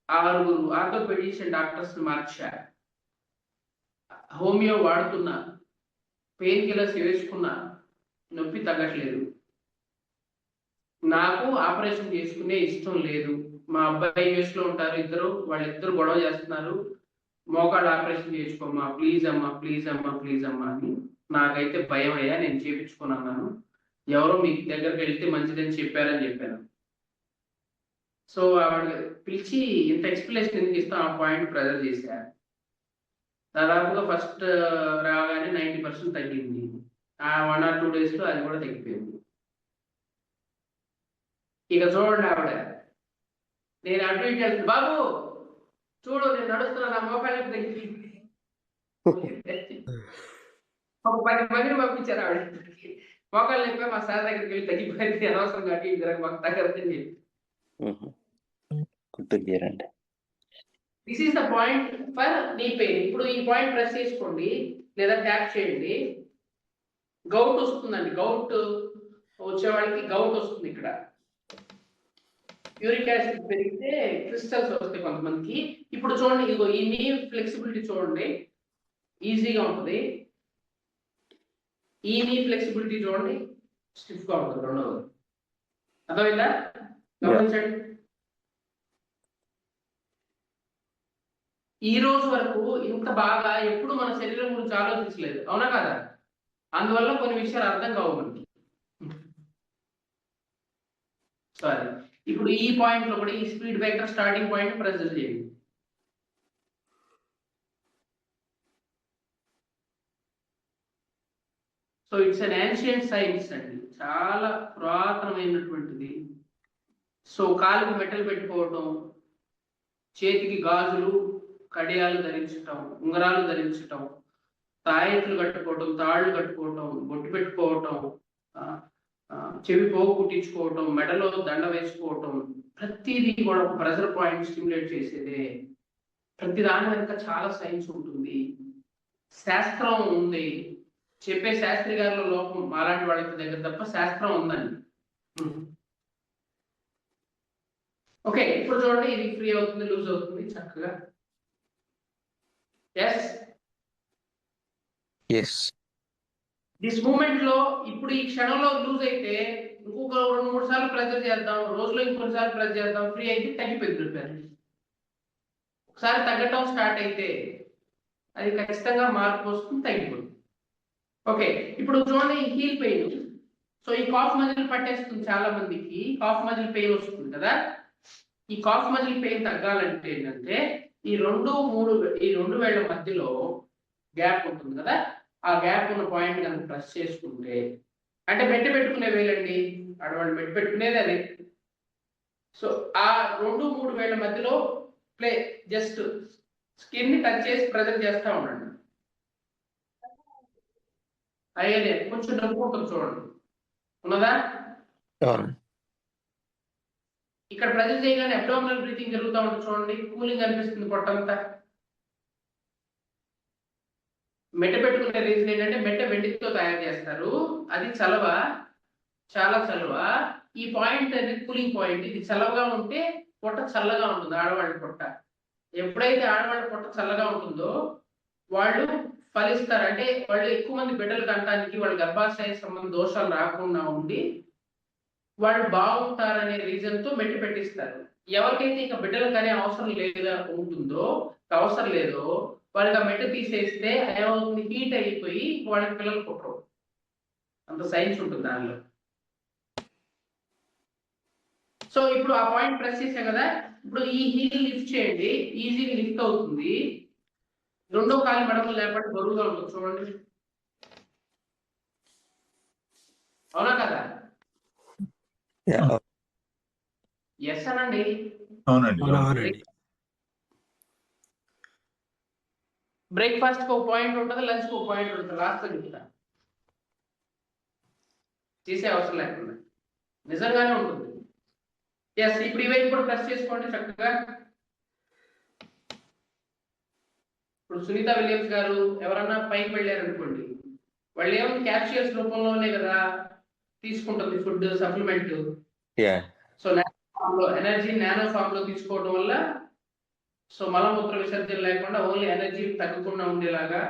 Speaker 1: 6 ఆర్థోపెడిషియన్ డాక్టర్స్ మార్చా, హోమియో వాడుతున్నా, పెయిన్ కిల్లర్స్ వేసుకున్నా, నొప్పి తగ్గట్లేదు. నాకు ఆపరేషన్ చేసుకునే ఇష్టం లేదు. మా అబ్బాయి యూఎస్ లో ఉంటారు, వాళ్ళిద్దరు గొడవ చేస్తున్నారు, మోకాళ్ళు ఆపరేషన్ చేసుకోమ్మా ప్లీజ్ అమ్మా ప్లీజ్ అమ్మా ప్లీజ్ అమ్మా అని. నాకైతే భయం అయ్యా, నేను చేయించుకున్నాను. ఎవరో మీ దగ్గరికి వెళ్తే మంచిదని చెప్పారని చెప్పాను. సో ఆవిడ పిలిచి ఇంత ఎక్స్ప్లెనేషన్ ఎందుకు ఇస్తాం, ఆ పాయింట్ ప్రెజర్ చేశారు. దాదాపుగా ఫస్ట్ రాగానే 90% తగ్గింది. ఆ 1 or 2 days లో అది కూడా తగ్గిపోయింది. ఇక చూడండి ఆవిడ, నేను అటు ఇటు వెళ్తాను, బాబు చూడు నేను నడుస్తున్నా, నా మోకాళ్ళకి తగ్గిపోయింది. ఒక 10 మందిని పంపించారు ఆవిడ. మోకాళ్ళు చెప్పి మా సార్ దగ్గరికి వెళ్ళి తగ్గిపోయింది, అనవసరంగా అటు ఇటు జరగ మాకు తగ్గదని చెప్పి. This is the point for knee pain. ఇప్పుడు ఈ పాయింట్ ప్రెస్ చేసుకోండి లేదా ట్యాప్ చేయండి. గౌట్ వస్తుందండి. గౌట్ వచ్చేవాడికి గౌట్ వస్తుంది. ఇక్కడ యూరిక్ యాసిడ్ పెరిగితే క్రిస్టల్స్ వస్తాయి కొంతమందికి. ఇప్పుడు చూడండి, ఇదిగో ఈ నీ ఫ్లెక్సిబిలిటీ చూడండి, ఈజీగా ఉంటుంది. ఈ నీ ఫ్లెక్సిబిలిటీ చూడండి, స్టిఫ్ గా ఉంటుంది. రెండవది అర్థమైందా? గమనించండి. ఈ రోజు వరకు ఇంత బాగా ఎప్పుడు మన శరీరం గురించి ఆలోచించలేదు, అవునా కదా? అందువల్ల కొన్ని విషయాలు అర్థం కావు మనకి. సారీ, ఇప్పుడు ఈ పాయింట్ లో కూడా ఈ speed breaker starting point pressure చేయండి. So it's an ancient science అండి, చాలా పురాతనమైనటువంటిది. సో కాలుకి మెటల్ పెట్టుకోవటం, చేతికి గాజులు కడియాలు ధరించటం, ఉంగరాలు ధరించటం, తాయెత్తులు కట్టుకోవటం, తాళ్ళు కట్టుకోవటం, బొట్టు పెట్టుకోవటం, చెవి పోగు కుట్టించుకోవటం, మెడలో దండ వేసుకోవటం, ప్రతిదీ కూడా ఒక ప్రెజర్ పాయింట్ స్టిమ్యులేట్ చేసేదే. ప్రతి దాని వెనుక చాలా సైన్స్ ఉంటుంది, శాస్త్రం ఉంది. చెప్పే శాస్త్రి గారిలో లోపం మాలాంటి వాళ్ళకి దగ్గర తప్ప శాస్త్రం ఉందండి. ఓకే, ఇప్పుడు చూడండి, ఇది ఫ్రీ అవుతుంది, లూజ్ అవుతుంది చక్కగా. దిస్ మూమెంట్ లో ఇప్పుడు ఈ క్షణంలో లూజ్ అయితే ఇంకొక 2-3 సార్లు ప్రెజర్ చేద్దాం, రోజులో ఇంకొన్ని సార్లు ప్రెజర్ చేద్దాం, ఫ్రీ అయితే తగ్గిపోయింది. ఒకసారి తగ్గటం స్టార్ట్ అయితే అది ఖచ్చితంగా మార్పు వస్తుంది, తగ్గిపోతుంది. ఓకే, ఇప్పుడు చూడండి హీల్ పెయిన్. సో ఈ కాఫ్ మజిల్ పట్టేస్తుంది, చాలా మందికి కాఫ్ మజిల్ పెయిన్ వస్తుంది కదా. ఈ కాఫ్ మజిల్ పెయిన్ తగ్గాలంటే ఏంటంటే ఈ 2 వేళ్ల మధ్యలో గ్యాప్ ఉంటుంది కదా, ఆ గ్యాప్ ఉన్న పాయింట్ కనుక ప్రెస్ చేసుకుంటే, అంటే పెట్టుకునే వేలండి, ఆడవాళ్ళు పెట్టుకునేది అదే. సో ఆ 2-3 వేళ్ల మధ్యలో జస్ట్ స్కిన్ ని టచ్ చేసి ప్రెజర్ చేస్తూ ఉండండి. అయ్యే కొంచెం నొప్పి ఉంటుంది, చూడండి ఉన్నదా? ఇక్కడ ప్రెజర్ చేయగానే అబ్డామినల్ బ్రీతింగ్ జరుగుతూ ఉంటుంది, చూడండి కూలింగ్ అనిపిస్తుంది పొట్టంతా. మెట్ట పెట్టుకునే రీజన్ ఏంటంటే మెట్ట వెండితో తయారు చేస్తారు, అది చలవ, చాలా చలవ. ఈ పాయింట్ అనేది కూలింగ్ పాయింట్. ఇది చలవగా ఉంటే పొట్ట చల్లగా ఉంటుంది, ఆడవాళ్ళ పొట్ట. ఎప్పుడైతే ఆడవాళ్ళ పొట్ట చల్లగా ఉంటుందో వాళ్ళు ఫలిస్తారు, అంటే వాళ్ళు ఎక్కువ మంది బిడ్డలు కనడానికి, వాళ్ళ గర్భాశయ సంబంధ దోషాలు రాకుండా ఉండి వాళ్ళు బాగుంటారనే రీజన్ తో మెట్టు పెట్టిస్తారు. ఎవరికైతే ఇక బిడ్డలు కానీ అవసరం లేదో వాళ్ళకి ఆ మెట్టు తీసేస్తే ఏమవుతుంది, హీట్ అయిపోయి వాళ్ళకి పిల్లలు పుట్టరు. అంత సైన్స్ ఉంటుంది దానిలో. సో ఇప్పుడు ఆ పాయింట్ ప్రెస్ చేసాం కదా, ఇప్పుడు ఈ హీల్ లిఫ్ట్ చేయండి, ఈజీగా లిఫ్ట్ అవుతుంది. రెండో కాలు మెడలు లేకపోతే బరువుగా ఉంటుంది, చూడండి అవునా కదా? ఎస్ అనండి.
Speaker 5: అవునండి.
Speaker 1: బ్రేక్ఫాస్ట్ కి ఒక పాయింట్ ఉంటుంది, లంచ్ కి ఒక పాయింట్ ఉంటుంది. లాస్ట్ చెప్తా. చేసే అవసరం లేకుండా నిజంగానే ఉంటుంది. ఎస్, ఇప్పుడు ఇవైపు కూడా ప్రెస్ చేసుకోండి చక్కగా. ఇప్పుడు సునీత విలియమ్స్ గారు ఎవరన్నా పైకి వెళ్ళారు అనుకోండి, వాళ్ళు ఏమైనా క్యాప్సూల్స్ రూపంలోనే కదా తీసుకుంటుంది food supplement. So energy nano form లో తీసుకోవడం వల్ల సో మలమూత్ర విసర్జన లేకుండా ఓన్లీ ఎనర్జీ తగ్గకుండా ఉండేలాగా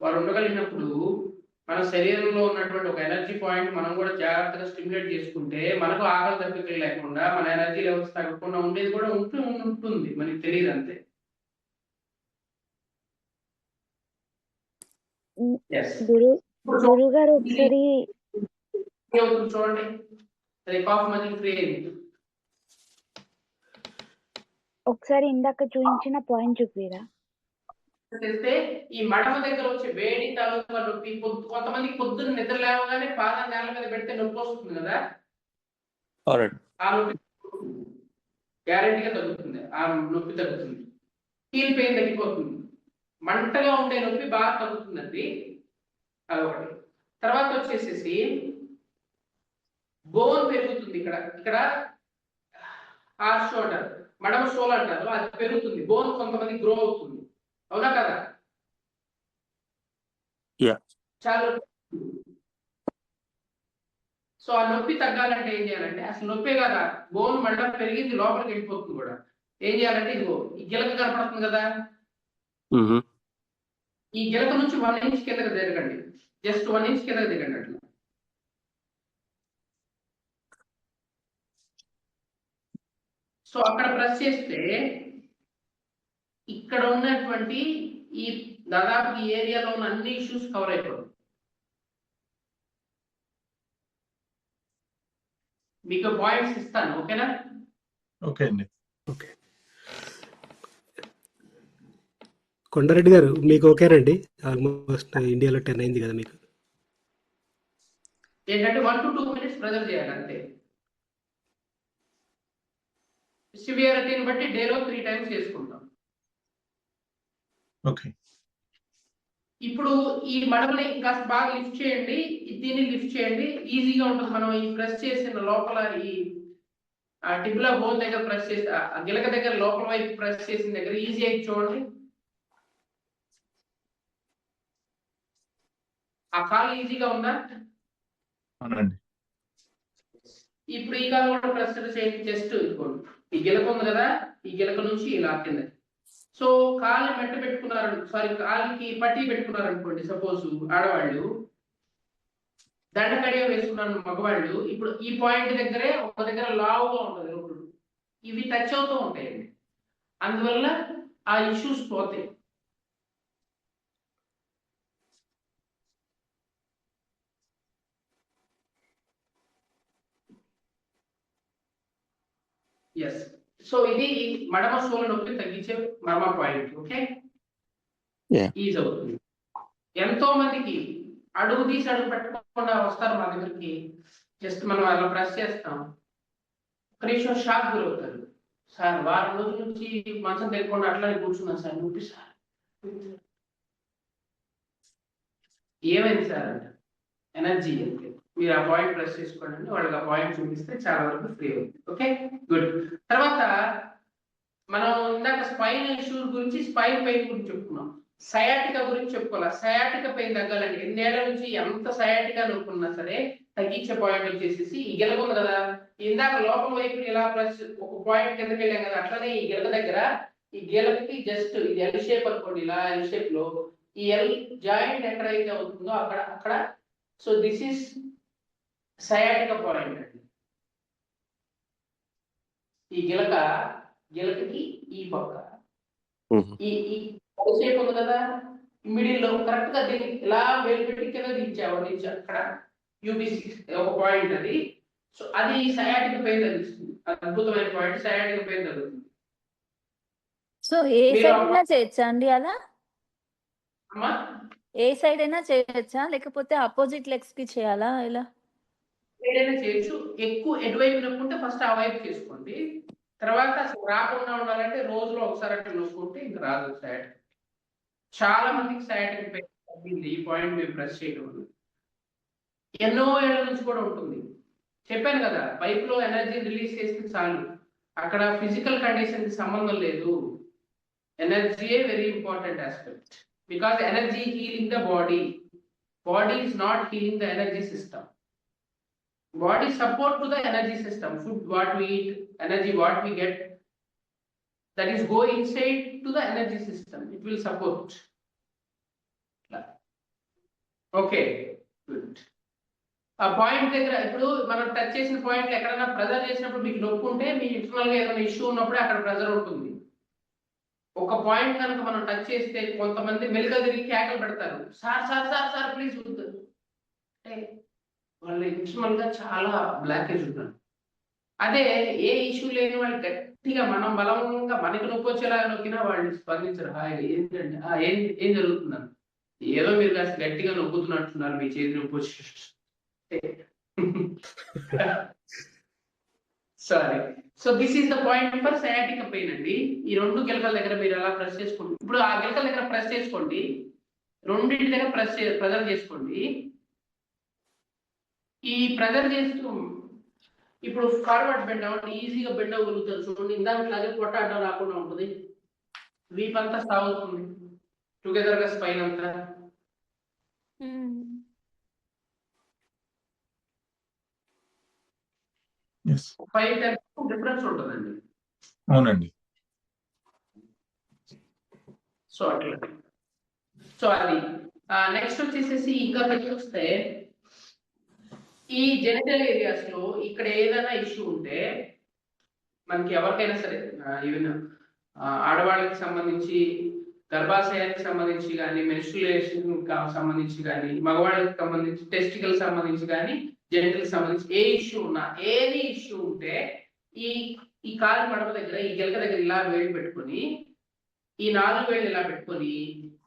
Speaker 1: వారు ఉండగలిగినప్పుడు మన శరీరంలో ఉన్నటువంటి ఒక ఎనర్జీ పాయింట్ మనం కూడా జాగ్రత్తగా స్టిమ్యులేట్ చేసుకుంటే మనకు ఆకలి దప్పికలు లేకుండా మన ఎనర్జీ లెవెల్స్ తగ్గకుండా ఉండేది కూడా ఉంటుంది, మనకి తెలియదు అంతే.
Speaker 8: గురువు గారు ఒకసారి
Speaker 1: చూడండి, అది కాఫ్ మజిల్ ఫ్రీ అయింది.
Speaker 8: ఒకసారి ఇందాక చూపించిన పాయింట్ చూపిరా.
Speaker 1: చేస్తే ఈ మడమ దగ్గర వచ్చే వేడి తాలూకా నొప్పి, కొంతమందికి పొద్దున్న నిద్ర లేవగానే పాదాన్ని నేల మీద పెడితే నొప్పి వస్తుంది కదా, ఆ నొప్పి గ్యారెంటీగా తగ్గుతుంది, ఆ నొప్పి తగ్గుతుంది. హీల్ పెయిన్ తగ్గిపోతుంది, మంటగా ఉండే నొప్పి బాగా తగ్గుతుందండి, అదొకటి. తర్వాత వచ్చేసేసి బోన్ పెరుగుతుంది, ఇక్కడ హార్ట్ షోల్డర్ మడమ షోల్ అంటారు, అది పెరుగుతుంది, బోన్ కొంతమంది గ్రో అవుతుంది, అవునా కదా? చాలా. సో ఆ నొప్పి తగ్గాలంటే ఏం చేయాలంటే, అసలు నొప్పే కదా, బోన్ మళ్ళీ పెరిగింది లోపలికి వెళ్ళిపోతుంది కూడా. ఏం చేయాలంటే ఇదిగో ఈ గిలక కనపడుతుంది కదా, ఈ గిలక నుంచి 1 ఇంచ్ కిందకి దిగండి, జస్ట్ 1 ఇంచ్ కిందకి దిగండి అట్లా. సో అక్కడ ప్రెస్ చేస్తే ఇక్కడ ఉన్నటువంటి ఈ దాదాపు ఈ ఏరియాలో ఉన్న అన్ని ఇష్యూస్ కవర్ అయిపోతాయి. మీకు పాయింట్స్ ఇస్తాను, ఓకేనా?
Speaker 5: ఓకే అండి.
Speaker 9: ఓకే కొండారెడ్డి గారు, మీకు ఓకేనండి? ఆల్మోస్ట్ ఇండియాలో 10 అయింది కదా మీకు.
Speaker 1: ఏంటంటే 1 to 2 minutes ప్రెజర్ చేయాలి అంతే. సివియారిటీని బట్టి డేలో 3 times చేసుకుంటాం.
Speaker 5: ఓకే.
Speaker 1: ఇప్పుడు ఈ మడమని కాస్త బాగా లిఫ్ట్ చేయండి, దీన్ని లిఫ్ట్ చేయండి, ఈజీగా ఉంటుంది. మనం ఈ ప్రెస్ చేసిన లోపల ఈ టిబులా బోన్ దగ్గర ప్రెస్ చేసి గిలక దగ్గర లోపల వైపు ప్రెస్ చేసిన దగ్గర ఈజీ అయితే చూడండి, ఆ కాలు ఈజీగా ఉందా?
Speaker 5: అవునండి.
Speaker 1: ఇప్పుడు ఈ కాలు కూడా ప్రెస్ చేయండి, జస్ట్ ఇదిగోండి ఈ గిలక ఉంది కదా, ఈ గిలక నుంచి ఇలా కింద. సో కాళ్ళని మెట్ట పెట్టుకున్నారు, కాళ్ళకి పట్టీ పెట్టుకున్నారు అనుకోండి, సపోజ్ ఆడవాళ్ళు దండకడిగా వేసుకున్నారు మగవాళ్ళు. ఇప్పుడు ఈ పాయింట్ దగ్గరే ఒక దగ్గర లావుగా ఉంటుంది రోడ్డు, ఇవి టచ్ అవుతూ ఉంటాయండి, అందువల్ల ఆ ఇష్యూస్ పోతాయి. ఎస్, సో ఇది మడమ సోల నొప్పి తగ్గించే మర్మ పాయింట్. ఓకే, ఈజీ అవుతుంది. ఎంతో మందికి అడుగు తీసి అడుగు పెట్టకుండా వస్తారు మా దగ్గరికి, జస్ట్ మనం అలా ప్రెస్ చేస్తాం, ఒక నిమిషం షాక్ గురవుతారు. సార్ వారం రోజుల నుంచి మంచం తెగకుండా అట్లానే కూర్చున్నాను సార్, నొప్పి సార్, ఏమైంది సార్ అంటే ఎనర్జీ అంటే. మీరు ఆ పాయింట్ ప్రెస్ చేసుకోండి, వాళ్ళకి ఆ పాయింట్ చూపిస్తే చాలా వరకు ఫ్రీ అవుతుంది. Okay, good. తర్వాత మనం ఇందాక స్పైన్ ఇష్యూస్ గురించి, స్పైన్ పెయిన్ గురించి చెప్పుకున్నాం, సయాటికా గురించి చెప్పుకోవాలి. సయాటికా పెయిన్ తగ్గాలండి, ఎన్నేళ్ల నుంచి ఎంత సయాటికా నొప్పున్నా సరే తగ్గించే పాయింట్ వచ్చేసి ఈ గిలక ఉంది కదా, ఇందాక లోపల వైపు ఇలా ప్లస్ ఒక పాయింట్ కిందకి వెళ్ళాం కదా, అట్లనే ఈ గిలక దగ్గర ఈ గిలకకి జస్ట్ ఇది ఎల్ షేప్ అనుకోండి, ఇలా ఎల్ షేప్ లో ఈ ఎల్ జాయింట్ ఎక్కడైతే అవుతుందో అక్కడ so this is sciatica point అండి. ఈ గిలకకి ఈ పక్క ఈ షేప్ ఉంది కదా, మిడిల్ లో కరెక్ట్ గా దీన్ని ఇలా వేలు పెట్టి కింద దించి అక్కడ యూబిసి ఒక పాయింట్ అది. సో అది సయాటిక్ పెయిన్ తగ్గిస్తుంది, అద్భుతమైన పాయింట్, సయాటిక్ పెయిన్ తగ్గుతుంది.
Speaker 7: సో ఏ సైడ్ అయినా చేయొచ్చా అండి అలా?
Speaker 1: అమ్మా
Speaker 7: ఏ సైడ్ అయినా చేయొచ్చా, లేకపోతే అపోజిట్ లెగ్స్ కి చేయాలా? ఇలా
Speaker 1: ఏదైనా చేయొచ్చు. ఎక్కువ ఎటువైపు నొప్పుంటే ఫస్ట్ ఆ వైపు చేసుకోండి, తర్వాత అసలు రాకుండా ఉండాలంటే రోజులో ఒకసారి అట్లా నొక్కుంటే ఇంకా రాదు సయాటిక్. చాలా మందికి సయాటిక్ పెయిన్ తగ్గింది ఈ పాయింట్ మేము ప్రెస్ చేయడం వల్ల. ఎన్నో ఏళ్ల నుంచి కూడా ఉంటుంది. చెప్పాను కదా, పైప్ లో ఎనర్జీ రిలీజ్ చేస్తే చాలు, అక్కడ ఫిజికల్ కండిషన్ కి సంబంధం లేదు. ఎనర్జీయే very important aspect, because energy healing the body. Body is not healing the energy system. Body support to the energy system. Food what we eat, energy what we get, that is go inside to the energy system. It will support. Okay, good. ఆ point దగ్గర ఇప్పుడు మనం touch చేసిన point ఎక్కడైనా pressure చేసినప్పుడు మీకు నొప్పి ఉంటే మీ ఇంటర్నల్ గా ఏదైనా ఇష్యూ ఉన్నప్పుడే అక్కడ ప్రెజర్ ఉంటుంది. ఒక పాయింట్ కనుక మనం టచ్ చేస్తే కొంతమంది మెలిక తిరిగి కేకలు పెడతారు, sir sir sir sir please వద్దు అంటే వాళ్ళ ఇంటర్నల్ గా చాలా బ్లాకేజ్ ఉంటారు. అదే ఏ ఇష్యూ లేని వాళ్ళు గట్టిగా మనం బలంగా మనకి నొప్పి వచ్చేలాగా నొక్కినా వాళ్ళు స్పందించరు. ఏంటంటే ఏం జరుగుతుందని, ఏదో మీరు కాస్త గట్టిగా నొక్కుతున్నట్టున్నారు, మీ చేతి నొప్పి వచ్చి sorry. So this is the point for sciatica pain అండి. ఈ రెండు గిలకల దగ్గర మీరు ఎలా ప్రెస్ చేసుకోండి. ఇప్పుడు ఆ గిలకల దగ్గర ప్రెస్ చేసుకోండి, రెండింటి దగ్గర ప్రెజర్ చేసుకోండి. ఈ ప్రెజర్ చేస్తూ ఇప్పుడు ఫార్వర్డ్ బెండ్ అవ్వండి, ఈజీగా బెండ్ అవ్వగలుగుతారు. చూడండి, ఇందాకలాగే పొట్ట అడ్డం రాకుండా ఉంటుంది, వీప్ అంతా సాగుతుంది టుగెదర్ గా, స్పైన్ అంతా.
Speaker 5: Yes.
Speaker 1: 5-10 డిఫరెన్స్ ఉంటుందండి.
Speaker 5: అవునండి.
Speaker 1: సో అట్లా. సో అది నెక్స్ట్ వచ్చేసేసి ఇంకా చూస్తే ఈ జెనిటల్ ఏరియాస్ లో ఇక్కడ ఏదైనా ఇష్యూ ఉంటే మనకి ఎవరికైనా సరే, ఈవెన్ ఆడవాళ్ళకి సంబంధించి గర్భాశయానికి సంబంధించి కానీ, మెన్స్ట్రులేషన్ సంబంధించి కానీ, మగవాళ్ళకి సంబంధించి టెస్టికల్ సంబంధించి కానీ, జెనిటల్ సంబంధించి ఏ ఇష్యూ ఉన్నా, ఏది ఇష్యూ ఉంటే ఈ కాలు మడమ దగ్గర ఈ గిలక దగ్గర ఇలా వేలు పెట్టుకొని, ఈ 4 వేలు ఇలా పెట్టుకొని,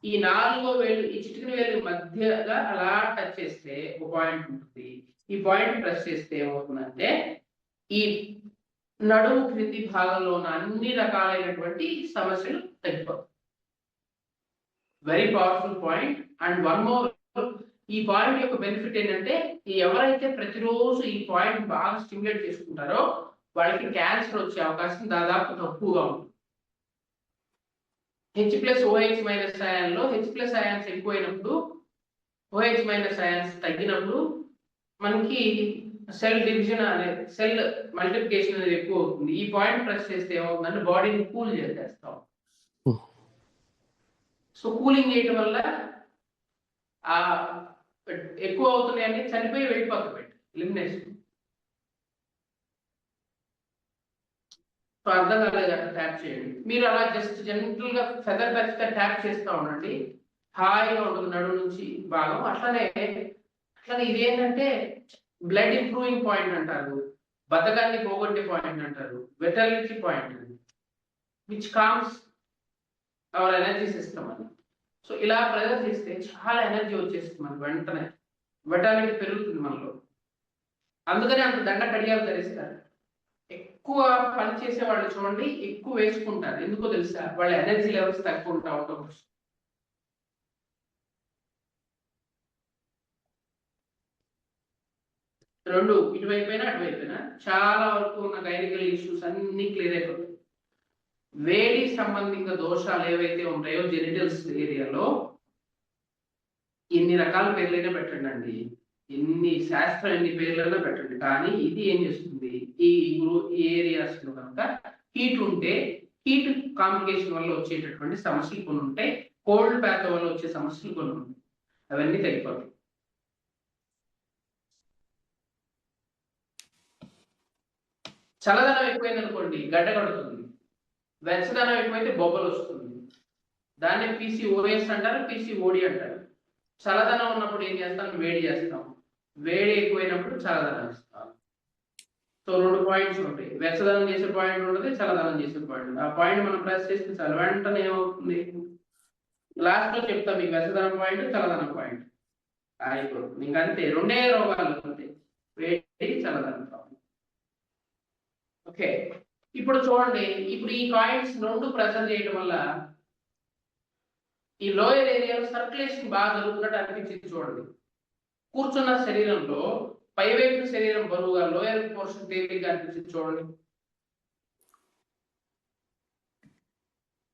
Speaker 1: ఈ 4వ వేలు ఈ చిటికిన వేలు మధ్యగా అలా టచ్ చేస్తే ఒక పాయింట్ ఉంటుంది. ఈ పాయింట్ ప్రెస్ చేస్తే ఏమవుతుందంటే ఈ నడుము క్రింది భాగంలో ఉన్న అన్ని రకాలైనటువంటి సమస్యలు తగ్గిపోతాయి. Very powerful point. And one more, ఈ పాయింట్ యొక్క బెనిఫిట్ ఏంటంటే ఎవరైతే ప్రతిరోజు ఈ పాయింట్ బాగా స్టిమ్యులేట్ చేసుకుంటారో వాళ్ళకి క్యాన్సర్ వచ్చే అవకాశం దాదాపు తక్కువగా ఉంటుంది. H+OH- అయాన్లో H+ అయాన్స్ ఎక్కువైనప్పుడు, OH- అయాన్స్ తగ్గినప్పుడు మనకి సెల్ డివిజన్ అనేది, సెల్ మల్టిప్లికేషన్ అనేది ఎక్కువ అవుతుంది. ఈ పాయింట్ ప్రెస్ చేస్తే ఏమవుతుందంటే బాడీని కూల్ చేసేస్తాం. సో కూలింగ్ చేయడం వల్ల ఆ ఎక్కువ అవుతున్నాయని చనిపోయి వెళ్ళిపోతాయి, ఎలిమినేషన్. సో అర్థం కాలేదు, ట్యాప్ చేయండి. మీరు అలా జస్ట్ జనరల్ గా ఫెదర్ టచ్ తో ట్యాప్ చేస్తూ ఉండండి, హాయిగా ఉంటుంది నడుము నుంచి భాగం. అట్లానే ఇదేంటంటే బ్లడ్ ఇంప్రూవింగ్ పాయింట్ అంటారు, బతకాన్ని పోగొట్టే పాయింట్ అంటారు, vitality point, which calms our energy system అని. సో ఇలా ప్రెజర్ చేస్తే చాలా ఎనర్జీ వచ్చేస్తుంది మనకు, వెంటనే వెటాలిటీ పెరుగుతుంది మనలో. అందుకని అంత దండ కడియాలు ధరిస్తారు. ఎక్కువ పని చేసే వాళ్ళు చూడండి ఎక్కువ వేసుకుంటారు, ఎందుకో తెలుసా, వాళ్ళ ఎనర్జీ లెవెల్స్ తక్కువ ఉంటా ఉంటాం. రెండు ఇటువైపోయినా అటువైపోయినా చాలా వరకు ఉన్న గైనికల్ ఇష్యూస్ అన్ని క్లియర్ అయిపోతాయి. వేడి సంబంధిత దోషాలు ఏవైతే ఉంటాయో జెనిటల్స్ ఏరియాలో ఎన్ని రకాల పేర్లైనా పెట్టండి అండి, ఎన్ని శాస్త్రం ఎన్ని పేర్లైనా పెట్టండి, కానీ ఇది ఏం చేస్తుంది, ఈ ఏరియాస్ లో కనుక హీట్ ఉంటే, హీట్ కాంప్లికేషన్ వల్ల వచ్చేటటువంటి సమస్యలు కొన్ని ఉంటాయి, కోల్డ్ ప్యాత్ వల్ల వచ్చే సమస్యలు కొన్ని ఉంటాయి, అవన్నీ తగ్గిపోతాయి. చల్లదనం ఎక్కువైంది అనుకోండి గడ్డ కడుతుంది, వెచ్చదనం ఎక్కువైతే బొబ్బలు వస్తుంది, దాన్ని PCOS అంటారు, PCOD అంటారు. చల్లదనం ఉన్నప్పుడు ఏం చేస్తాం, వేడి చేస్తాం, వేడి ఎక్కువైనప్పుడు చల్లదనం ఇస్తాం. సో 2 పాయింట్స్ ఉంటాయి, వెచ్చదనం చేసే పాయింట్ ఉంటుంది, చల్లదనం చేసే పాయింట్ ఉంటుంది. ఆ పాయింట్ మనం ప్రెస్ చేస్తే చాలా వెంటనే ఏమవుతుంది, లాస్ట్ లో చెప్తాం మీకు వెచ్చదనం పాయింట్, చల్లదనం పాయింట్ అయిపోతుంది. ఇంకంతే, 2 రోగాలు ఉంటాయి, వేడి చల్లదనం. ఓకే, ఇప్పుడు చూడండి, ఇప్పుడు ఈ కాయిన్స్ 2 ప్రెజర్ చేయడం వల్ల ఈ లోయర్ ఏరియాలో సర్క్యులేషన్ బాగా జరుగుతున్నట్టు అనిపించింది. చూడండి, కూర్చున్న శరీరంలో పైవైపు శరీరం బరువుగా, లోయర్ పోర్షన్ తేలిగ్గా అనిపిస్తుంది చూడండి.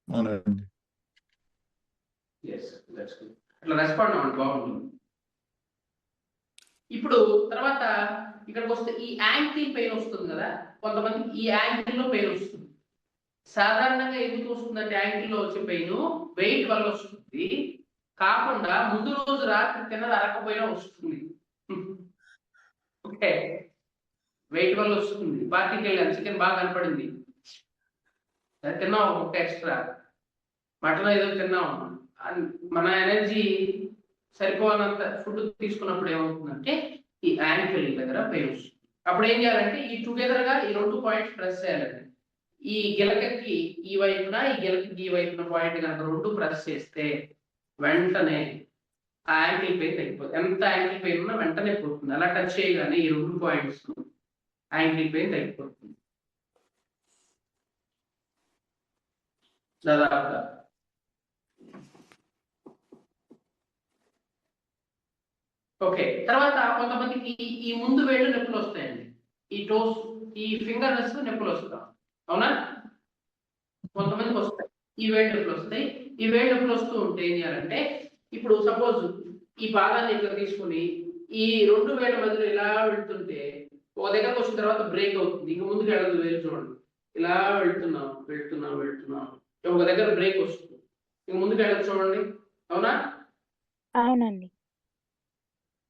Speaker 5: అవునండి.
Speaker 1: అట్లా రెస్పాండ్ అవ్వండి, బాగుంటుంది. ఇప్పుడు తర్వాత ఇక్కడికి వస్తే ఈ యాంకిల్ పెయిన్ వస్తుంది కదా, కొంతమంది ఈ యాంకిల్ లో పెయిన్ వస్తుంది. సాధారణంగా ఎందుకు వస్తుందంటే యాంకిల్ లో వచ్చే పెయిన్ వెయిట్ వల్ల వస్తుంది, కాకుండా ముందు రోజు రాత్రి తిన్నది అరకపోయినా వస్తుంది. ఓకే, వెయిట్ వల్ల వస్తుంది. పార్టీకి వెళ్ళాను, చికెన్ బాగా కనపడింది, తిన్నాం ఒక ఎక్స్ట్రా, మటన్ ఏదో తిన్నాం, మన ఎనర్జీ సరిపోనంత ఫుడ్ తీసుకున్నప్పుడు ఏమవుతుందంటే ఈ యాంకిల్ దగ్గర పెయిన్ వస్తుంది. అప్పుడు ఏం చేయాలంటే ఈ టుగెదర్ గా ఈ 2 పాయింట్స్ ప్రెస్ చేయాలండి. ఈ గిలకకి ఈ వైపున, ఈ గిలకకి ఈ వైపున పాయింట్ కనుక 2 ప్రెస్ చేస్తే వెంటనే ఆ యాంకిల్ పెయిన్ తగ్గిపోతుంది. ఎంత యాంకిల్ పెయిన్ ఉన్నా వెంటనే పోతుంది. అలా టచ్ చేయగానే ఈ 2 పాయింట్స్ యాంకిల్ పెయిన్ తగ్గిపోతుంది దాదాపుగా. ఓకే, తర్వాత కొంతమందికి ఈ ముందు వేళ్ళు నొప్పులు వస్తాయండి, ఈ టోస్, ఈ ఫింగర్స్ నొప్పులు వస్తాయి, అవునా? కొంతమందికి వస్తాయి ఈ వేళ్ళు నొప్పులు వస్తాయి. ఈ వేళ్ళు నొప్పులు వస్తూ ఉంటే ఏం చేయాలంటే, ఇప్పుడు సపోజ్ ఈ పాదాన్ని ఇట్లా తీసుకుని ఈ 2 వేళ్ళ మధ్యలో ఇలా వెళ్తుంటే ఒక దగ్గరకు వచ్చిన తర్వాత బ్రేక్ అవుతుంది, ఇంక ముందుకు వెళ్ళదు వేలు. చూడండి, ఇలా వెళ్తున్నాం వెళ్తున్నాం వెళ్తున్నాం, ఒక దగ్గర బ్రేక్ వస్తుంది, ఇంక ముందుకు వెళ్ళదు. చూడండి, అవునా?
Speaker 8: అవునండి.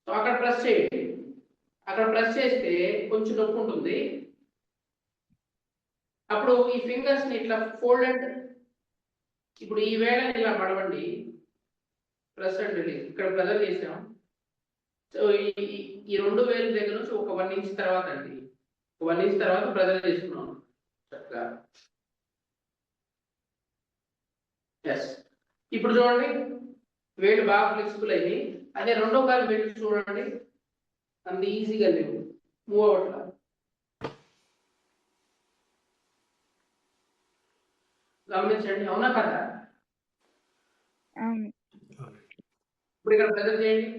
Speaker 1: అక్కడ ప్రెస్ చేయండి. అక్కడ ప్రెస్ చేస్తే కొంచెం నొప్పి ఉంటుంది. అప్పుడు ఈ ఫింగర్స్ ని ఇట్లా ఫోల్డెడ్, ఇప్పుడు ఈ వేళని ఇలా పడవండి, ప్రెస్ అండ్ రిలీజ్. ఇక్కడ ప్రెజర్ చేసాం. సో ఈ 2 వేల దగ్గర నుంచి ఒక 1 ఇంచ్ తర్వాత అండి, 1 ఇంచ్ తర్వాత ప్రెజర్ చేసుకున్నాం చక్కగా. ఎస్, ఇప్పుడు చూడండి వేలు బాగా ఫ్లెక్సిబుల్ అయింది. అదే రెండో కాలు వేలు చూడండి, అంత ఈజీగా లేవు, మూవ్ అవ్వట్లా. గమనించండి, అవునా కదా?
Speaker 8: అవును.
Speaker 1: ఇప్పుడు ఇక్కడ ప్రెజర్ చేయండి.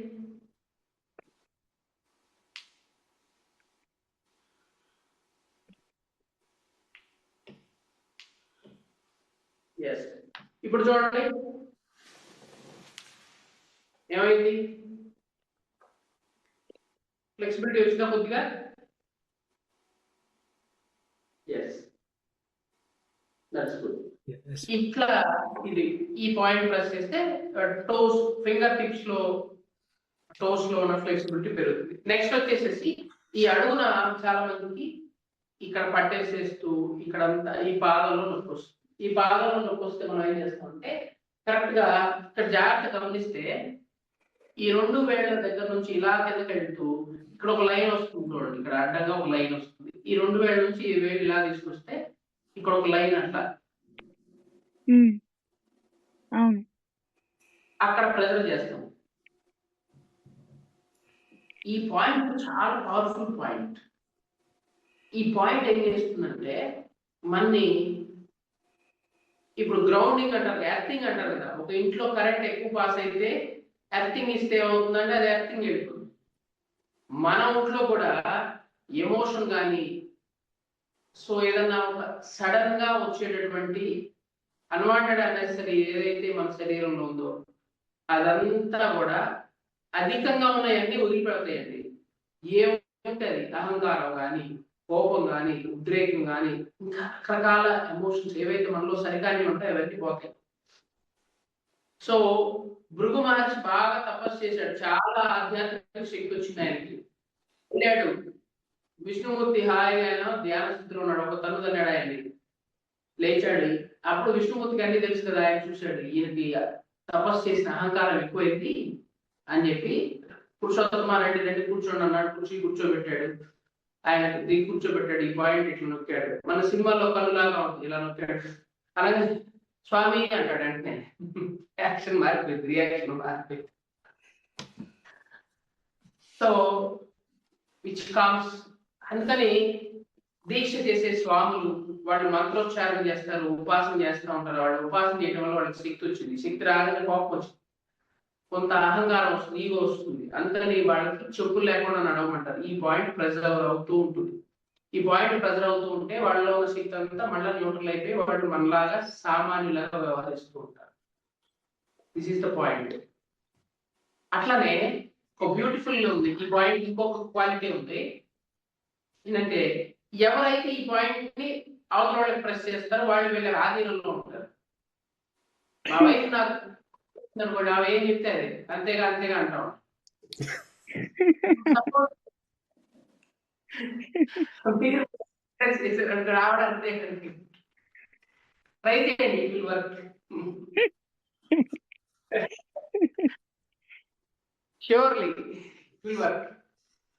Speaker 1: ఎస్, ఇప్పుడు చూడండి ఏమైంది, ఫ్లెక్సిబిలిటీ వచ్చిందా కొద్దిగా? Yes, that's good.
Speaker 9: Yes.
Speaker 1: ఇట్లా ఇది ఈ పాయింట్ ప్రెస్ చేస్తే టోస్, ఫింగర్ టిప్స్ లో, టోస్ లో ఉన్న ఫ్లెక్సిబిలిటీ పెరుగుతుంది. నెక్స్ట్ వచ్చేసేసి ఈ అడుగున చాలా మందికి ఇక్కడ పట్టేసేస్తూ ఇక్కడ ఈ పాదంలో నొప్పి వస్తుంది. ఈ పాదంలో నొప్పి వస్తే మనం ఏం చేస్తామంటే కరెక్ట్ గా ఇక్కడ జాగ్రత్త గమనిస్తే ఈ 2 వేళ్ల దగ్గర నుంచి ఇలా కిందకి వెళ్తూ ఇక్కడ ఒక లైన్ వస్తుంది చూడండి, ఇక్కడ అడ్డంగా ఒక లైన్ వస్తుంది. ఈ 2 వేళ్ల నుంచి ఈ వేలు ఇలా తీసుకొస్తే ఇక్కడ ఒక లైన్ అట్లా,
Speaker 8: అవును.
Speaker 1: అక్కడ ప్రెజర్ చేస్తాం. ఈ పాయింట్ చాలా పవర్ఫుల్ పాయింట్. ఈ పాయింట్ ఏం చేస్తుందంటే మన్ని ఇప్పుడు గ్రౌండింగ్ అంటారు, ఎర్తింగ్ అంటారు కదా. ఒక ఇంట్లో కరెంట్ ఎక్కువ పాస్ అయితే ఎర్తింగ్ ఇస్తే ఏమవుతుందంటే అది ఎర్తింగ్ వెళ్ళిపోతుంది. మన ఇంట్లో కూడా ఎమోషన్ కానీ, సో ఏదన్నా ఒక సడన్ గా వచ్చేటటువంటి అన్వాంటెడ్ అన్నెసరీ ఏదైతే మన శరీరంలో ఉందో అదంతా కూడా అధికంగా ఉన్నాయన్నీ వదిలిపెడతాయండి. ఏముంటది, అహంకారం కానీ, కోపం కానీ, ఉద్రేకం కానీ, ఇంకా రకరకాల ఎమోషన్స్ ఏవైతే మనలో సరిగానే ఉంటాయో అవన్నీ పోతాయి. సో భృగు మహర్షి బాగా తపస్సు చేశాడు, చాలా ఆధ్యాత్మిక శక్తి వచ్చింది ఆయనకి. వెళ్ళాడు, విష్ణుమూర్తి హాయిగా ఆయన ధ్యాన స్థితిలో ఉన్నాడు, ఒక తను తన్నాడు ఆయన్ని, లేచాడు. అప్పుడు విష్ణుమూర్తికి అన్ని తెలుసు కదా, ఆయన చూశాడు ఈయనకి తపస్సు చేసిన అహంకారం ఎక్కువైంది అని చెప్పి పురుషోత్తమ రెడ్డి కూర్చోండి అన్నాడు. కూర్చోబెట్టాడు, ఆయన కూర్చోబెట్టాడు. ఈ పాయింట్ ఇట్లా నొక్కాడు, మన సినిమాల్లో కనులాగా ఉంటుంది, ఇలా నొక్కాడు. అలాగే స్వామి అంటాడు, అంటే యాక్షన్ మారిపోయింది, రియాక్షన్ మారిపోయింది. సో విచ్ కామ్స్, అందుకని దీక్ష చేసే స్వాములు వాళ్ళు మంత్రోచ్చారణ చేస్తారు, ఉపాసన చేస్తూ ఉంటారు. వాళ్ళు ఉపాసన చేయడం వల్ల వాళ్ళకి శక్తి వచ్చింది. శక్తి రాగానే కోపం వచ్చింది. కొంత అహంకారం వస్తుంది, ఈగో వస్తుంది. అందుకని వాళ్ళకి చెప్పులు లేకుండా నడవమంటారు. ఈ పాయింట్ ప్రెజర్ అవుతూ ఉంటుంది. ఈ పాయింట్ ప్రెజర్ అవుతూ ఉంటే వాళ్ళలో ఉన్న శక్తి అంతా మళ్ళీ న్యూట్రల్ అయిపోయి వాళ్ళు మనలాగా సామాన్యులాగా వ్యవహరిస్తూ ఉంటారు. This is the point. అట్లానే ఒక బ్యూటిఫుల్ ఉంది ఈ పాయింట్. ఇంకొక క్వాలిటీ ఉంది ఏంటంటే, ఎవరైతే ఈ పాయింట్ ని అవతల వాళ్ళకి ప్రెస్ చేస్తారో వాళ్ళు వీళ్ళ ఆధీనంలో ఉంటారు. మా వైఫ్ నాకు అనుకోండి, ఆమె ఏం చెప్తే అది అంతేగా అంతేగా అంటాం. రావడం అంతే. ట్రై చేయండి, it will work. Surely it will work.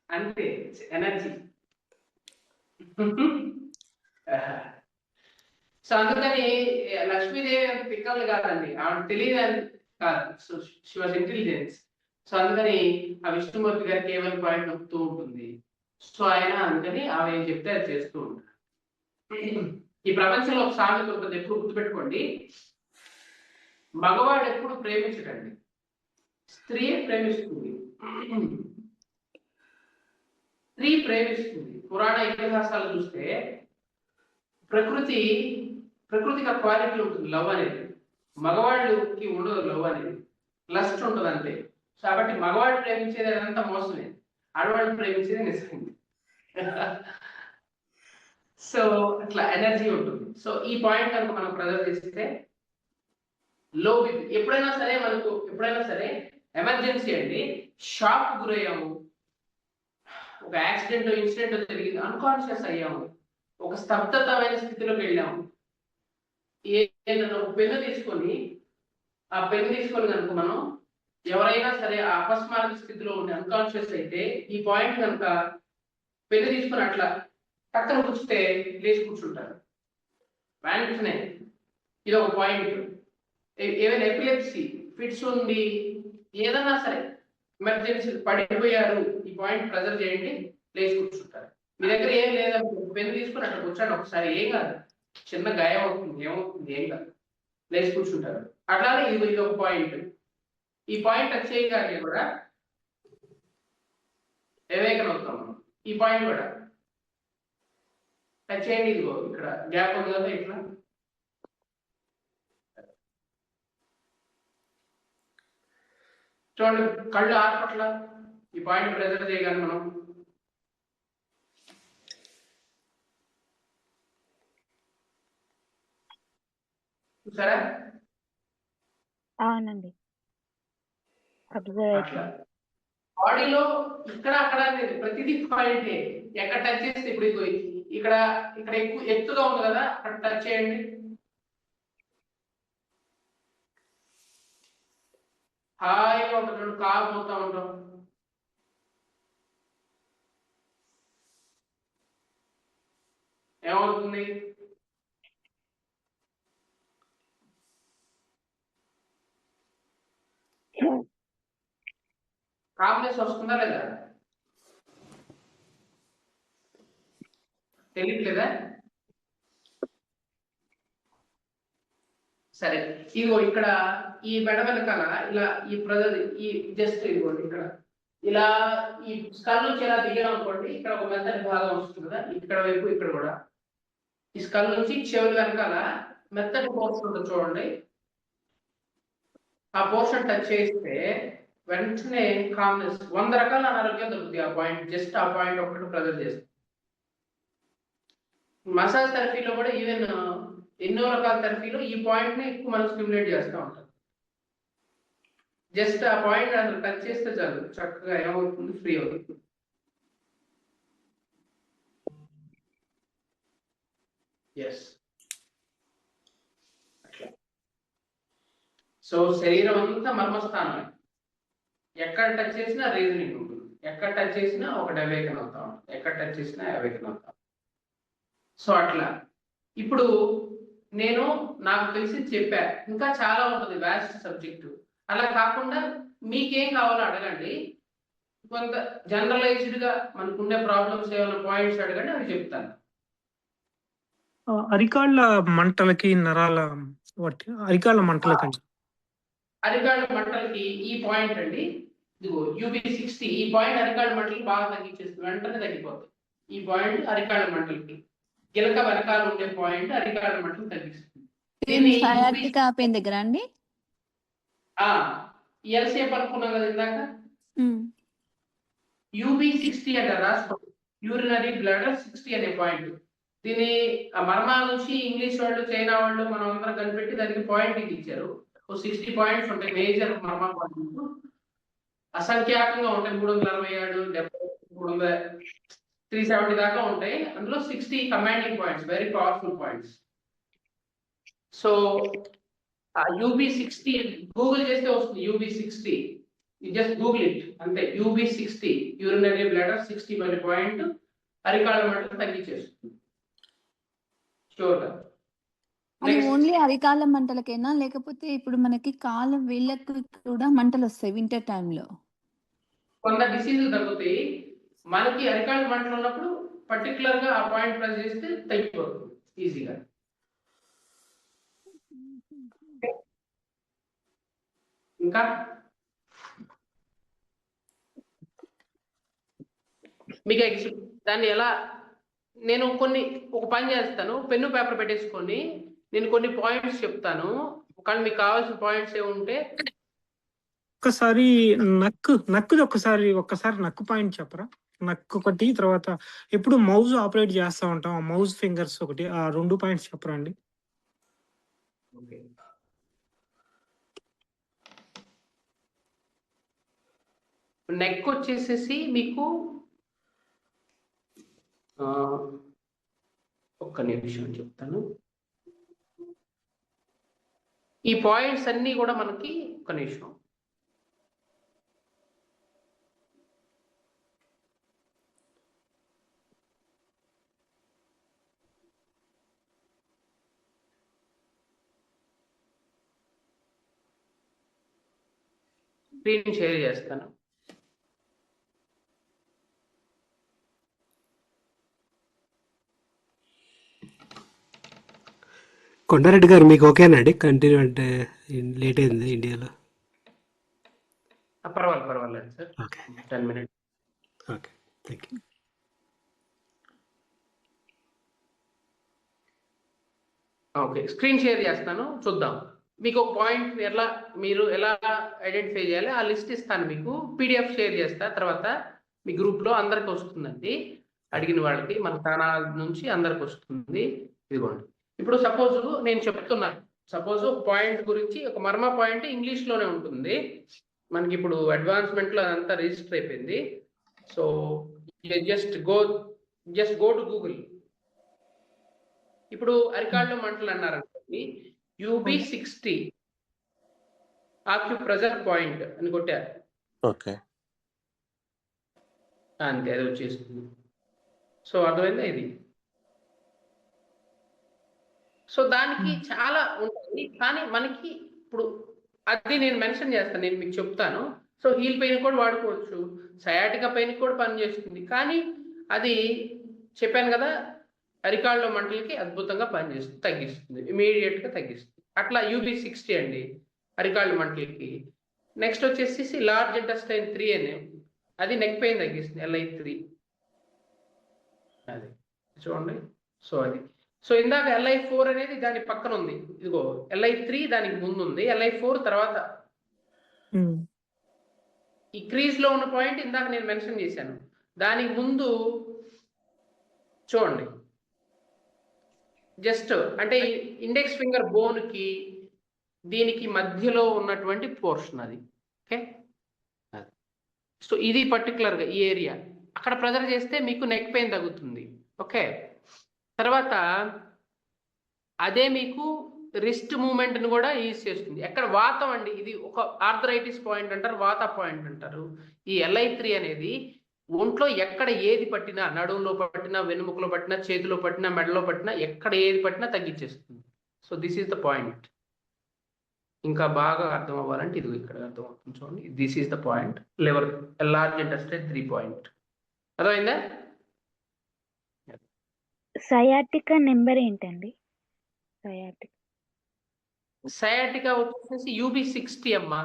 Speaker 1: అంతే, ఎనర్జీ. సో అందుకని లక్ష్మీదేవి అంత పిక్కలు కాదండి, ఆవిడ తెలియదని కాదు. So she was intelligence. So అందుకని ఆ విష్ణుమూర్తి గారు కేవలం పాయింట్ నొక్కుతూ ఉంటుంది. సో ఆయన అందుకని ఆమె ఏం చెప్తే అది చేస్తూ ఉంటారు. ఈ ప్రపంచంలో ఒక సామెత ఉంటుంది, ఎప్పుడు గుర్తుపెట్టుకోండి. మగవాడు ఎప్పుడు ప్రేమించడండి, స్త్రీ ప్రేమిస్తుంది. స్త్రీ ప్రేమిస్తుంది. పురాణ ఇతిహాసాలు చూస్తే ప్రకృతికి క్వాలిటీ ఉంటుంది, లవ్ అనేది. మగవాళ్ళకి ఉండదు లవ్ అనేది, లస్ట్ ఉంటుంది అంతే. కాబట్టి మగవాడు ప్రేమించేది అదంతా మోసమే, ఆడవాళ్ళు ప్రేమించేది నిజమైంది. సో అట్లా ఎనర్జీ ఉంటుంది. సో ఈ పాయింట్ కనుక మనం ప్రెజర్ చేస్తే లో బీపీ. ఎప్పుడైనా సరే ఎమర్జెన్సీ అండి, షాక్ గురయ్యాము, ఒక యాక్సిడెంట్ ఇన్సిడెంట్ జరిగింది, అన్కాన్షియస్ అయ్యాము, ఒక స్తబ్దతమైన స్థితిలోకి వెళ్ళాము. ఏదైనా ఒక పెన్ను తీసుకొని కనుక మనం ఎవరైనా సరే ఆ అపస్మారక స్థితిలో ఉండి అన్కాన్షియస్ అయితే ఈ పాయింట్ కనుక పెన్ను తీసుకొని అట్లా పక్కన కూర్చుంటే లేచి కూర్చుంటారు వెంటనే. ఇది ఒక పాయింట్. ఏమైనా ఎపిలెప్సీ ఫిట్స్ ఉంది, ఏదైనా సరే ఎమర్జెన్సీ పడిపోయారు, ఈ పాయింట్ ప్రెజర్ చేయండి, లేచి కూర్చుంటారు. మీ దగ్గర ఏం లేదనుకో, పెన్ను తీసుకుని అట్లా కూర్చోండి ఒకసారి, ఏం కాదు, చిన్న గాయం అవుతుంది, ఏమవుతుంది, ఏం కాదు, లేచి కూర్చుంటారు. అట్లానే ఇది ఒక పాయింట్. ఈ పాయింట్ టచ్ చేయగానే కూడా వివేకం అవుతాం మనం. ఈ పాయింట్ కూడా టచ్ చేయండి, ఇదిగో ఇక్కడ గ్యాప్ ఉంది కదా, ఇట్లా చూడండి, కళ్ళు ఆర్పట్ల. ఈ పాయింట్ ప్రెజర్ చేయగానే మనం చూసారా?
Speaker 8: అవునండి, అబ్జర్వ్
Speaker 1: అట్లా
Speaker 8: అవుతుంది.
Speaker 1: బాడీలో ఇక్కడ అక్కడ అనేది ప్రతిదీ పాయింటే. ఎక్కడ టచ్ చేస్తే ఇప్పుడు ఇదిగో ఇక్కడ ఎక్కువ ఎత్తుగా ఉంది కదా, అక్కడ టచ్ చేయండి. హాయిగా ఉంటుంది, కాకపోతా ఉంటాం. ఏమవుతుంది? కామ్నెస్ వస్తుందా లేదా? తెలియట్లేదా? సరే, ఇదిగో ఇక్కడ ఈ మెడ వెనకాల ఇలా ఈ ప్రెజర్, ఈ జస్ట్ ఇదిగోండి ఇక్కడ ఇలా ఈ స్కల్ నుంచి ఇలా దిగాం అనుకోండి, ఇక్కడ ఒక మెత్తటి భాగం వస్తుంది కదా, ఇక్కడ వైపు ఇక్కడ కూడా. ఈ స్కల్ నుంచి చెవులు వెనకాల మెత్తటి పోర్షన్ ఉంటుంది చూడండి, ఆ పోర్షన్ టచ్ చేస్తే వెంటనే కామ్నెస్, 100 రకాల అనారోగ్యం దొరుకుతుంది ఆ పాయింట్, జస్ట్ ఆ పాయింట్ ఒకటి ప్రెజర్ చేస్తే. మసాజ్ థెరపీలో కూడా ఈవెన్ ఎన్నో రకాల థెరపీలో ఈ పాయింట్ ని ఎక్కువ మనం స్టిమ్యులేట్ చేస్తూ ఉంటాం. జస్ట్ ఆ పాయింట్ అసలు టచ్ చేస్తే చాలు, చక్కగా ఏమవుతుంది, ఫ్రీ అవుతుంది. ఎస్, అట్లా. సో శరీరం అంతా మర్మస్థానమే, ఎక్కడ టచ్ చేసినా రీజనింగ్ ఉంటుంది, ఎక్కడ టచ్ చేసినా ఒకటి అవేకన్ అవుతాం, ఎక్కడ టచ్ చేసినా అవేకన్ అవుతాం. సో అట్లా ఇప్పుడు నేను నాకు తెలిసి చెప్పా, ఇంకా చాలా ఉంటుంది వ్యాస్ట్ సబ్జెక్టు. అలా కాకుండా మీకేం కావాలో అడగండి, కొంత జనరలైజ్డ్ గా మనకుండే ప్రాబ్లమ్స్ ఏమైనా పాయింట్స్ అడగండి, అవి చెప్తాను.
Speaker 3: అరికాళ్ళ మంటలకి నరాల అరికాళ్ళ మంటలకి
Speaker 1: అరికాళ్ళ మంటలకి ఈ పాయింట్ అండి, ఇదిగో UB60 ఈ పాయింట్ అరికాళ్ళ మంటలకి బాగా తగ్గించేస్తుంది, వెంటనే తగ్గిపోతుంది. ఈ పాయింట్ అరికాళ్ళ మంటలకి, గిలక వెనకాల ఉండే పాయింట్ అరికాళ్ళ మంటలు తగ్గిస్తుంది. దీన్ని
Speaker 7: సయాటికా పెయిన్ దగ్గర అండి.
Speaker 1: ఎల్సేపు అనుకున్నాం కదా ఇందాక, UB60 అంటే రాసుకోండి, యూరినరీ బ్లాడర్ 60 అనే పాయింట్. దీని మర్మాల నుంచి ఇంగ్లీష్ వాళ్ళు, చైనా వాళ్ళు మనం అందరం కనిపెట్టి దానికి పాయింట్ ఇది ఇచ్చారు. 60 పాయింట్స్ ఉంటాయి మేజర్ మర్మా పాయింట్లు, అసంఖ్యాకంగా ఉంటాయి. 367, 70, 370 దాకా ఉంటాయి. అందులో 60 commanding points, very powerful points. So UB60 Google చేస్తే వస్తుంది UB60, జస్ట్ గూగుల్ ఇట్ అంతే. UB60 యూరినరీ బ్లాడర్ 60 అనే పాయింట్ అరికాళ్ళ మంటలు తగ్గించేస్తుంది షూర్గా.
Speaker 7: అది ఓన్లీ అరికాళ్ళ మంటలకేనా, లేకపోతే ఇప్పుడు మనకి కాళ్ళ వేళ్ళకు కూడా మంటలు వస్తాయి వింటర్ టైంలో?
Speaker 1: కొంత డిసీజులు తగ్గుతాయి. మనకి అరికాళ్ళ మంటలు ఉన్నప్పుడు పర్టికులర్ గా ఆ పాయింట్ ప్రెస్ చేస్తే తగ్గిపోతుంది ఈజీగా. ఇంకా మీకు దాన్ని ఎలా, నేను ఒక పని చేస్తాను, పెన్ను పేపర్ పెట్టేసుకొని నేను కొన్ని పాయింట్స్ చెప్తాను, ఒకవేళ మీకు కావాల్సిన పాయింట్స్ ఏముంటే.
Speaker 3: ఒక్కసారి ఒక్కసారి నక్కు పాయింట్ చెప్పరా? నక్కు ఒకటి, తర్వాత ఎప్పుడు మౌజ్ ఆపరేట్ చేస్తూ ఉంటాం, ఆ మౌజ్ ఫింగర్స్ ఒకటి, ఆ 2 పాయింట్స్ చెప్పరా అండి?
Speaker 1: నెక్ వచ్చేసేసి మీకు ఒక్క నిమిషం చెప్తాను. ఈ పాయింట్స్ అన్నీ కూడా మనకి ఒక్క నిమిషం, స్క్రీన్ షేర్ చేస్తాను.
Speaker 9: కొండారెడ్డి గారు మీకు ఓకేనండి? కంటిన్యూ అంటే లేట్ అయింది ఇండియాలో.
Speaker 1: పర్వాలేదు sir,
Speaker 9: okay
Speaker 1: 10 minutes.
Speaker 9: Okay, thank you.
Speaker 1: Okay, screen share చేస్తాను, చూద్దాం. మీకు ఒక పాయింట్ మీరు ఎలా ఐడెంటిఫై చేయాలి ఆ లిస్ట్ ఇస్తాను మీకు, PDF షేర్ చేస్తా, తర్వాత మీ గ్రూప్లో అందరికి వస్తుందండి, అడిగిన వాళ్ళకి మన ఛానల్ నుంచి అందరికి వస్తుంది. ఇదిగోండి, ఇప్పుడు సపోజ్ నేను చెప్తున్నాను, సపోజ్ ఒక పాయింట్ గురించి, ఒక మర్మ పాయింట్ ఇంగ్లీష్లోనే ఉంటుంది మనకి, ఇప్పుడు అడ్వాన్స్మెంట్లో అదంతా రిజిస్టర్ అయిపోయింది. So just go to Google. ఇప్పుడు అరికాళ్ళు మంటలు అన్నారనుకోండి, UB60 ఆక్యుప్రెషర్ పాయింట్ అని కొట్టారు,
Speaker 6: ఓకే,
Speaker 1: అంతే, అది వచ్చేస్తుంది. సో అర్థమైందా ఇది? సో దానికి చాలా ఉంటుంది, కానీ మనకి ఇప్పుడు అది నేను మెన్షన్ చేస్తాను, నేను మీకు చెప్తాను. సో హీల్ పెయిన్ కూడా వాడుకోవచ్చు, సయాటికా పెయిన్ కూడా పనిచేస్తుంది, కానీ అది చెప్పాను కదా, అరికాళ్ళ మంటలకి అద్భుతంగా పనిచేస్తుంది, తగ్గిస్తుంది, ఇమీడియట్గా తగ్గిస్తుంది. అట్లా UB60 అండి అరికాళ్ళ మంటలకి. నెక్స్ట్ వచ్చేసి లార్జ్ ఇంటెస్టైన్ 3 అని, అది నెక్ పెయిన్ తగ్గిస్తుంది, LI3 అది చూడండి. సో అది, సో ఇందాక LI4 అనేది దాని పక్కన ఉంది, ఇదిగో LI3 దానికి ముందు ఉంది, LI4 తర్వాత. ఈ క్రీజ్ లో ఉన్న పాయింట్ ఇందాక నేను మెన్షన్ చేశాను, దానికి ముందు చూడండి, జస్ట్ అంటే ఇండెక్స్ ఫింగర్ బోన్ కి దీనికి మధ్యలో ఉన్నటువంటి పోర్షన్ అది. ఓకే, సో ఇది పర్టికులర్ గా ఈ ఏరియా, అక్కడ ప్రెజర్ చేస్తే మీకు నెక్ పెయిన్ తగ్గుతుంది. ఓకే, తర్వాత అదే మీకు రిస్ట్ మూమెంట్ ని కూడా ఈజ్ చేస్తుంది. ఎక్కడ వాతం అండి, ఇది ఒక ఆర్థరైటిస్ పాయింట్ అంటారు, వాత పాయింట్ అంటారు. ఈ LI3 అనేది ఒంట్లో ఎక్కడ ఏది పట్టినా, నడుములో పట్టినా, వెన్నుముకలో పట్టినా, చేతిలో పట్టినా, మెడలో పట్టినా, ఎక్కడ ఏది పట్టినా తగ్గించేస్తుంది. So this is the point. ఇంకా బాగా అర్థం అవ్వాలంటే ఇది ఇక్కడ అర్థం అవుతుంది చూడండి, this is the point, liver large intestine 3 point. అర్థమైందా?
Speaker 8: సయాటికా నెంబర్ ఏంటండి? సయాటికా
Speaker 1: సయాటికా వచ్చేసి UB60 అమ్మా.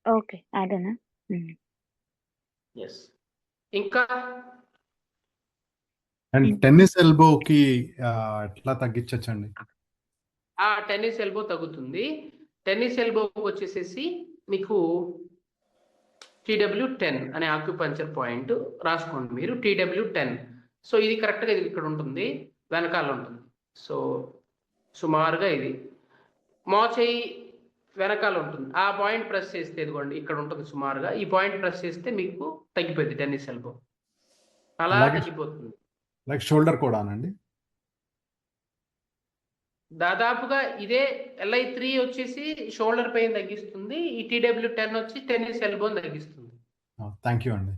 Speaker 8: ఓకే అదేనా?
Speaker 1: ఎస్. ఇంకా
Speaker 10: అండ్ టెన్నిస్ ఎల్బోకి ఎట్లా తగ్గించచ్చండి?
Speaker 1: టెన్నిస్ ఎల్బో తగ్గుతుంది. టెన్నిస్ ఎల్బో వచ్చేసేసి మీకు TW10 అనే ఆక్యుపంచర్ పాయింట్ రాసుకోండి మీరు, TW10. సో ఇది కరెక్ట్గా ఇది ఇక్కడ ఉంటుంది, వెనకాల ఉంటుంది. సో సుమారుగా ఇది మోచేయి వెనకాల ఉంటుంది. ఆ పాయింట్ ప్రెస్ చేస్తే ఇదిగోండి ఇక్కడ ఉంటుంది సుమారుగా. ఈ పాయింట్ ప్రెస్ చేస్తే మీకు తగ్గిపోయింది టెన్నిస్ ఎల్బో, అలా తగ్గిపోతుంది.
Speaker 10: లైక్ షోల్డర్ కూడా అండి?
Speaker 1: దాదాపుగా ఇదే LI3 వచ్చేసి షోల్డర్ పెయిన్ తగ్గిస్తుంది, ఈ TW10 వచ్చి టెన్నిస్ ఎల్బోని తగ్గిస్తుంది.
Speaker 10: థ్యాంక్ యూ అండి.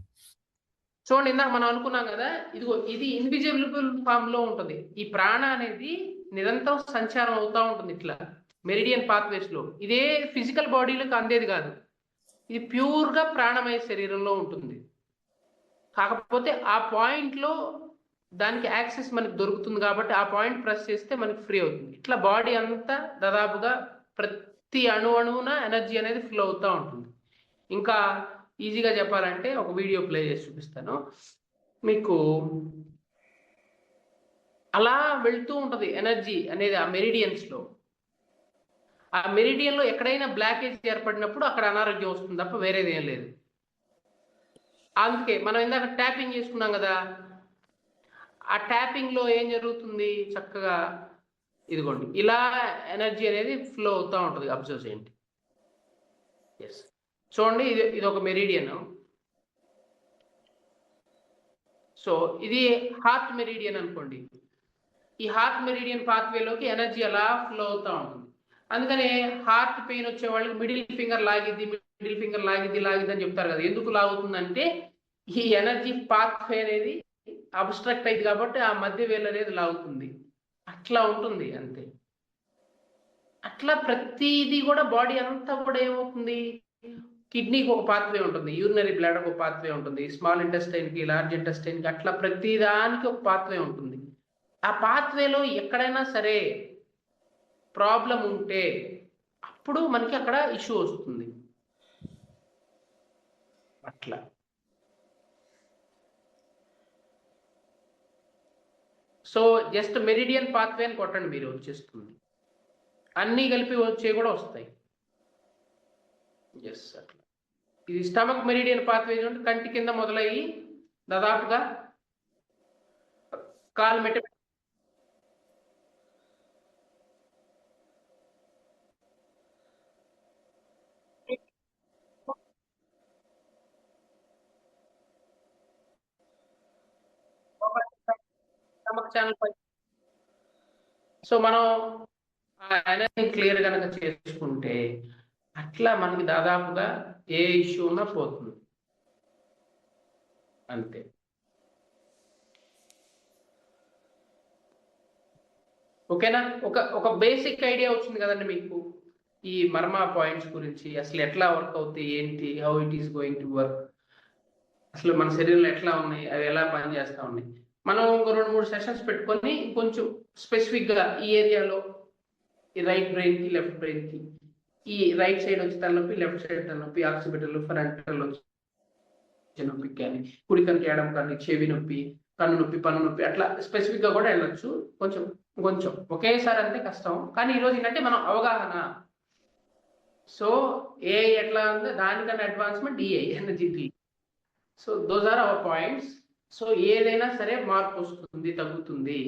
Speaker 1: చూడండి, ఇందాక మనం అనుకున్నాం కదా, ఇదిగో ఇది ఇన్విజిబుల్ ఫామ్ లో ఉంటుంది. ఈ ప్రాణ అనేది నిరంతరం సంచారం అవుతూ ఉంటుంది ఇట్లా మెరిడియన్ పాత్వేస్ లో. ఇదే ఫిజికల్ బాడీలకు అందేది కాదు, ఇది ప్యూర్ గా ప్రాణమయ శరీరంలో ఉంటుంది. కాకపోతే ఆ పాయింట్ లో దానికి యాక్సెస్ మనకి దొరుకుతుంది కాబట్టి ఆ పాయింట్ ప్రెస్ చేస్తే మనకి ఫ్రీ అవుతుంది. ఇట్లా బాడీ అంతా దాదాపుగా ప్రతి అణువున ఎనర్జీ అనేది ఫ్లో అవుతూ ఉంటుంది. ఇంకా ఈజీగా చెప్పాలంటే ఒక వీడియో ప్లే చేసి చూపిస్తాను మీకు. అలా వెళ్తూ ఉంటుంది ఎనర్జీ అనేది ఆ మెరిడియన్స్ లో. ఆ మెరిడియన్ లో ఎక్కడైనా బ్లాకేజ్ ఏర్పడినప్పుడు అక్కడ అనారోగ్యం వస్తుంది తప్ప వేరేది ఏం లేదు. అందుకే మనం ఇందాక ట్యాపింగ్ చేసుకున్నాం కదా, ఆ ట్యాపింగ్ లో ఏం జరుగుతుంది, చక్కగా ఇదిగోండి ఇలా ఎనర్జీ అనేది ఫ్లో అవుతూ ఉంటుంది. అబ్జర్వ్ చేయండి. ఎస్, చూడండి, ఇది ఒక మెరిడియన్. సో ఇది హార్ట్ మెరిడియన్ అనుకోండి. ఈ హార్ట్ మెరిడియన్ పాత్వేలోకి ఎనర్జీ అలా ఫ్లో అవుతూ ఉంటుంది. అందుకనే హార్ట్ పెయిన్ వచ్చే వాళ్ళకి మిడిల్ ఫింగర్ లాగిద్ది అని చెప్తారు కదా. ఎందుకు లాగుతుందంటే ఈ ఎనర్జీ పాత్వే అనేది అబ్స్ట్రక్ట్ అయింది కాబట్టి ఆ మధ్య వేలు అనేది లాగుతుంది. అట్లా ఉంటుంది అంతే. అట్లా ప్రతిదీ కూడా బాడీ అంతా కూడా ఏమవుతుంది, కిడ్నీకి ఒక పాత్వే ఉంటుంది, యూరినరీ బ్లాడర్కి ఒక పాత్వే ఉంటుంది, స్మాల్ ఇంటెస్టైన్కి, లార్జ్ ఇంటెస్టైన్కి, అట్లా ప్రతిదానికి ఒక పాత్వే ఉంటుంది. ఆ పాత్వేలో ఎక్కడైనా సరే ప్రాబ్లం ఉంటే అప్పుడు మనకి అక్కడ ఇష్యూ వస్తుంది. అట్లా సో జస్ట్ మెరిడియన్ పాత్వే అని కొట్టండి మీరు, వచ్చేస్తుంది. అన్నీ కలిపి వచ్చే కూడా వస్తాయి. ఎస్, అట్లా. ఇది స్టమక్ మెరిడియన్ పాత్వే చూడండి, కంటి కింద మొదలయ్యి దాదాపుగా కాలు మెట్ట స్టమక్ ఛానల్ పై. సో మనం ఆ ఎనర్జీ క్లియర్ కనుక చేసుకుంటే అట్లా మనకి దాదాపుగా ఏ ఇష్యూ ఉన్నా పోతుంది అంతే. ఓకేనా? ఒక బేసిక్ ఐడియా వచ్చింది కదండి మీకు ఈ మర్మా పాయింట్స్ గురించి, అసలు ఎట్లా వర్క్ అవుతాయి, ఏంటి, how it is going to work, అసలు మన శరీరంలో ఎట్లా ఉన్నాయి, అవి ఎలా పనిచేస్తూ ఉన్నాయి. మనం ఒక 2-3 సెషన్స్ పెట్టుకొని కొంచెం స్పెసిఫిక్గా ఈ ఏరియాలో, ఈ రైట్ బ్రెయిన్కి, లెఫ్ట్ బ్రెయిన్కి, ఈ రైట్ సైడ్ వచ్చి తలనొప్పి, లెఫ్ట్ సైడ్ తలనొప్పి, ఆక్సిపిటల్, ఫ్రంటల్ వచ్చి నొప్పి కానీ, కుడి కన్ను ఎడమ కన్ను, చెవి నొప్పి, కన్ను నొప్పి, పన్ను నొప్పి, అట్లా స్పెసిఫిక్గా కూడా వెళ్ళొచ్చు. కొంచెం ఒకేసారి అంతే కష్టం. కానీ ఈరోజు ఏంటంటే మనం అవగాహన. సో ఏఐ ఎట్లా ఉందో దానికన్నా advancement EI energy. So those are our points. So ఏదైనా సరే మార్పు వస్తుంది, తగ్గుతుంది,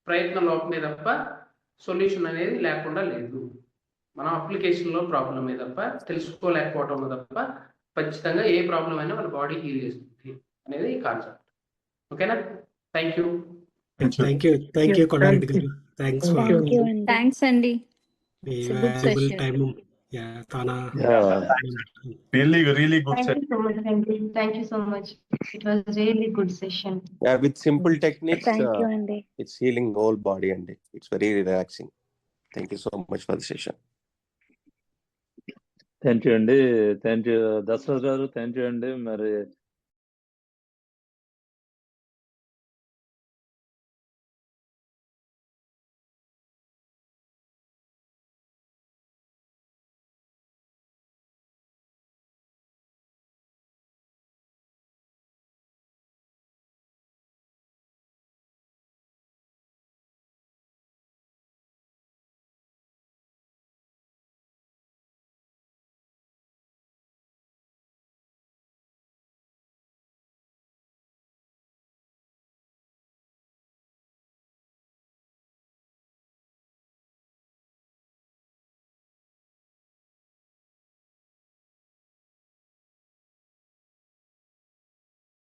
Speaker 1: ప్రయత్నం లోపమే తప్ప సొల్యూషన్ అనేది లేకుండా లేదు. మనం అప్లికేషన్లో ప్రాబ్లమే తప్ప, తెలుసుకోలేకపోవటం తప్ప ఖచ్చితంగా ఏ ప్రాబ్లం అయినా మన బాడీ హీల్ చేస్తుంది అనేది కాన్సెప్ట్. ఓకేనా? Thank you.
Speaker 9: Thank you Kondareddy గారు. థ్యాంక్స్ ఫర్
Speaker 7: థ్యాంక్స్ అండి.
Speaker 9: మీ
Speaker 7: It's a good
Speaker 9: valuable
Speaker 7: session.
Speaker 9: time. Tana.
Speaker 5: Really good
Speaker 11: Thank
Speaker 5: session.
Speaker 11: you so much, Andy. Thank you so much. It was really good session.
Speaker 6: Yeah, with simple techniques,
Speaker 8: thank you అండి.
Speaker 6: it's healing whole body and it's very relaxing. Thank you so much for the session.
Speaker 12: Thank you అండి. Thank you Dashrath గారు. Thank you అండి. మరి